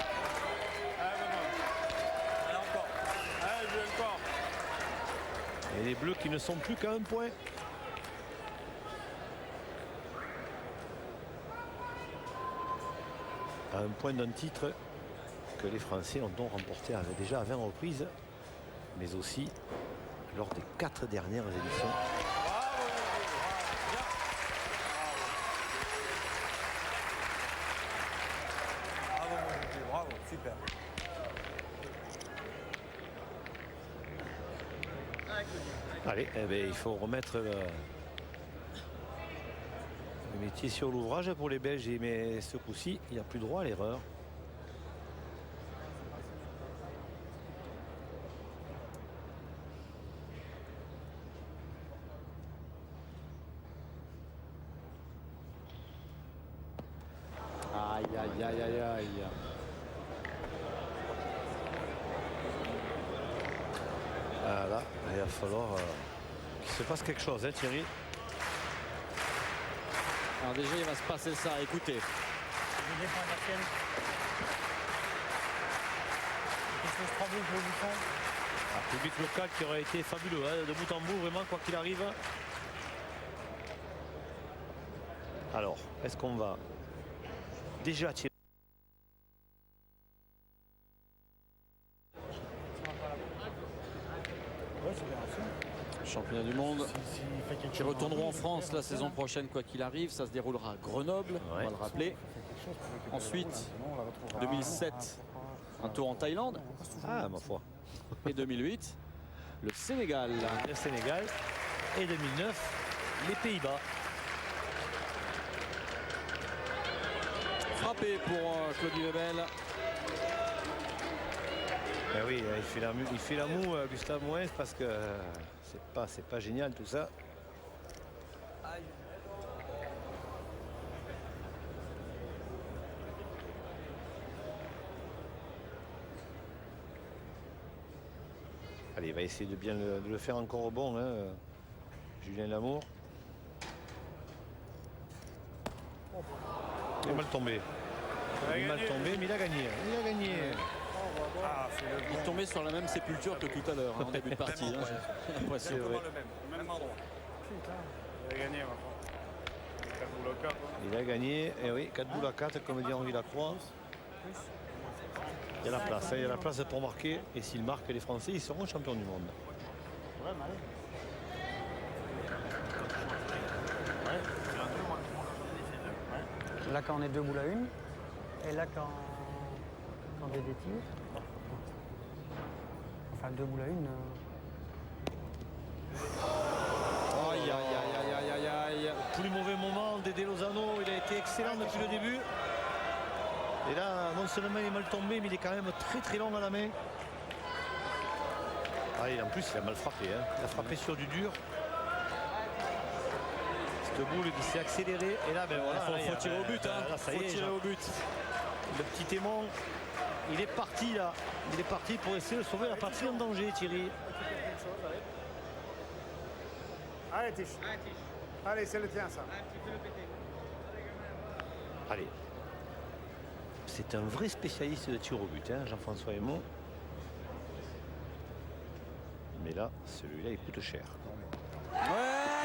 Allez encore. Allez, je joue encore. Et les Bleus qui ne sont plus qu'à un point. À un point d'un titre que les Français ont donc remporté déjà à 20 reprises, mais aussi lors des 4 dernières éditions. Bravo, super. Allez, il faut remettre le métier sur l'ouvrage pour les Belges, mais ce coup-ci, il n'y a plus droit à l'erreur. Aïe, aïe, aïe, aïe, aïe. Voilà, il va falloir qu'il se passe quelque chose, Thierry. Alors déjà, il va se passer ça, écoutez. Un public local qui aurait été fabuleux, de bout en bout, vraiment, quoi qu'il arrive. Alors, est-ce qu'on va déjà tirer? Championnat du monde qui retourneront en France la saison prochaine quoi qu'il arrive. Ça se déroulera à Grenoble, on va le rappeler. Ensuite, 2007, un tour en Thaïlande. Ah, ma foi. Et 2008, le Sénégal. Le Sénégal. Et 2009, les Pays-Bas. Frappé pour Claudie Lebel. Ben oui, il fait la moue, Gustave Moïse, parce que c'est pas génial tout ça. Allez, il va essayer de bien de le faire encore au bon, Julien Lamour. Il est mal tombé. Il est mal tombé, mais il a gagné. Il a gagné. Il est tombé sur la même sépulture que tout à l'heure, en début de partie. J'ai l'impression. Même endroit. Il a gagné maintenant. 4 boules à 4. Il a gagné, et oui, 4 boules à 4, comme dit Henri Lacroix. Il y a la place, il y a la place pour marquer. Et s'il marque les Français, ils seront champions du monde. Là, quand on est 2 boules à 1, et là, quand on est des tirs, enfin 2 boules à 1. Aïe, aïe, aïe, aïe, aïe, aïe. Plus mauvais moment d'Ede Lozano, il a été excellent depuis le début. Et là, non seulement il est mal tombé, mais il est quand même très très long à la main. Ah, en plus, il a mal frappé. Il a frappé sur du dur. Cette boule qui s'est accélérée. Et là, voilà, faut tirer au but. Là, ça y Faut est, tirer au but. Le petit aimant, il est parti là. Il est parti pour essayer de sauver la patrie en danger, Thierry. Allez, Tiche. Allez, c'est le tien, ça. Allez. C'est un vrai spécialiste de tir au but, Jean-François Aymon. Mais là, celui-là, il coûte cher. Ouais,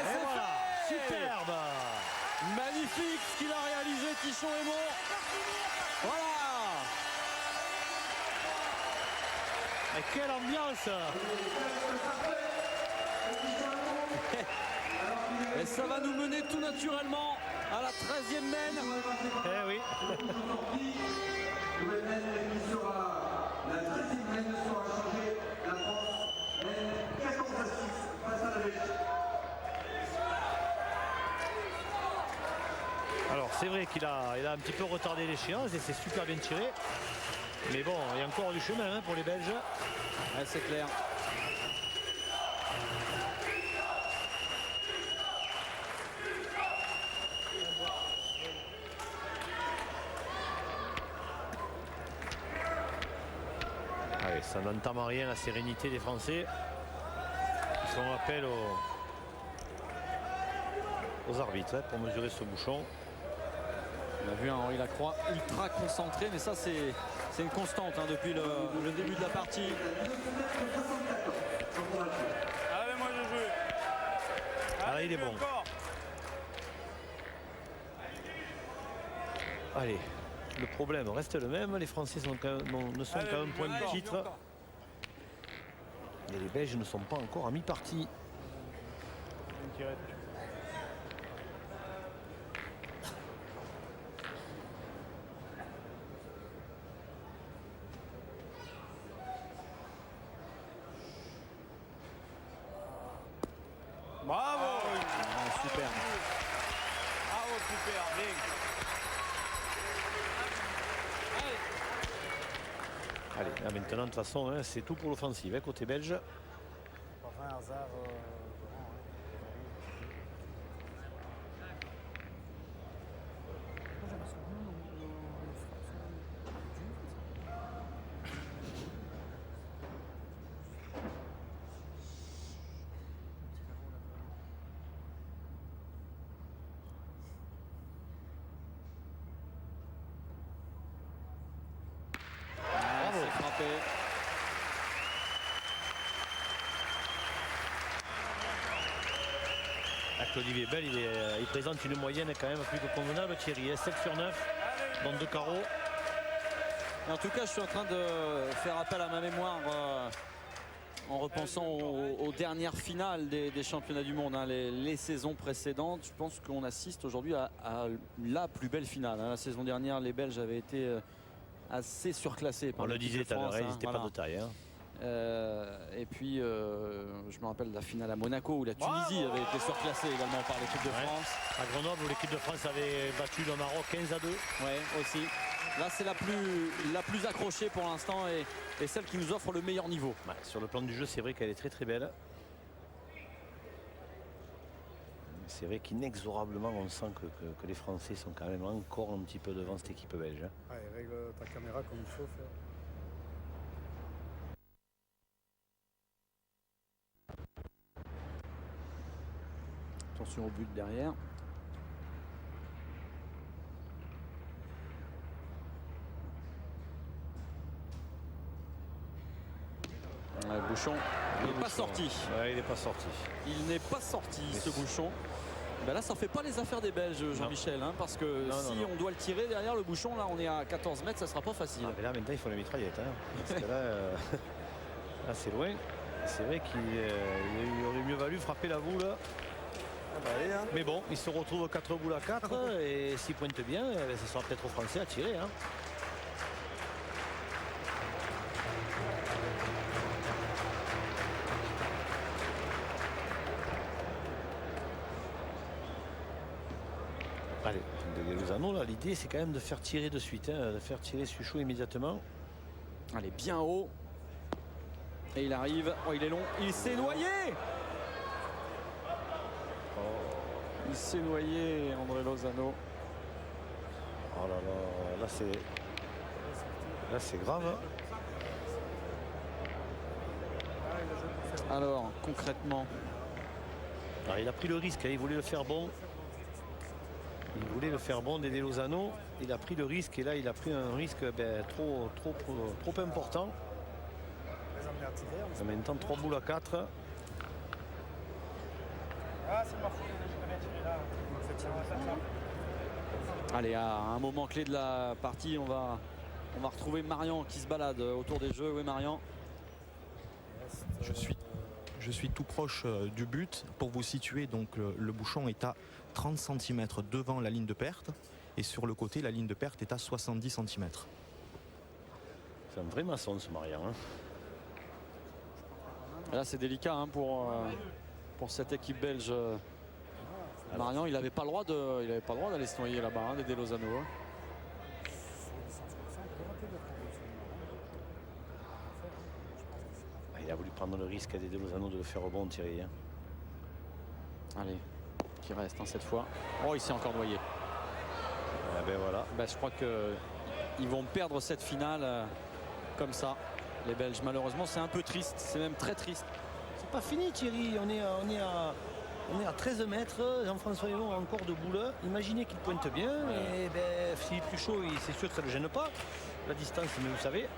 c'est voilà. Superbe. Magnifique ce qu'il a réalisé, Tichon Aymon. Voilà. Et quelle ambiance. Et ça va nous mener tout naturellement à la 13e mène. Eh oui. La 13e mène sera changée. La France mène 14-6 face à la Belgique. qu'il a un petit peu retardé l'échéance et c'est super bien tiré. Mais bon, il y a encore du chemin pour les Belges. Ouais, c'est clair. Allez, ça n'entame en rien la sérénité des Français. Ils font appel aux arbitres pour mesurer ce bouchon. On a vu un Henri Lacroix ultra concentré, mais ça c'est une constante depuis le début de la partie. Allez, moi je joue. Ah, il est bon. Allez, le problème reste le même. Les Français ne sont qu'à un point de titre. Et les Belges ne sont pas encore à mi-partie. Bravo. Super. Bravo, super. Bien. Allez, là maintenant, de toute façon, c'est tout pour l'offensive, côté belge. Pas fait un hasard. C'est frappé. Olivier Bell, il présente une moyenne quand même plus que convenable. Thierry, 7 sur 9, dans 2 carreaux. Et en tout cas, je suis en train de faire appel à ma mémoire en repensant aux dernières finales des championnats du monde, les saisons précédentes. Je pense qu'on assiste aujourd'hui à la plus belle finale. La saison dernière, les Belges avaient été assez surclassés. On le disait tout à l'heure, ils n'étaient pas de taille. Et puis, je me rappelle de la finale à Monaco où la Tunisie avait été surclassée également par l'équipe de France. À Grenoble où l'équipe de France avait battu le Maroc 15-2. Ouais, aussi. Là, c'est la plus accrochée pour l'instant et celle qui nous offre le meilleur niveau. Ouais, sur le plan du jeu, c'est vrai qu'elle est très très belle. C'est vrai qu'inexorablement, on sent que les Français sont quand même encore un petit peu devant cette équipe belge. Ouais, règle ta caméra comme il faut faire. Attention au but derrière. Bouchon, il n'est pas sorti. Ouais, il n'est pas sorti. Il n'est pas sorti, ce Bouchon. Ben là, ça ne fait pas les affaires des Belges, Jean-Michel, parce que on doit le tirer derrière le Bouchon, là on est à 14 mètres, ça ne sera pas facile. Ah, mais là maintenant il faut la mitraillette. Parce que là, là c'est loin. C'est vrai qu'il aurait mieux valu frapper la boule. Mais bon, il se retrouve 4 boules à 4 et s'il pointe bien, ce sera peut-être aux Français à tirer. Allez, de Lozano, là, l'idée c'est quand même de faire tirer de suite, de faire tirer Suchot immédiatement. Allez, bien haut. Et il arrive. Oh, il est long. Il s'est noyé. Il s'est noyé, André Lozano. Oh là là, là c'est grave. Alors, concrètement. Alors, il a pris le risque, il voulait le faire bon. Il voulait le faire bon d'aider Lozano. Il a pris le risque et là il a pris un risque trop important. En même temps 3 boules à 4. Allez, à un moment clé de la partie, on va retrouver Marian qui se balade autour des jeux. Oui, Marian. Je suis tout proche du but. Pour vous situer, donc le Bouchon est à 30 cm devant la ligne de perte. Et sur le côté, la ligne de perte est à 70 cm. C'est un vrai maçon ce Marian. Là, c'est délicat pour cette équipe belge. Marion, il n'avait pas le droit d'aller se noyer là-bas, hein, Dédé Lozano. Hein. Il a voulu prendre le risque à Dédé Lozano de le faire rebond, Thierry. Hein. Allez, qui reste hein, cette fois. Oh, il s'est encore noyé. Ben voilà. Ben, je crois qu'ils vont perdre cette finale comme ça. Les Belges, malheureusement, c'est un peu triste. C'est même très triste. C'est pas fini, Thierry. On est à 13 mètres. Jean-François Hélon a encore de boule. Imaginez qu'il pointe bien. Et ben, Philippe Pluchot, c'est sûr que ça ne le gêne pas. La distance, mais vous savez,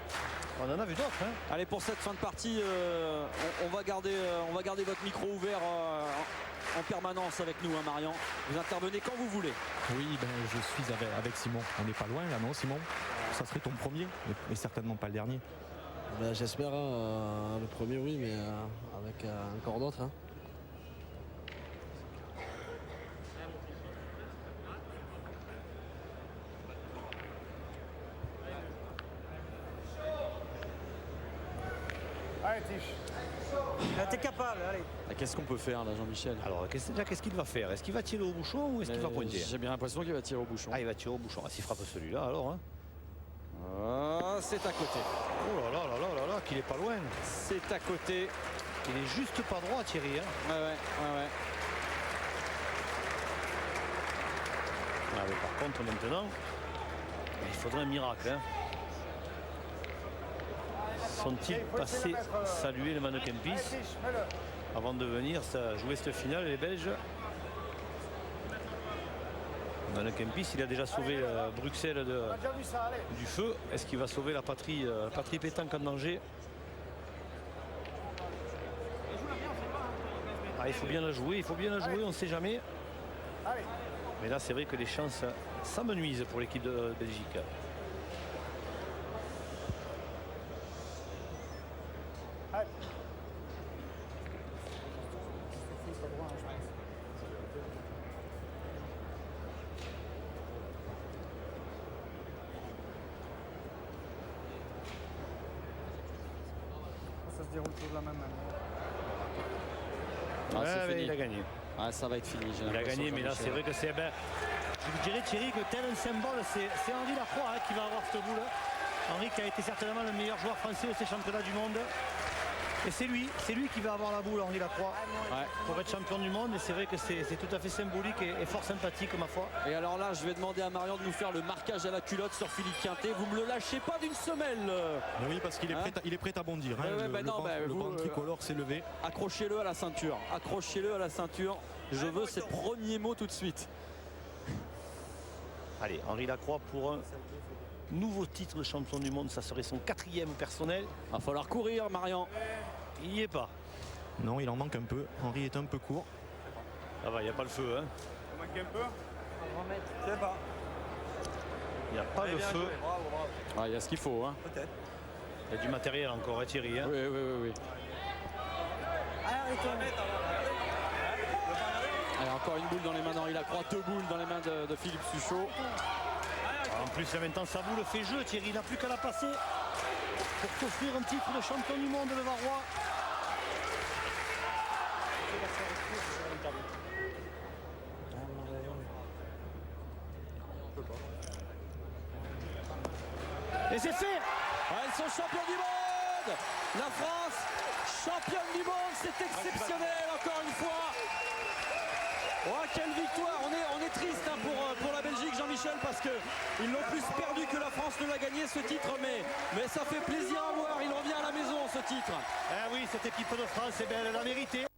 on en a vu d'autres. Hein. Allez, pour cette fin de partie, on va garder votre micro ouvert en permanence avec nous, hein, Marion. Vous intervenez quand vous voulez. Oui, ben, je suis avec Simon. On n'est pas loin là, non, Simon? Ça serait ton premier, mais certainement pas le dernier. Ben, j'espère, le premier oui, mais avec encore d'autres. Hein. Allez, Tiche. T'es capable, allez. Qu'est-ce qu'on peut faire là, Jean-Michel? Alors, qu'est-ce qu'il va faire? Est-ce qu'il va tirer au bouchon ou est-ce qu'il va pointer? J'ai bien l'impression qu'il va tirer au bouchon. Ah, il va tirer au bouchon. Ah, s'il frappe celui-là, alors. Hein. C'est à côté. Oh là là là là là là, qu'il est pas loin. C'est à côté. Il est juste pas droit, Thierry. Hein. Ouais. Ah, mais par contre, maintenant, il faudrait un miracle. Hein. Sont-ils passés saluer le mannequin Pis avant de venir jouer cette finale, les Belges? Mannequin Pis, il a déjà sauvé Bruxelles du feu. Est-ce qu'il va sauver la patrie pétanque en danger? Ah, il faut bien la jouer, on ne sait jamais. Mais là, c'est vrai que les chances s'amenuisent pour l'équipe de Belgique. Ça se déroule toujours de la même manière. Il a gagné. Ah, ça va être fini. Il a gagné, mais là, c'est vrai que c'est... Ben, je vous dirais, Thierry, que tel un symbole, c'est Henri Lacroix qui va avoir cette boule. Henri qui a été certainement le meilleur joueur français de ces championnats du monde. Et c'est lui qui va avoir la boule, Henri Lacroix, pour être champion du monde. Et c'est vrai que c'est tout à fait symbolique et fort sympathique, ma foi. Et alors là, je vais demander à Marion de nous faire le marquage à la culotte sur Philippe Quintet. Vous me le lâchez pas d'une semelle. Oui, parce qu'il est prêt à bondir. Hein. Le banc tricolore s'est levé. Accrochez-le à la ceinture. Accrochez-le à la ceinture. Je veux ses premiers mots tout de suite. Allez, Henri Lacroix pour un nouveau titre de champion du monde. Ça serait son 4e personnel. Va falloir courir, Marion. Il n'y est pas. Non, il en manque un peu. Henri est un peu court. Ça va, il n'y a pas le feu. Hein. Il manque un peu. Je sais pas. Il n'y a pas le feu. Ah, il y a ce qu'il faut. Hein. Peut-être. Il y a du matériel encore, hein, Thierry. Hein. Oui. Allez, encore une boule dans les mains d'Henri Lacroix. 2 boules dans les mains de Philippe Suchot. En plus, maintenant, sa boule fait jeu. Thierry, il n'a plus qu'à la passer pour t'offrir un titre de champion du monde, le Varois. Et c'est fait. Ils sont champions du monde. La France, championne du monde. C'est exceptionnel, encore une fois. Oh, quelle victoire. On est triste hein, pour la Belgique, Jean-Michel, parce qu'ils l'ont plus perdu que la France ne l'a gagné, ce titre. Mais ça fait plaisir à voir. Il revient à la maison, ce titre. Eh oui, cette équipe de France, elle l'a mérité.